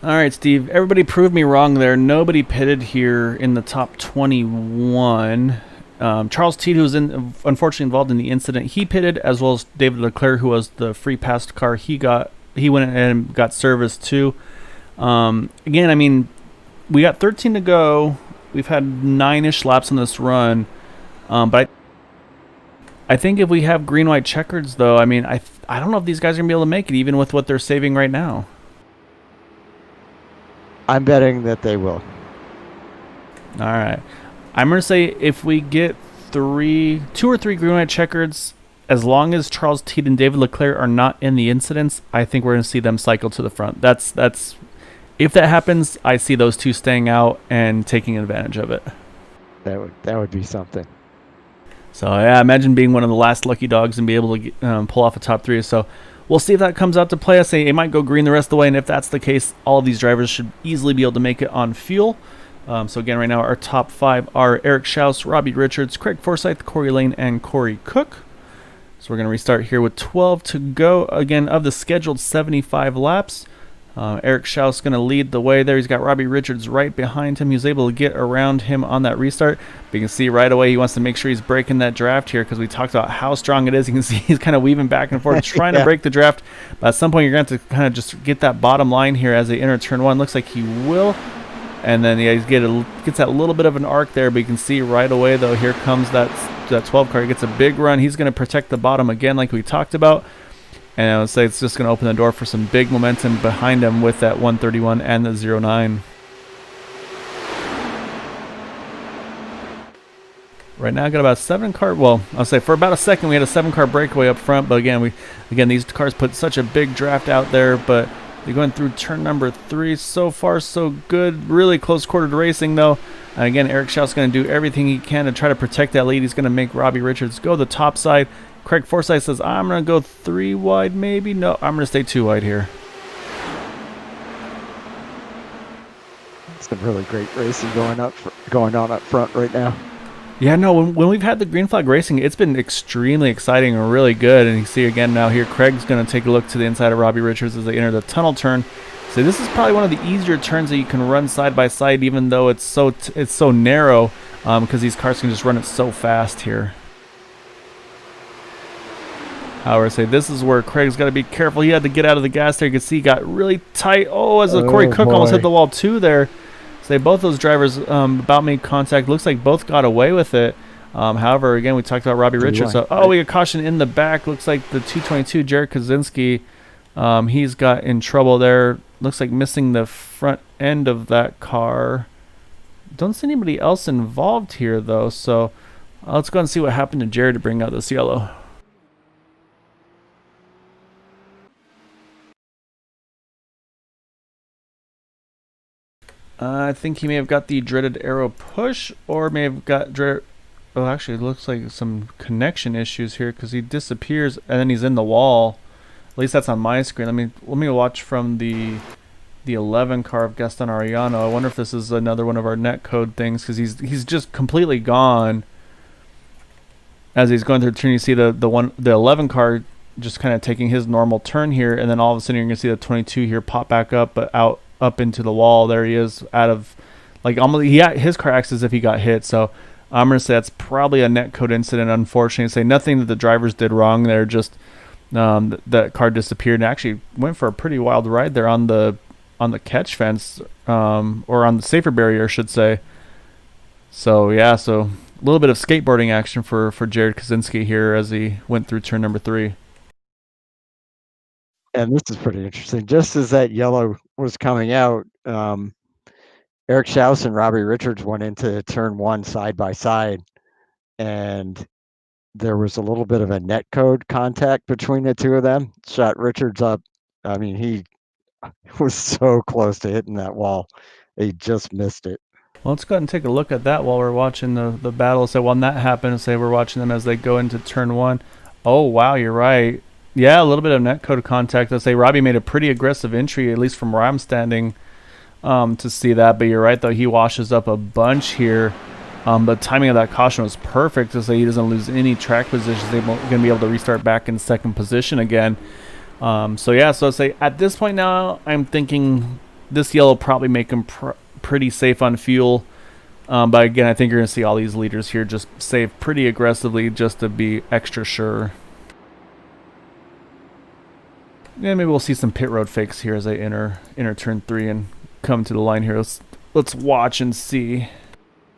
All right, Steve. Everybody proved me wrong there. Nobody pitted here in the top 21. Charles Teed, who was unfortunately involved in the incident, he pitted, as well as David Leclerc, who was the free passed car. He went and got service too. Again, I mean, we got 13 to go. We've had 9-ish laps on this run, but I think if we have green white checkers, though, I mean, I don't know if these guys are gonna be able to make it, even with what they're saving right now. I'm betting that they will. All right. I'm going to say if we get 2 or 3 green white checkers, as long as Charles Teed and David Leclerc are not in the incidents, I think we're going to see them cycle to the front. That's if that happens, I see those two staying out and taking advantage of it. That would be something. So yeah, imagine being one of the last lucky dogs and be able to pull off a top 3. So we'll see if that comes out to play. I say it might go green the rest of the way, and if that's the case, all of these drivers should easily be able to make it on fuel. So again, right now our top 5 are Eric Schaus, Robbie Richards, Craig Forsyth, Corey Lane, and Corey Cook. So we're going to restart here with 12 to go, again, of the scheduled 75 laps. Eric Schaus going to lead the way there. He's got Robbie Richards right behind him. He was able to get around him on that restart. But you can see right away he wants to make sure he's breaking that draft here because we talked about how strong it is. You can see he's kind of weaving back and forth trying to break the draft. But at some point you're going to have to kind of just get that bottom line here as they enter turn one. Looks like he will. And then he gets that little bit of an arc there. But you can see right away though, here comes that 12 car. He gets a big run. He's going to protect the bottom again like we talked about. And I would say it's just going to open the door for some big momentum behind him with that 131 and the 09. Right now, I got about 7 car. Well, I'll say for about a second we had a 7-car breakaway up front, but again, these cars put such a big draft out there. But they're going through turn number 3. So far, so good. Really close quarter to racing though. And again, Eric Schaus going to do everything he can to try to protect that lead. He's going to make Robbie Richards go the top side. Craig Forsyth says, I'm going to go 3 wide maybe. No, I'm going to stay 2 wide here. Some really great racing going on up front right now. Yeah, no, when we've had the green flag racing, it's been extremely exciting and really good. And you see again now here, Craig's going to take a look to the inside of Robbie Richards as they enter the tunnel turn. So this is probably one of the easier turns that you can run side by side, even though it's so narrow, because these cars can just run it so fast here. However, say this is where Craig's got to be careful. He had to get out of the gas there. You can see he got really tight. Oh, as Corey Cook almost hit the wall too there. Say both those drivers about made contact. Looks like both got away with it. However, again, we talked about Robbie Richards. So, we got caution in the back. Looks like the 222, Jared Kaczynski, he's got in trouble there. Looks like missing the front end of that car. Don't see anybody else involved here, though. So let's go and see what happened to Jared to bring out this yellow. I think he may have got the dreaded arrow push, or may have got oh, actually, it looks like some connection issues here because he disappears and then he's in the wall. At least that's on my screen. Let me watch from the 11 car of Gaston Arellano. I wonder if this is another one of our netcode things because he's just completely gone. As he's going through the turn, you see the 11 car just kind of taking his normal turn here, and then all of a sudden you're gonna see the 22 here pop back up, but up into the wall. There he is, out of like almost his car acts as if he got hit. So I'm gonna say that's probably a netcode incident. Unfortunately, say nothing that the drivers did wrong there. Just that car disappeared and actually went for a pretty wild ride there on the catch fence, or on the safer barrier, I should say. So yeah, so a little bit of skateboarding action for Jared Kaczynski here as he went through turn number 3. And this is pretty interesting. Just as that yellow was coming out, Eric Schaus and Robbie Richards went into turn 1 side by side, and there was a little bit of a netcode contact between the two of them. Shot Richards up. I mean, he was so close to hitting that wall. He just missed it. Well, let's go ahead and take a look at that while we're watching the battle. So when that happens, say we're watching them as they go into turn 1. Oh, wow, you're right. Yeah, a little bit of netcode contact. I'll say Robbie made a pretty aggressive entry, at least from where I'm standing, to see that. But you're right, though. He washes up a bunch here. The timing of that caution was perfect to say he doesn't lose any track positions. They're going to be able to restart back in second position again. So yeah, so I'll say at this point now, I'm thinking this yellow probably make him pretty safe on fuel. But again, I think you're going to see all these leaders here just save pretty aggressively just to be extra sure. Yeah, maybe we'll see some pit road fakes here as they enter turn 3 and come to the line here. Let's watch and see.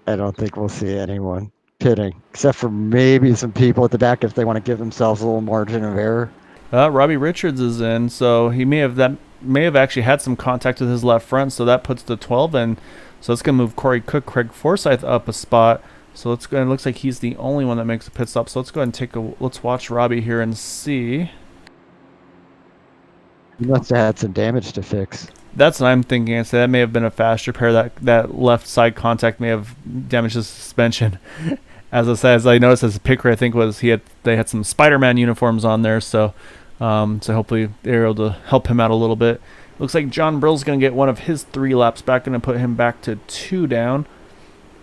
I don't think we'll see anyone pitting, except for maybe some people at the back if they want to give themselves a little margin of error. Robbie Richards is in, so he may have actually had some contact with his left front, so that puts the 12 in. So it's going to move Corey Cook, Craig Forsyth up a spot. So let's go. It looks like he's the only one that makes a pit stop. So let's go ahead and let's watch Robbie here and see. He must have had some damage to fix. That's what I'm thinking. I say that may have been a fast repair. That left side contact may have damaged his suspension. As I noticed as a picker, I think they had some Spider-Man uniforms on there, so hopefully they're able to help him out a little bit. Looks like John Brill's going to get one of his 3 laps back, going to put him back to 2 down.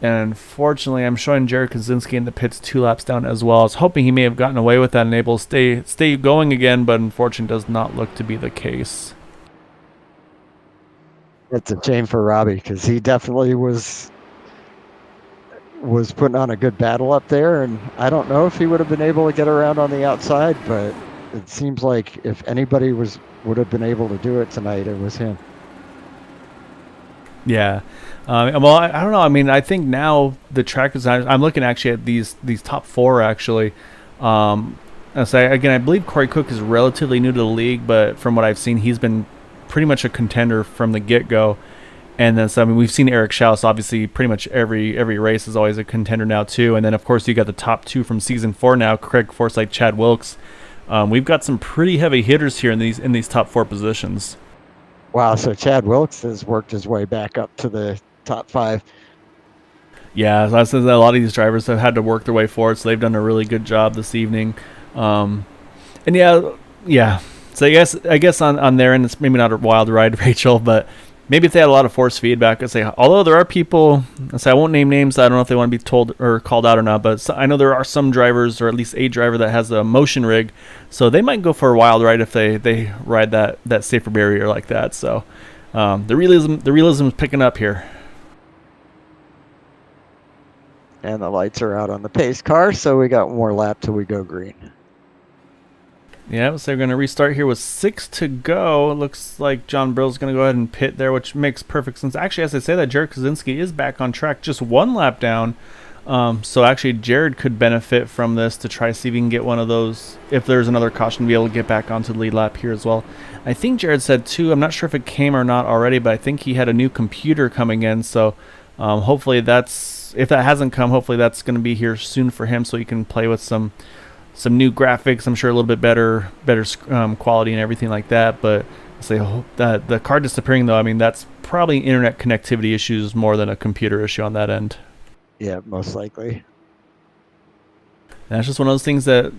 And unfortunately, I'm showing Jared Kaczynski in the pits 2 laps down as well. I was hoping he may have gotten away with that and able to stay going again, but unfortunately does not look to be the case. It's a shame for Robbie because he definitely was putting on a good battle up there, and I don't know if he would have been able to get around on the outside, but it seems like if anybody would have been able to do it tonight, it was him. Yeah. Well, I don't know. I mean, I think now the track designers. I'm looking actually at these top four actually. I say again, I believe Corey Cook is relatively new to the league, but from what I've seen, he's been pretty much a contender from the get go. And then, so I mean, we've seen Eric Schaus. Obviously, pretty much every race is always a contender now too. And then, of course, you got the top two from season 4 now: Craig Forsyth, Chad Wilkes. We've got some pretty heavy hitters here in these top four positions. Wow, so Chad Wilkes has worked his way back up to the top 5. Yeah, so I said that a lot of these drivers have had to work their way forward, so they've done a really good job this evening. Um, and yeah. So I guess on their end, it's maybe not a wild ride, Rachel, but maybe if they had a lot of force feedback, I'd say. Although there are people, I say I won't name names. I don't know if they want to be told or called out or not, but I know there are some drivers, or at least a driver that has a motion rig, so they might go for a wild ride if they ride that safer barrier like that. So the realism is picking up here. And the lights are out on the pace car, so we got one more lap till we go green. Yeah, so they're going to restart here with 6 to go. It looks like John Brill's going to go ahead and pit there, which makes perfect sense. Actually, as I say that, Jared Kaczynski is back on track, just one lap down. So actually, Jared could benefit from this to try see if he can get one of those. If there's another caution, to be able to get back onto the lead lap here as well. I think Jared said too. I'm not sure if it came or not already, but I think he had a new computer coming in. So hopefully if that hasn't come, hopefully that's going to be here soon for him, so he can play with some new graphics. I'm sure a little bit better quality and everything like that. But I say hope that the car disappearing though. I mean, that's probably internet connectivity issues more than a computer issue on that end. Yeah, most likely. And that's just one of those things that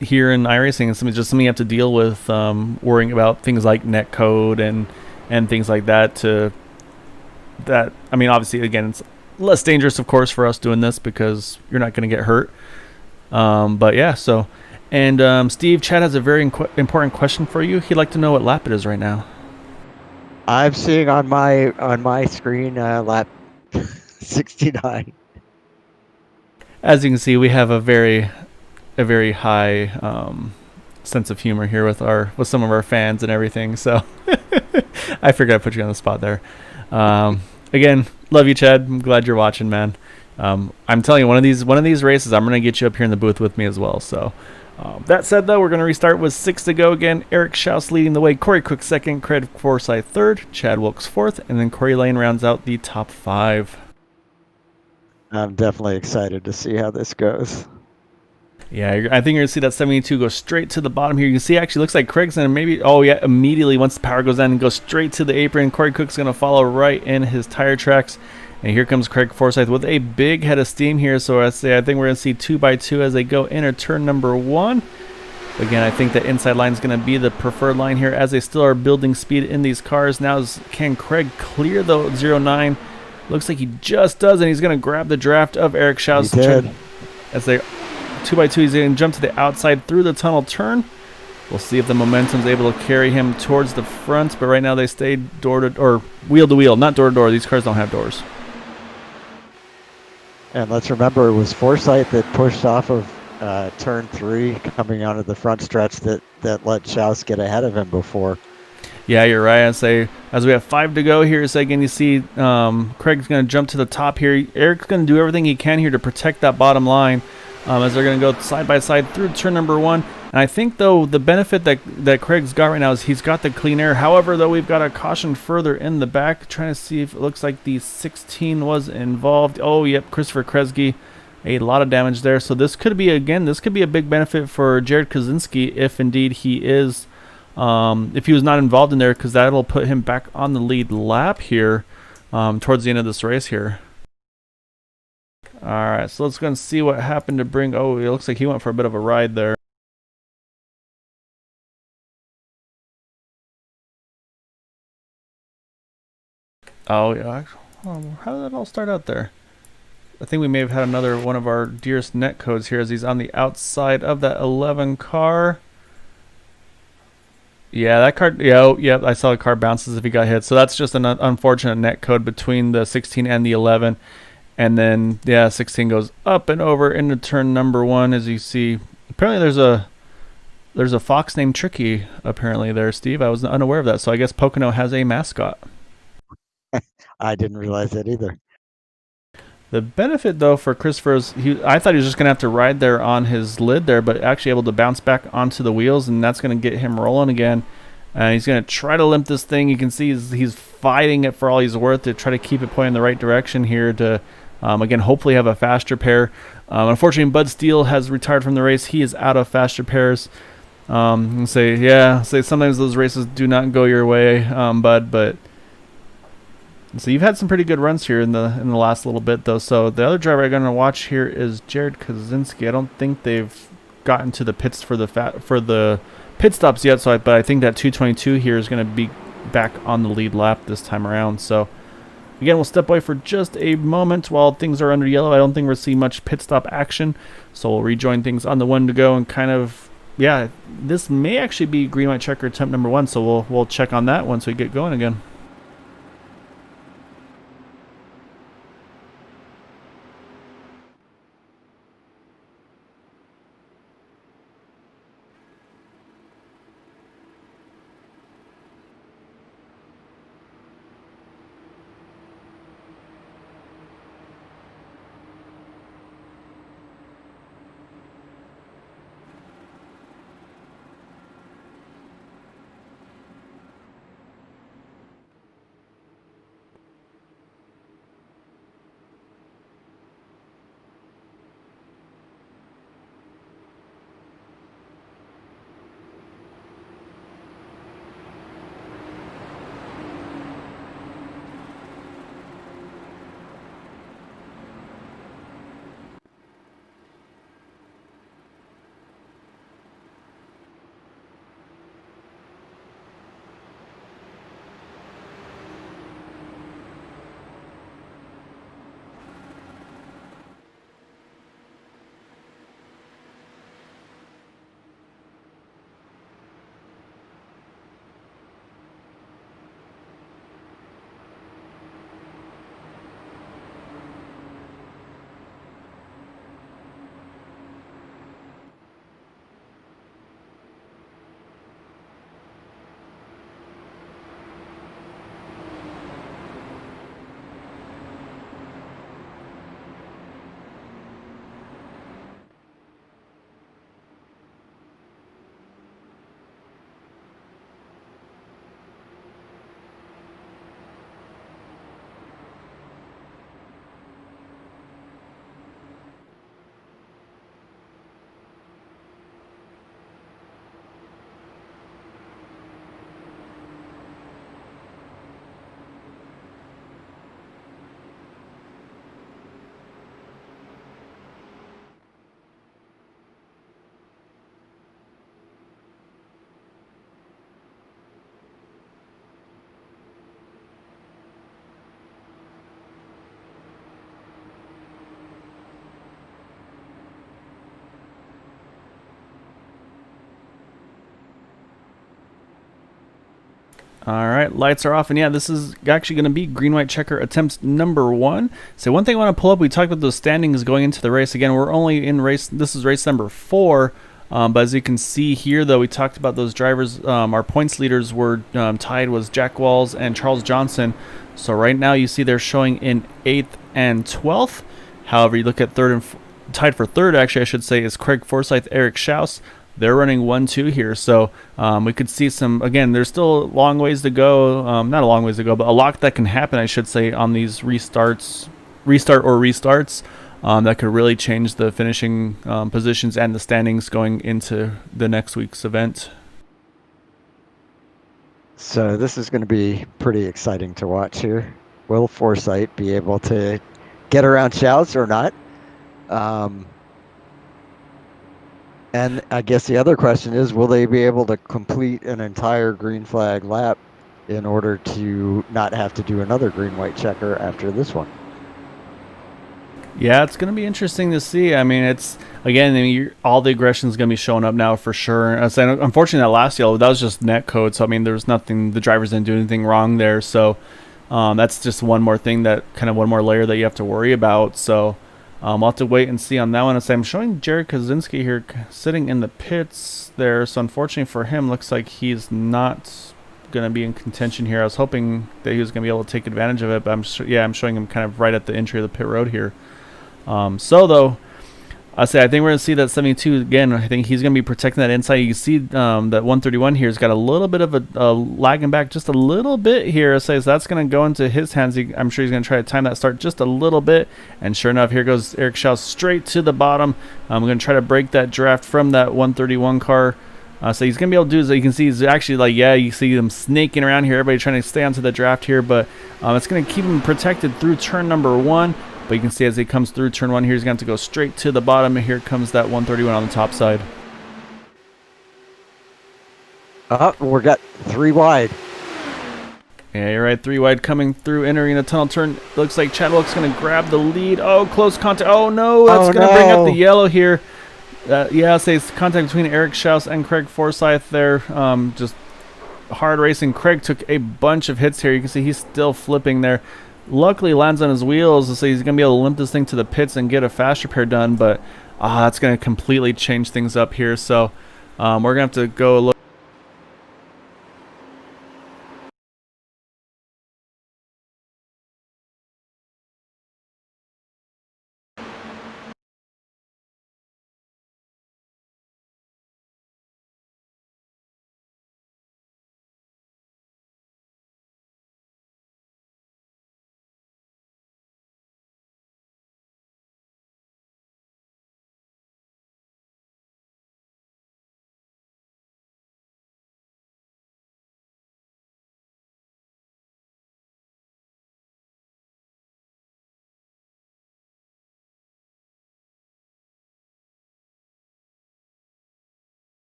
here in iRacing is something you have to deal with, worrying about things like net code and things like that. I mean, obviously, again, it's less dangerous, of course, for us doing this because you're not going to get hurt. But yeah, so. And Steve, Chad has a very important question for you. He'd like to know what lap it is right now. I'm seeing on my screen lap 69. As you can see, we have a very high sense of humor here with some of our fans and everything. So I figured I'd put you on the spot there. Again, love you, Chad. I'm glad you're watching, man. I'm telling you, one of these races, I'm gonna get you up here in the booth with me as well. So. That said, though, we're going to restart with 6 to go again. Eric Schaus leading the way, Corey Cook second, Craig Forsyth third, Chad Wilkes fourth, and then Corey Lane rounds out the top 5. I'm definitely excited to see how this goes. Yeah, I think you're going to see that 72 go straight to the bottom here. You can see actually looks like Craig's going to immediately once the power goes down and go straight to the apron. Corey Cook's going to follow right in his tire tracks. And here comes Craig Forsyth with a big head of steam here. So I think we're going to see 2x2 as they go enter turn number 1. Again, I think the inside line is going to be the preferred line here as they still are building speed in these cars. Now, can Craig clear the 09? Looks like he just does, and he's going to grab the draft of Eric Schaus. He did. As they 2x2, he's going to jump to the outside through the tunnel turn. We'll see if the momentum's able to carry him towards the front, but right now they stay wheel to wheel, not door to door. These cars don't have doors. And let's remember, it was Forsyth that pushed off of turn 3 coming onto the front stretch that let Schaus get ahead of him before. Yeah, you're right. I say as we have 5 to go here, so again, you see Craig's going to jump to the top here. Eric's going to do everything he can here to protect that bottom line as they're going to go side by side through turn number 1. And I think, though, the benefit that Craig's got right now is he's got the clean air. However, though, we've got a caution further in the back, trying to see if it looks like the 16 was involved. Oh, yep, Christopher Kresge, a lot of damage there. So this could be a big benefit for Jared Kaczynski if indeed he is, if he was not involved in there, because that'll put him back on the lead lap here towards the end of this race here. All right, so let's go and see what happened to bring. Oh, it looks like he went for a bit of a ride there. Oh, yeah. How did that all start out there? I think we may have had another one of our dearest net codes here as he's on the outside of that 11 car. Yeah, that card. Yeah, yeah, I saw the card bounces if he got hit. So that's just an unfortunate net code between the 16 and the 11. And then yeah, 16 goes up and over into turn number one, as you see. Apparently, there's a fox named Tricky. Apparently, there, Steve. I was unaware of that. So I guess Pocono has a mascot. I didn't realize that either. The benefit though for Christopher is I thought he was just gonna have to ride there on his lid there, but actually able to bounce back onto the wheels, and that's gonna get him rolling again. And he's gonna try to limp this thing. You can see he's fighting it for all he's worth to try to keep it pointing in the right direction here to again hopefully have a faster pair. Unfortunately, Bud Steele has retired from the race. He is out of faster pairs. And say sometimes those races do not go your way, Bud, but so you've had some pretty good runs here in the last little bit, though. So the other driver I'm going to watch here is Jared Kaczynski. I don't think they've gotten to the pits for the pit stops yet. But I think that 222 here is going to be back on the lead lap this time around. So again, we'll step away for just a moment while things are under yellow. I don't think we'll see much pit stop action, so we'll rejoin things on the one to go and kind of this may actually be green white checker attempt number one. So we'll check on that once we get going again. All right, lights are off, and yeah, this is actually going to be green-white checker attempts number one. So one thing I want to pull up, we talked about those standings going into the race. Again, we're only in race, this is race number 4, but as you can see here, though, we talked about those drivers. Our points leaders were tied was Jack Walls and Charles Johnson. So right now you see they're showing in 8th and 12th. However, you look at third and tied for third, actually, I should say, is Craig Forsyth, Eric Schaus. They're running 1-2 here, so we could see some. Again, there's still a long ways to go. Not a long ways to go, but a lot that can happen, I should say, on these restarts that could really change the finishing positions and the standings going into the next week's event. So this is going to be pretty exciting to watch here. Will Forsyth be able to get around shouts or not? And I guess the other question is, will they be able to complete an entire green flag lap in order to not have to do another green-white checker after this one? Yeah, it's going to be interesting to see. I mean, it's again, I mean, all the aggression is going to be showing up now for sure. I said, unfortunately, that last yellow that was just net code. So I mean, there's nothing. The drivers didn't do anything wrong there. So that's just one more thing that kind of one more layer that you have to worry about. So we'll have to wait and see on that one. So I'm showing Jared Kaczynski here sitting in the pits there. So unfortunately for him, looks like he's not going to be in contention here. I was hoping that he was going to be able to take advantage of it, but I'm showing him kind of right at the entry of the pit road here. So though, I think we're gonna see that 72 again. I think he's gonna be protecting that inside. You can see that 131 here has got a little bit of a lagging back just a little bit here. So that's gonna go into his hands. I'm sure he's gonna try to time that start just a little bit. And sure enough, here goes Eric Schaus straight to the bottom. I'm gonna try to break that draft from that 131 car. So he's gonna be able to do is you can see he's actually like you see them snaking around here. Everybody trying to stay onto the draft here, but it's gonna keep him protected through turn number 1. But you can see as he comes through turn 1 here, he's going to have to go straight to the bottom. And here comes that 131 on the top side. We got 3 wide. Yeah, you're right. 3 wide coming through, entering the tunnel turn. Looks like Chadwick's going to grab the lead. Oh, close contact. Oh, no. That's going to bring up the yellow here. Yeah, say it's contact between Eric Schaus and Craig Forsyth there. Just hard racing. Craig took a bunch of hits here. You can see he's still flipping there. Luckily lands on his wheels, so he's going to be able to limp this thing to the pits and get a fast repair done, but that's going to completely change things up here. So we're going to have to go look.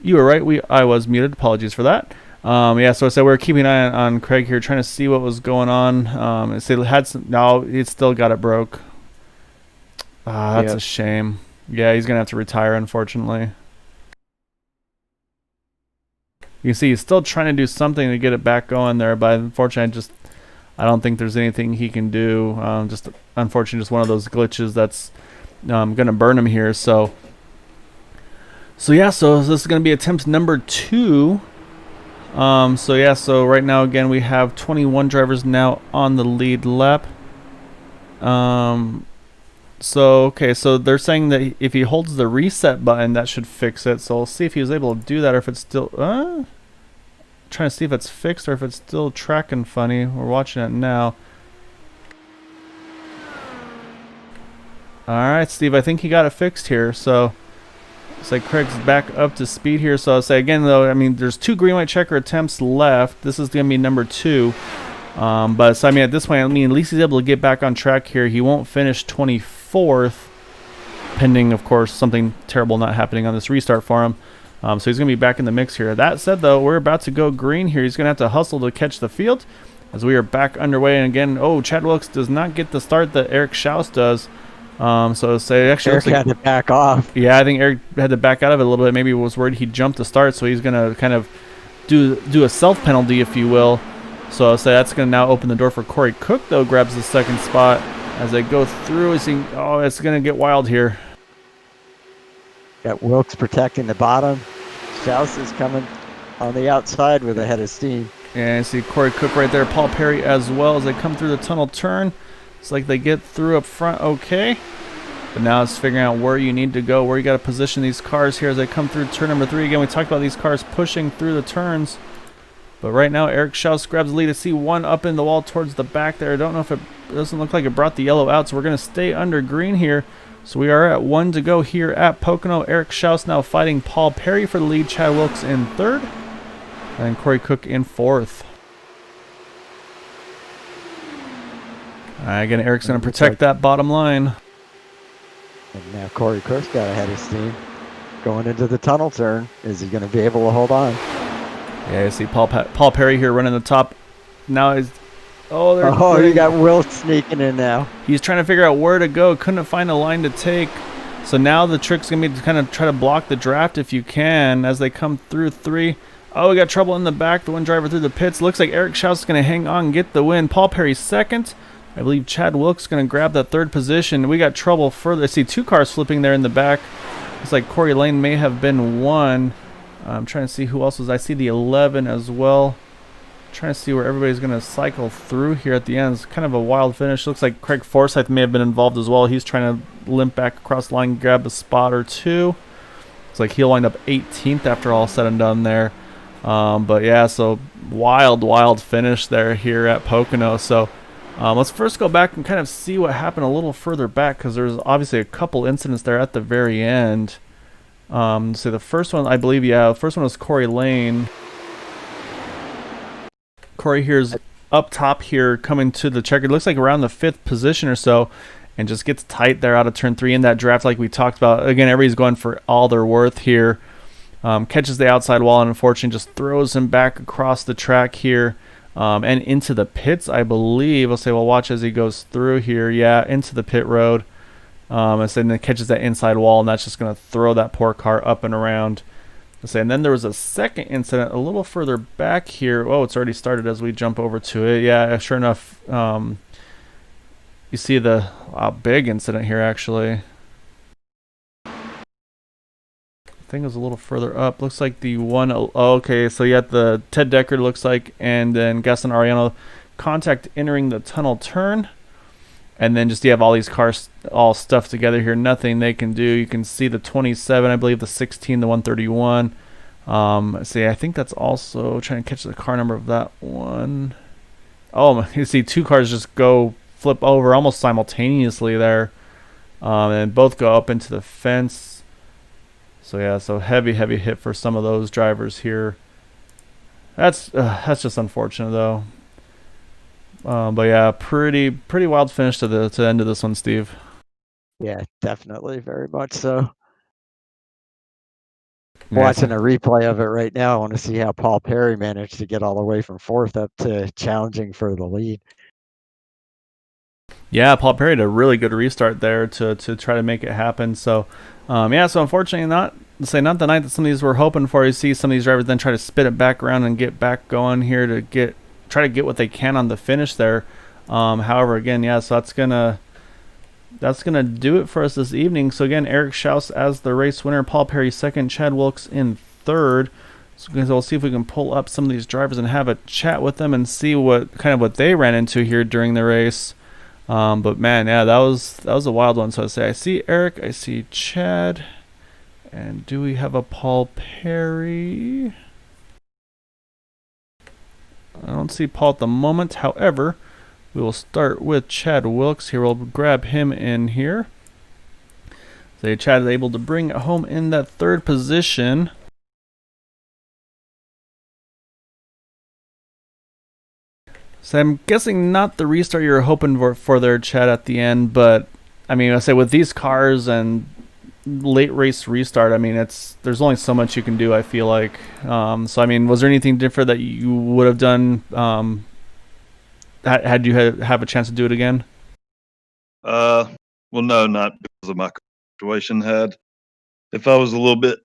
You were right. I was muted. Apologies for that. Yeah, so I said we are keeping an eye on Craig here, trying to see what was going on. I said it had some. No, it still got it broke. That's Yeah. a shame. Yeah, he's gonna have to retire, unfortunately. You can see he's still trying to do something to get it back going there, but unfortunately, I don't think there's anything he can do. Just unfortunately, just one of those glitches that's gonna burn him here. So yeah, so this is gonna be attempt number 2. So right now again we have 21 drivers now on the lead lap. So they're saying that if he holds the reset button, that should fix it. So we'll see if he was able to do that, or if it's still trying to see if it's fixed or if it's still tracking funny. We're watching it now. All right, Steve, I think he got it fixed here. So it's like Craig's back up to speed here. So I'll say again, though, I mean, there's 2 green white checker attempts left. This is going to be number 2. But so I mean, at this point, I mean, at least he's able to get back on track here. He won't finish 24th, pending, of course, something terrible not happening on this restart for him. So he's going to be back in the mix here. That said, though, we're about to go green here. He's going to have to hustle to catch the field as we are back underway. And again, Chad Wilkes does not get the start that Eric Schaus does. So say actually Eric had to back off. Yeah, I think Eric had to back out of it a little bit. Maybe was worried he jumped the start, so he's going to kind of do a self penalty, if you will. So I'll say that's going to now open the door for Corey Cook, though, grabs the second spot as they go through. It's going to get wild here. Got Wilkes protecting the bottom. Schaus is coming on the outside with a head of steam. And you see Corey Cook right there, Paul Perry as well as they come through the tunnel turn. It's like they get through up front okay. But now it's figuring out where you need to go, where you got to position these cars here as they come through turn number 3. Again, we talked about these cars pushing through the turns. But right now, Eric Schaus grabs the lead. I see one up in the wall towards the back there. I don't know if it doesn't look like it brought the yellow out, so we're going to stay under green here. So we are at 1 to go here at Pocono. Eric Schaus now fighting Paul Perry for the lead. Chad Wilkes in 3rd. And Corey Cook in 4th. Again, Eric's going to protect that bottom line. And now Corey Cook's got a head of steam. Going into the tunnel turn. Is he going to be able to hold on? Yeah, you see Paul Perry here running the top. Now he's... you got Wilt sneaking in now. He's trying to figure out where to go. Couldn't find a line to take. So now the trick's going to be to kind of try to block the draft if you can as they come through 3. Oh, we got trouble in the back. The one driver through the pits. Looks like Eric Schaus is going to hang on and get the win. Paul Perry 2nd. I believe Chad Wilkes is going to grab that 3rd position. We got trouble further. I see 2 cars flipping there in the back. Looks like Corey Lane may have been 1. I'm trying to see who else was. I see the 11 as well. Trying to see where everybody's going to cycle through here at the end. It's kind of a wild finish. Looks like Craig Forsyth may have been involved as well. He's trying to limp back across the line, grab a spot or 2. It's like he'll wind up 18th after all said and done there. But yeah, so wild finish there here at Pocono. So let's first go back and kind of see what happened a little further back, because there's obviously a couple incidents there at the very end. So the first one, I believe, the first one was Corey Lane. Corey here's up top here coming to the checker. It looks like around the 5th position or so, and just gets tight there out of turn 3 in that draft like we talked about. Again, everybody's going for all their worth here. Catches the outside wall and unfortunately just throws him back across the track here and into the pits, I believe. I'll say, well, watch as he goes through here. Yeah, into the pit road. And then it catches that inside wall, and that's just going to throw that poor car up and around. And then there was a second incident a little further back here. Oh, it's already started as we jump over to it. Yeah, sure enough, you see the big incident here, actually. I think it was a little further up. Looks like the one... Oh, okay, so you got the Ted Decker, looks like, and then Gaston Ariano contact entering the tunnel turn. And then just you have all these cars all stuffed together here. Nothing they can do. You can see the 27, I believe the 16, the 131. See, I think that's also trying to catch the car number of that one. Oh, you see 2 cars just go flip over almost simultaneously there. And both go up into the fence. So yeah, so heavy hit for some of those drivers here. That's just unfortunate though. But yeah, pretty wild finish to the end of this one, Steve. Yeah, definitely, very much so. Yeah, watching a replay of it right now. I want to see how Paul Perry managed to get all the way from fourth up to challenging for the lead. yeah, Paul Perry did a really good restart there to try to make it happen. So, yeah, so unfortunately, not the night that some of these were hoping for. You see some of these drivers then try to spin it back around and get back going here to try to get what they can on the finish there. However, again, yeah, so that's gonna do it for us this evening. So again, Eric Schaus as the race winner, Paul Perry second, Chad Wilkes in third. So we'll see if we can pull up some of these drivers and have a chat with them and see what they ran into here during the race. But man, yeah, that was a wild one. So I see Eric, I see Chad, and do we have a Paul Perry? I don't see Paul at the moment. However, we will start with Chad Wilkes here. We'll grab him in here. So Chad is able to bring it home in that third position. So I'm guessing not the restart you were hoping for there, Chad, at the end. But I mean, I say with these cars and late race restart, I mean, there's only so much you can do. I feel like. So I mean, was there anything different that you would have done? Had you have a chance to do it again? Well, no, not because of my situation. If I was a little bit,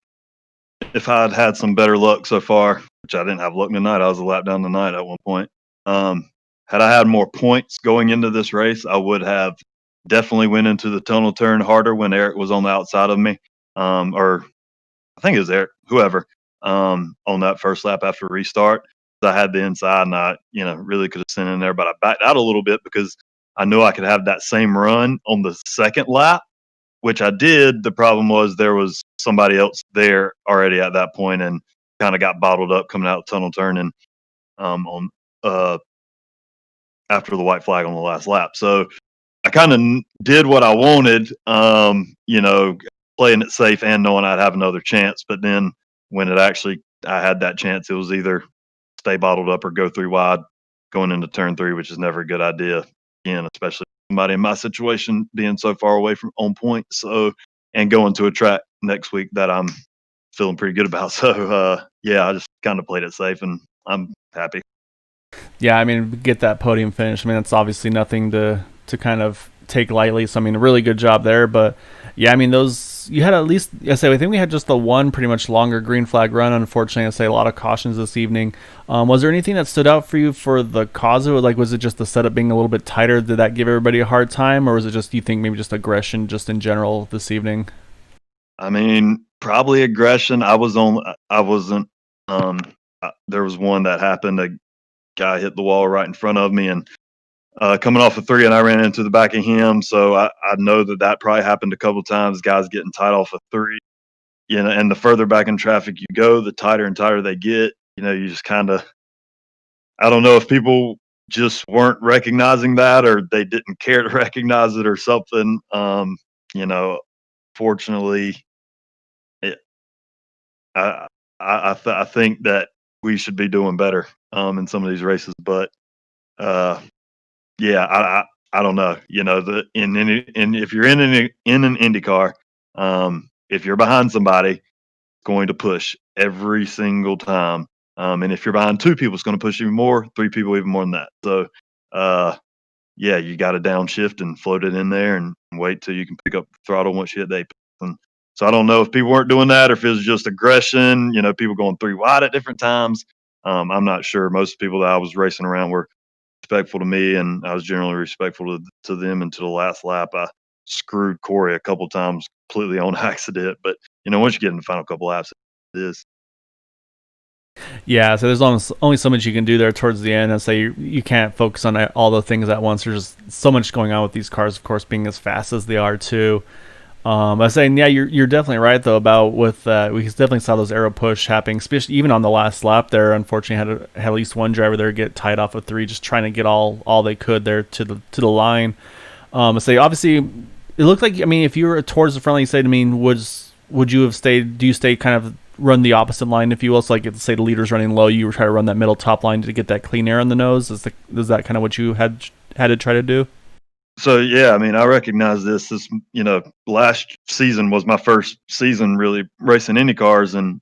if I had had some better luck so far, which I didn't have luck tonight, I was a lap down tonight at one point. Had I had more points going into this race, I would have definitely went into the tunnel turn harder when Eric was on the outside of me, or I think it was Eric, whoever, on that first lap after restart. I had the inside, and I, really could have sent in there, but I backed out a little bit because I knew I could have that same run on the second lap, which I did. The problem was there was somebody else there already at that point, and kind of got bottled up coming out tunnel turning on after the white flag on the last lap. So I kind of did what I wanted, playing it safe and knowing I'd have another chance. But then when I had that chance, it was either stay bottled up or go 3 wide going into turn 3, which is never a good idea. Again, especially somebody in my situation being so far away from on point. So, and going to a track next week that I'm feeling pretty good about. So, yeah, I just kind of played it safe, and I'm happy. Yeah, I mean, get that podium finish. I mean, that's obviously nothing to kind of take lightly. So I mean, a really good job there. But yeah, I mean, those you had at least. I think we had just the one pretty much longer green flag run. Unfortunately, I say a lot of cautions this evening. Was there anything that stood out for you for the cause of it? Like, was it just the setup being a little bit tighter? Did that give everybody a hard time, or was it just, you think, maybe just aggression just in general this evening? I mean, probably aggression. I wasn't. There was one that happened. A guy hit the wall right in front of me, and coming off of 3, and I ran into the back of him. So I know that probably happened a couple times. Guys getting tight off of 3, and the further back in traffic you go, the tighter and tighter they get. You just kind of. I don't know if people just weren't recognizing that, or they didn't care to recognize it, or something. Fortunately, it, I think that we should be doing better in some of these races, but yeah, I don't know. If you're in an Indy car, if you're behind somebody, it's going to push every single time. And if you're behind 2 people, it's going to push even more. 3 people, even more than that. So, yeah, you got to downshift and float it in there and wait till you can pick up the throttle once you hit the apex. And so I don't know if people weren't doing that, or if it was just aggression. People going 3 wide at different times. I'm not sure. Most people that I was racing around were respectful to me, and I was generally respectful to them until the last lap. I screwed Corey a couple times completely on accident, but once you get in the final couple laps, it is. Yeah, so there's only so much you can do there towards the end. And say you can't focus on all the things at once. There's just so much going on with these cars, of course, being as fast as they are too. I was saying, yeah, you're definitely right though about with we definitely saw those arrow push happening, especially even on the last lap there. Unfortunately, had at least one driver there get tied off of 3, just trying to get all they could there to the line. I say obviously it looked like, I mean, if you were towards the front, like you said, I mean, would you have stayed? Do you stay kind of run the opposite line, if you will? So like, say the leader's running low, you were trying to run that middle top line to get that clean air on the nose. Is that kind of what you had to try to do? So yeah, I mean, I recognize this. Last season was my first season really racing Indy cars, and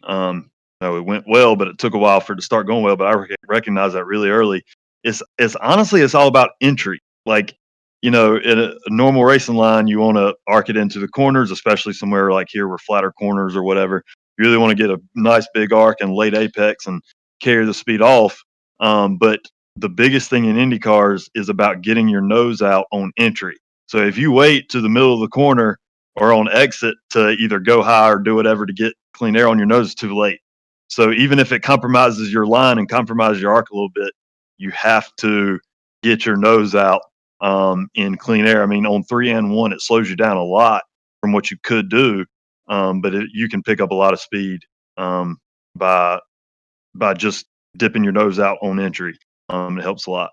it went well, but it took a while for it to start going well. But I recognize that really early. It's honestly, it's all about entry. Like, in a normal racing line, you want to arc it into the corners, especially somewhere like here where flatter corners or whatever. You really want to get a nice big arc and late apex and carry the speed off. But the biggest thing in Indy cars is about getting your nose out on entry. So if you wait to the middle of the corner or on exit to either go high or do whatever to get clean air on your nose, it's too late. So even if it compromises your line and compromises your arc a little bit, you have to get your nose out in clean air. I mean, on 3 and 1, it slows you down a lot from what you could do, but you can pick up a lot of speed by just dipping your nose out on entry. It helps a lot.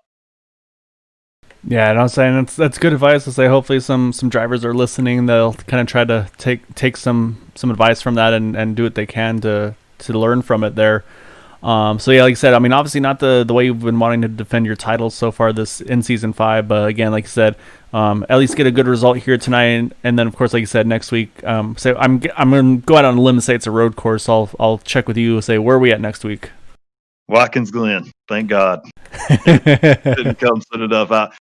Yeah, and I'm saying that's good advice to say. Hopefully, some drivers are listening. They'll kind of try to take some advice from that and do what they can to learn from it there. So yeah, like I said, I mean, obviously not the way you've been wanting to defend your titles so far this in season 5, but again, like I said, at least get a good result here tonight, and then of course, like you said, next week. So I'm gonna go out on a limb and say it's a road course. So I'll check with you. Say where are we at next week? Watkins Glen. Thank God. Didn't come soon enough.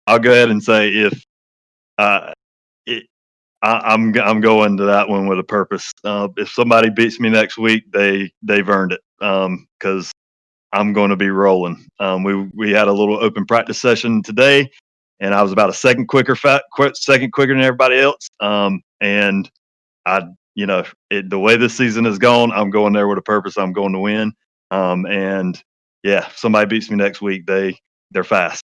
I'll go ahead and say if I'm going to that one with a purpose. If somebody beats me next week, they've earned it. Because I'm going to be rolling. We had a little open practice session today, and I was about a second quicker than everybody else. And the way this season has gone, I'm going there with a purpose. I'm going to win. And yeah, if somebody beats me next week, they're fast.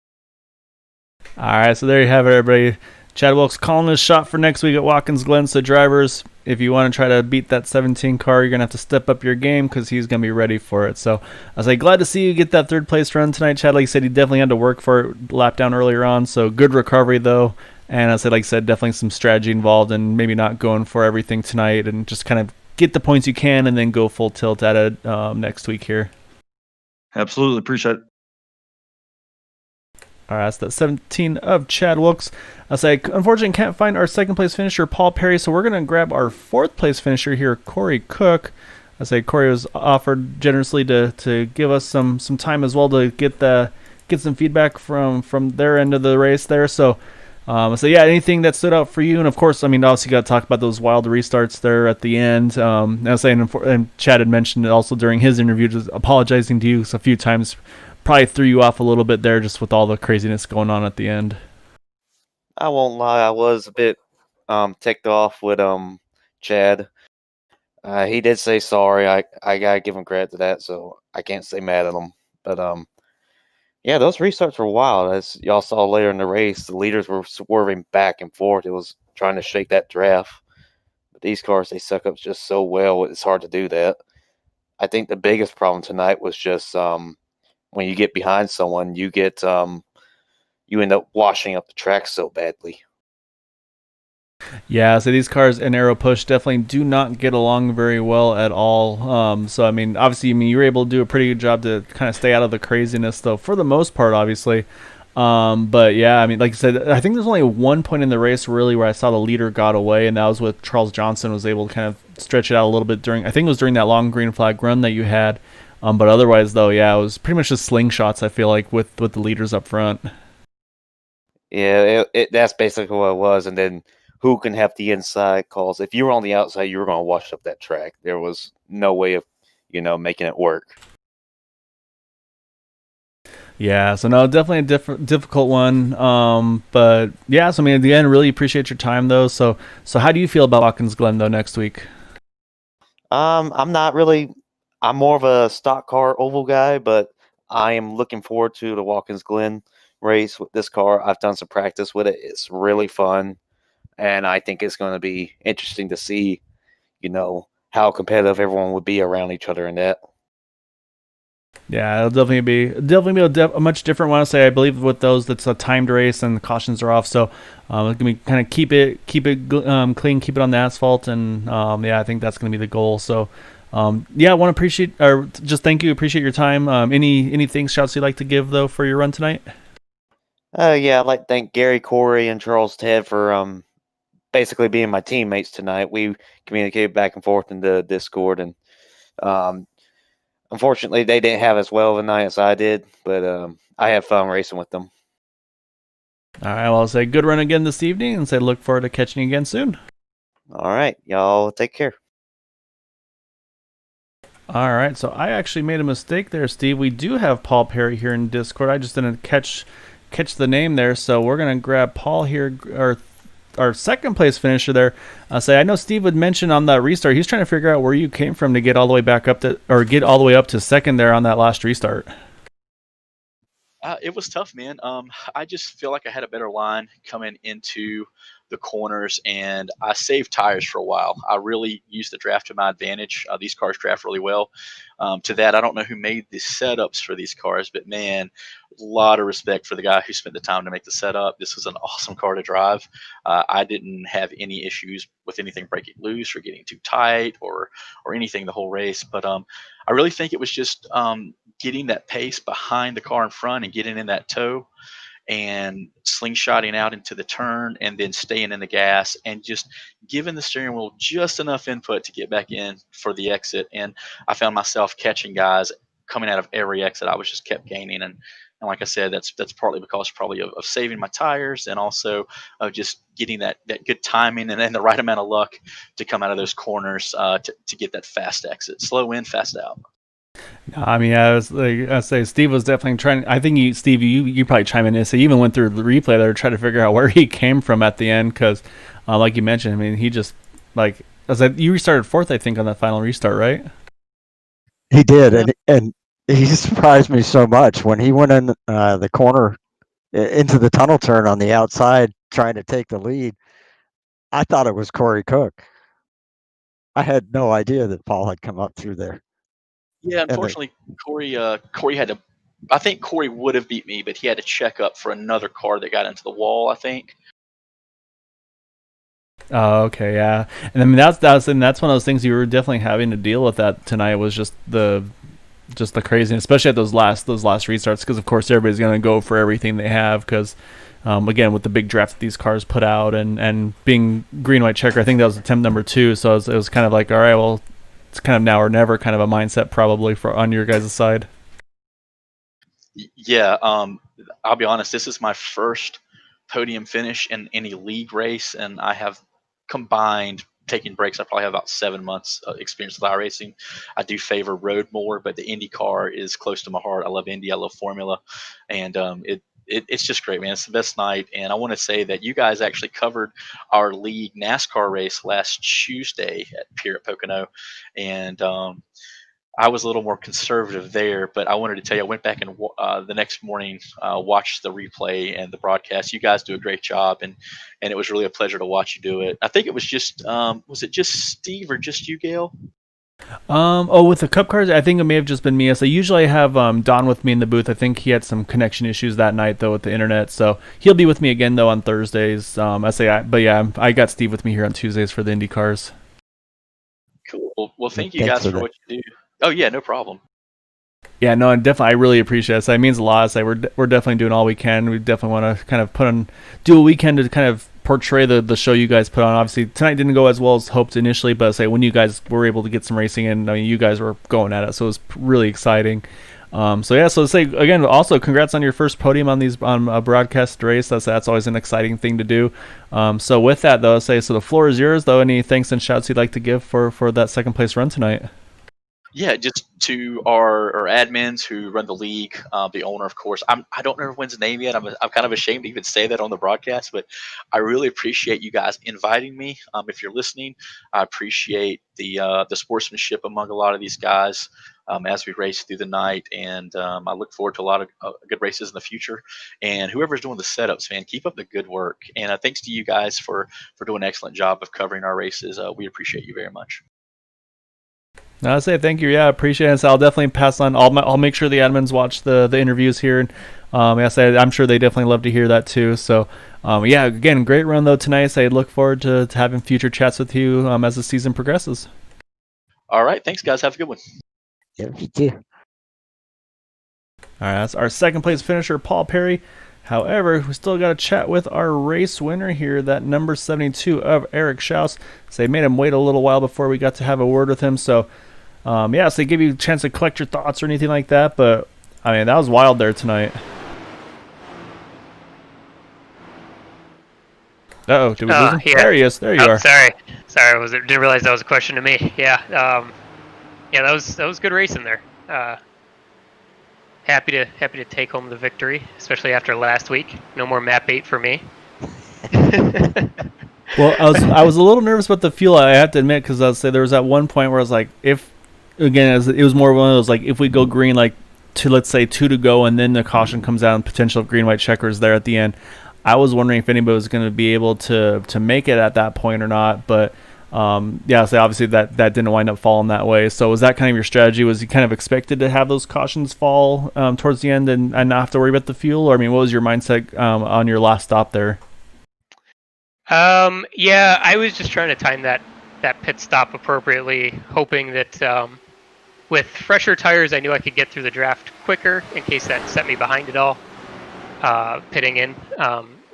All right, so there you have it, everybody. Chad Wilkes calling his shot for next week at Watkins Glen. So drivers, if you want to try to beat that 17 car, you're going to have to step up your game because he's going to be ready for it. So I was glad to see you get that third place run tonight, Chad. Like you said, he definitely had to work for it lap down earlier on. So good recovery, though. And like I said, definitely some strategy involved and maybe not going for everything tonight and just kind of get the points you can and then go full tilt at it next week here. Absolutely. Appreciate it. All right, that's the 17 of Chad Wilkes. Unfortunately, can't find our second place finisher, Paul Perry, so we're going to grab our fourth place finisher here, Corey Cook. Corey was offered generously to give us some time as well to get some feedback from their end of the race there. So, yeah, anything that stood out for you? And of course, I mean, obviously, you got to talk about those wild restarts there at the end. And Chad had mentioned it also during his interview, just apologizing to you a few times. Probably threw you off a little bit there just with all the craziness going on at the end. I won't lie, I was a bit ticked off with Chad. He did say sorry. I gotta give him credit to that, so I can't stay mad at him. But yeah, those restarts were wild. As y'all saw later in the race, the leaders were swerving back and forth. It was trying to shake that draft. But these cars, they suck up just so well, it's hard to do that. I think the biggest problem tonight was just when you get behind someone, you end up washing up the track so badly. Yeah, so these cars in Aero Push definitely do not get along very well at all. So I mean, obviously, you were able to do a pretty good job to kind of stay out of the craziness, though, for the most part, obviously. But yeah, I mean, like I said, I think there's only one point in the race really where I saw the leader got away, and that was with Charles Johnson was able to kind of stretch it out a little bit I think it was during that long green flag run that you had. But otherwise, though, yeah, it was pretty much just slingshots, I feel like, with the leaders up front. Yeah, that's basically what it was. And then who can have the inside calls? If you were on the outside, you were going to wash up that track. There was no way of, making it work. Yeah, so no, definitely a difficult one. But yeah, so I mean, at the end, really appreciate your time, though. So how do you feel about Watkins Glen, though, next week? I'm more of a stock car oval guy, but I am looking forward to the Watkins Glen race with this car. I've done some practice with it. It's really fun, and I think it's going to be interesting to see, how competitive everyone would be around each other in that. Yeah, it'll definitely be a much different one. I believe with those that's a timed race and the cautions are off, so it's gonna be kind of keep it clean, keep it on the asphalt, and yeah, I think that's gonna be the goal. So. Yeah, I want to appreciate your time. Anything shouts you'd like to give though for your run tonight? Yeah, I'd like to thank Gary, Corey, and Charles Ted for basically being my teammates tonight. We communicated back and forth in the Discord, and um, unfortunately, they didn't have as well of a night as I did, but I had fun racing with them. All right, well, I'll say good run again this evening and say look forward to catching you again soon. All right, y'all take care. All right, so I actually made a mistake there, Steve. We do have Paul Perry here in Discord. I just didn't catch the name there, so we're gonna grab Paul here, our second place finisher there. Say I know Steve would mention on that restart, he's trying to figure out where you came from to get all the way back up to, or get all the way up to second there on that last restart. It was tough, man. I just feel like I had a better line coming into the corners, and I saved tires for a while. I really used the draft to my advantage. These cars draft really well. To that, I don't know who made the setups for these cars, but man, a lot of respect for the guy who spent the time to make the setup. This was an awesome car to drive. I didn't have any issues with anything breaking loose or getting too tight or anything the whole race. But I really think it was just getting that pace behind the car in front and getting in that toe and slingshotting out into the turn and then staying in the gas and just giving the steering wheel just enough input to get back in for the exit. And I found myself catching guys coming out of every exit. I was just kept gaining. And like I said, that's partly because probably of saving my tires and also of just getting that good timing and then the right amount of luck to come out of those corners to get that fast exit. Slow in, fast out. I mean, I say Steve was definitely trying. I think Steve, you probably chime in and say he even went through the replay there to try to figure out where he came from at the end because, like you mentioned, I mean, he just like you restarted fourth, I think, on that final restart, right? He did, and he surprised me so much when he went in the corner into the tunnel turn on the outside trying to take the lead. I thought it was Corey Cook. I had no idea that Paul had come up through there. Yeah, unfortunately, Corey had to. I think Corey would have beat me, but he had to check up for another car that got into the wall, I think. Oh, okay, yeah. And I mean that's one of those things you were definitely having to deal with that tonight was just the craziness, especially at those last restarts, because of course everybody's going to go for everything they have because. Again, with the big draft that these cars put out and being green, white checker, I think that was attempt number 2. So it was kind of like, all right, well, it's kind of now or never kind of a mindset probably for on your guys' side. Yeah, I'll be honest. This is my first podium finish in any league race, and I have combined taking breaks. I probably have about 7 months experience with iRacing. I do favor road more, but the Indy car is close to my heart. I love Indy. I love Formula, and it's just great, man. It's the best night, and I want to say that you guys actually covered our league NASCAR race last Tuesday at Pier at Pocono, and I was a little more conservative there, but I wanted to tell you, I went back and the next morning watched the replay and the broadcast. You guys do a great job, and it was really a pleasure to watch you do it. I think it was was it just Steve or just you, Gail? With the cup cars, I think it may have just been me. So usually I have Don with me in the booth. I think he had some connection issues that night though with the internet, so he'll be with me again though on Thursdays. But yeah, I got Steve with me here on Tuesdays for the Indy cars. Cool. Well, thank you guys for what you do. Oh yeah, no problem. Yeah, no, and definitely, I really appreciate it. So it means a lot. So we're definitely doing all we can. We definitely want to kind of do a weekend to kind of portray the show you guys put on. Obviously, tonight didn't go as well as hoped initially, but say when you guys were able to get some racing in, I mean, you guys were going at it, so it was really exciting. So say again, also congrats on your first podium on a broadcast race. That's always an exciting thing to do. So with that though, so the floor is yours though. Any thanks and shouts you'd like to give for that second place run tonight? Yeah, just to our admins who run the league, the owner, of course. I don't know everyone's name yet. I'm kind of ashamed to even say that on the broadcast, but I really appreciate you guys inviting me. If you're listening, I appreciate the sportsmanship among a lot of these guys as we race through the night, and I look forward to a lot of good races in the future. And whoever's doing the setups, man, keep up the good work. And thanks to you guys for doing an excellent job of covering our races. We appreciate you very much. No, I say thank you. Yeah, I appreciate it. So I'll definitely pass on. I'll make sure the admins watch the interviews here. And I'm sure they definitely love to hear that too. So yeah, again, great run though tonight. So I look forward to having future chats with you as the season progresses. All right, thanks guys. Have a good one. Yeah, you too. All right, that's our second place finisher, Paul Perry. However, we still got to chat with our race winner here, that number 72 of Eric Schaus. So they made him wait a little while before we got to have a word with him. So, so they give you a chance to collect your thoughts or anything like that. But, I mean, that was wild there tonight. Uh-oh, did we lose him? Yeah. There he is. There you are. Sorry, didn't realize that was a question to me. Yeah, that was good racing there. Happy to take home the victory, especially after last week. No more map 8 for me. Well, I was a little nervous about the fuel. I have to admit, because I'll say there was that one point where I was like, it was more one of those, like, if we go green, like, to let's say 2 to go, and then the caution comes out and potential green white checkers there at the end. I was wondering if anybody was going to be able to make it at that point or not, but so obviously that didn't wind up falling that way. So was that kind of your strategy? Was you kind of expected to have those cautions fall towards the end and not have to worry about the fuel? Or I mean, what was your mindset on your last stop there? Yeah, I was just trying to time that pit stop appropriately, hoping that with fresher tires, I knew I could get through the draft quicker in case that set me behind at all, pitting in.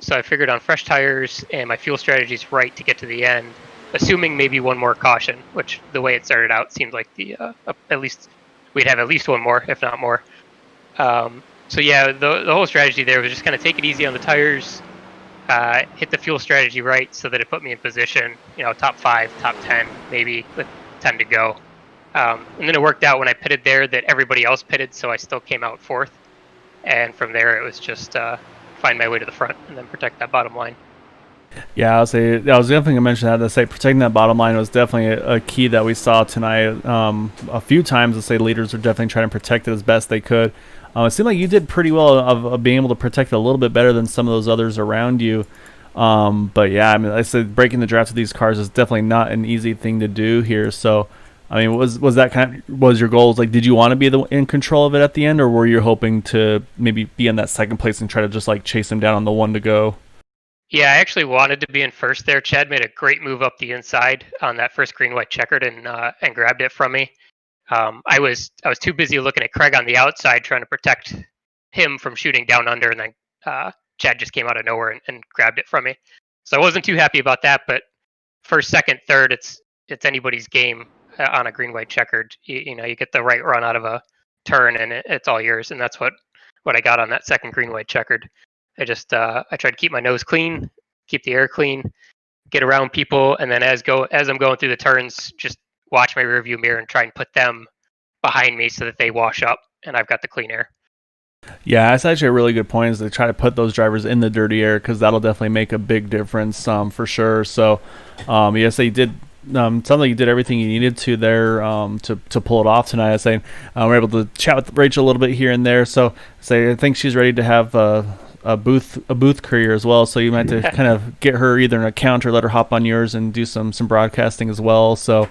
So I figured on fresh tires and my fuel strategy is right to get to the end, assuming maybe one more caution, which the way it started out seemed like at least we'd have at least one more, if not more. So yeah, the whole strategy there was just kind of take it easy on the tires, hit the fuel strategy right so that it put me in position, top 5, top 10, maybe with 10 to go. And then it worked out when I pitted there that everybody else pitted, so I still came out 4th. And from there, it was just find my way to the front and then protect that bottom line. Yeah, I was definitely going to mention that. To say protecting that bottom line was definitely a key that we saw tonight. A few times, to say leaders were definitely trying to protect it as best they could. It seemed like you did pretty well of being able to protect it a little bit better than some of those others around you. But yeah, I mean, I said breaking the draft of these cars is definitely not an easy thing to do here. So, I mean, was your goals, like, did you want to be in control of it at the end, or were you hoping to maybe be in that second place and try to just like chase him down on the 1 to go? Yeah, I actually wanted to be in first there. Chad made a great move up the inside on that first green white checkered and grabbed it from me. I was too busy looking at Craig on the outside trying to protect him from shooting down under, and then Chad just came out of nowhere and grabbed it from me. So I wasn't too happy about that. But first, second, third, it's anybody's game on a green white checkered. You get the right run out of a turn and it's all yours, and that's what I got on that second green white checkered. I just I tried to keep my nose clean, keep the air clean, get around people, and then as I'm going through the turns, just watch my rearview mirror and try and put them behind me so that they wash up and I've got the clean air. Yeah, that's actually a really good point, is to try to put those drivers in the dirty air, because that'll definitely make a big difference for sure. So, yes, they did. Sounds like you did everything you needed to there to pull it off tonight. I say we're able to chat with Rachel a little bit here and there. So, I think she's ready to have a booth career as well. So you might have to kind of get her either an account or let her hop on yours and do some broadcasting as well. So.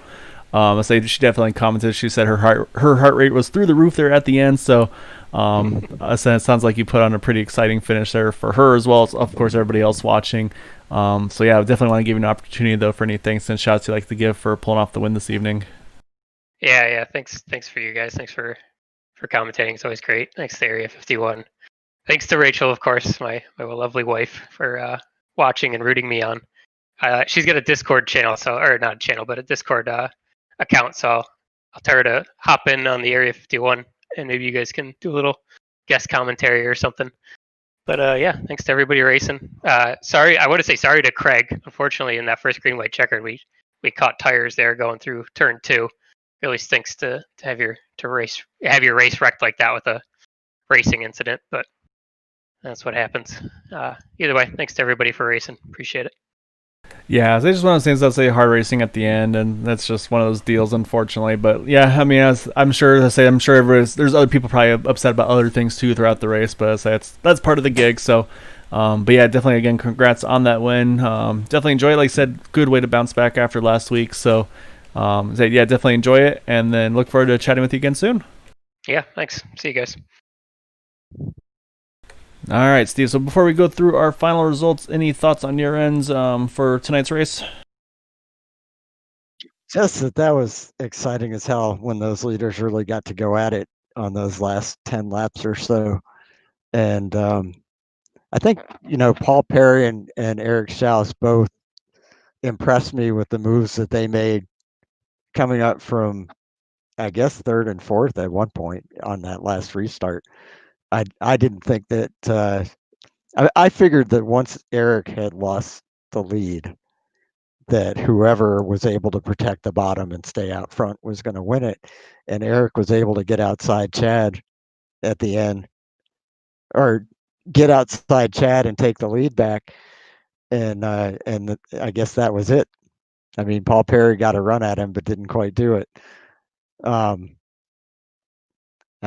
I say she definitely commented. She said her heart rate was through the roof there at the end. So, I said it sounds like you put on a pretty exciting finish there for her, as well as of course everybody else watching. So yeah, I definitely want to give you an opportunity though for any thanks and shouts you'd like to give for pulling off the win this evening. Yeah. Thanks for you guys. Thanks for commentating. It's always great. Thanks to Area 51. Thanks to Rachel, of course, my lovely wife, for watching and rooting me on. She's got a Discord channel, or not a channel, but a Discord account. So I'll tell her to hop in on the Area 51, and maybe you guys can do a little guest commentary or something. But yeah, thanks to everybody racing. Sorry, I want to say sorry to Craig. Unfortunately, in that first green white checkered, we caught tires there going through turn 2. Really stinks to have your race wrecked like that with a racing incident, but that's what happens. Either way, thanks to everybody for racing. Appreciate it. Yeah, so just one of those things that say hard racing at the end, and that's just one of those deals, unfortunately. But yeah, I mean, I'm sure there's other people probably upset about other things too throughout the race, but that's part of the gig. So, but yeah, definitely again, congrats on that win. Definitely enjoy it. Like I said, good way to bounce back after last week. So, yeah, definitely enjoy it, and then look forward to chatting with you again soon. Yeah, thanks. See you guys. All right, Steve. So before we go through our final results, any thoughts on your ends for tonight's race? Just that was exciting as hell when those leaders really got to go at it on those last 10 laps or so. And I think, Paul Perry and Eric Schaus both impressed me with the moves that they made coming up from, I guess, third and fourth at one point on that last restart. I didn't think that I figured that once Eric had lost the lead, that whoever was able to protect the bottom and stay out front was going to win it. And Eric was able to get outside Chad at the end, or get outside Chad and take the lead back. And I guess that was it. I mean, Paul Perry got a run at him, but didn't quite do it. I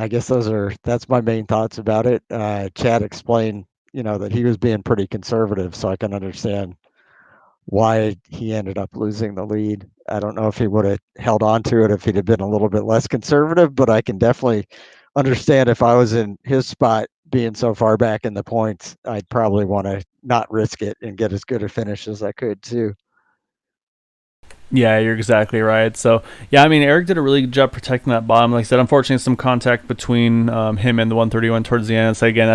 guess that's my main thoughts about it. Chad explained, that he was being pretty conservative, so I can understand why he ended up losing the lead. I don't know if he would have held on to it if he'd have been a little bit less conservative, but I can definitely understand if I was in his spot being so far back in the points, I'd probably want to not risk it and get as good a finish as I could too. Yeah, you're exactly right. So, yeah, I mean, Eric did a really good job protecting that bottom. Like I said, unfortunately, some contact between him and the 131 towards the end. So again,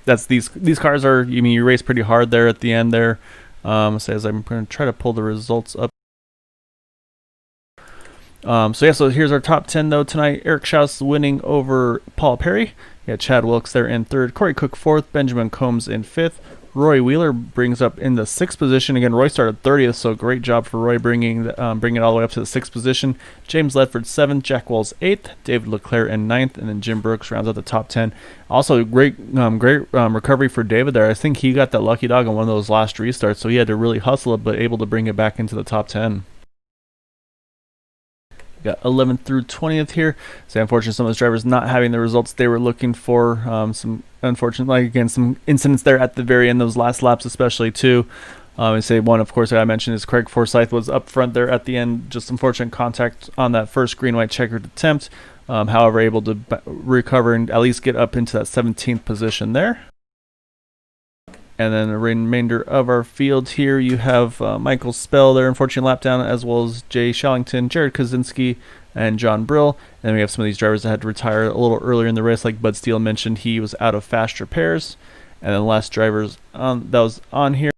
that's these cars are. You mean you race pretty hard there at the end there. So as I'm going to try to pull the results up. So here's our top 10 though tonight. Eric Schaus winning over Paul Perry. Yeah, Chad Wilkes there in third. Corey Cook fourth. Benjamin Combs in fifth. Roy Wheeler brings up in the sixth position. Again, Roy started 30th, so great job for Roy bringing it all the way up to the sixth position. James Ledford 7th, Jack Wells 8th, David Leclerc in 9th, and then Jim Brooks rounds out the top 10. Also, great recovery for David there. I think he got that lucky dog on one of those last restarts, so he had to really hustle it, but able to bring it back into the top 10. Got 11th through 20th here. So unfortunately, some of those drivers not having the results they were looking for. Some incidents there at the very end, those last laps especially too. And say one, of course, that I mentioned is Craig Forsyth was up front there at the end. Just unfortunate contact on that first green-white checkered attempt. However, able to recover and at least get up into that 17th position there. And then the remainder of our field here, you have Michael Spell there, unfortunately lap down, as well as Jay Shallington, Jared Kaczynski, and John Brill. And then we have some of these drivers that had to retire a little earlier in the race, like Bud Steele mentioned, he was out of fast repairs. And then the last drivers that was on here.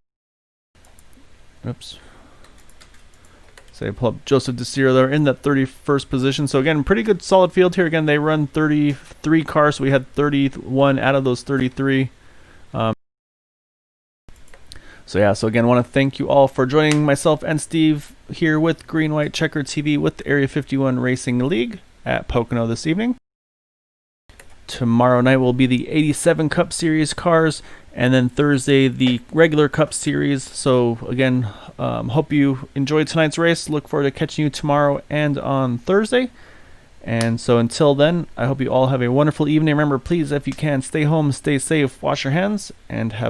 Oops. So I pull up Joseph DeCiro there in that 31st position. So again, pretty good solid field here. Again, they run 33 cars, so we had 31 out of those 33. So again, I want to thank you all for joining myself and Steve here with Green White Checker TV with the Area 51 Racing League at Pocono this evening. Tomorrow night will be the 87 Cup Series cars, and then Thursday the regular Cup Series. So again, hope you enjoyed tonight's race. Look forward to catching you tomorrow and on Thursday. And so until then, I hope you all have a wonderful evening. Remember, please, if you can, stay home, stay safe, wash your hands, and have a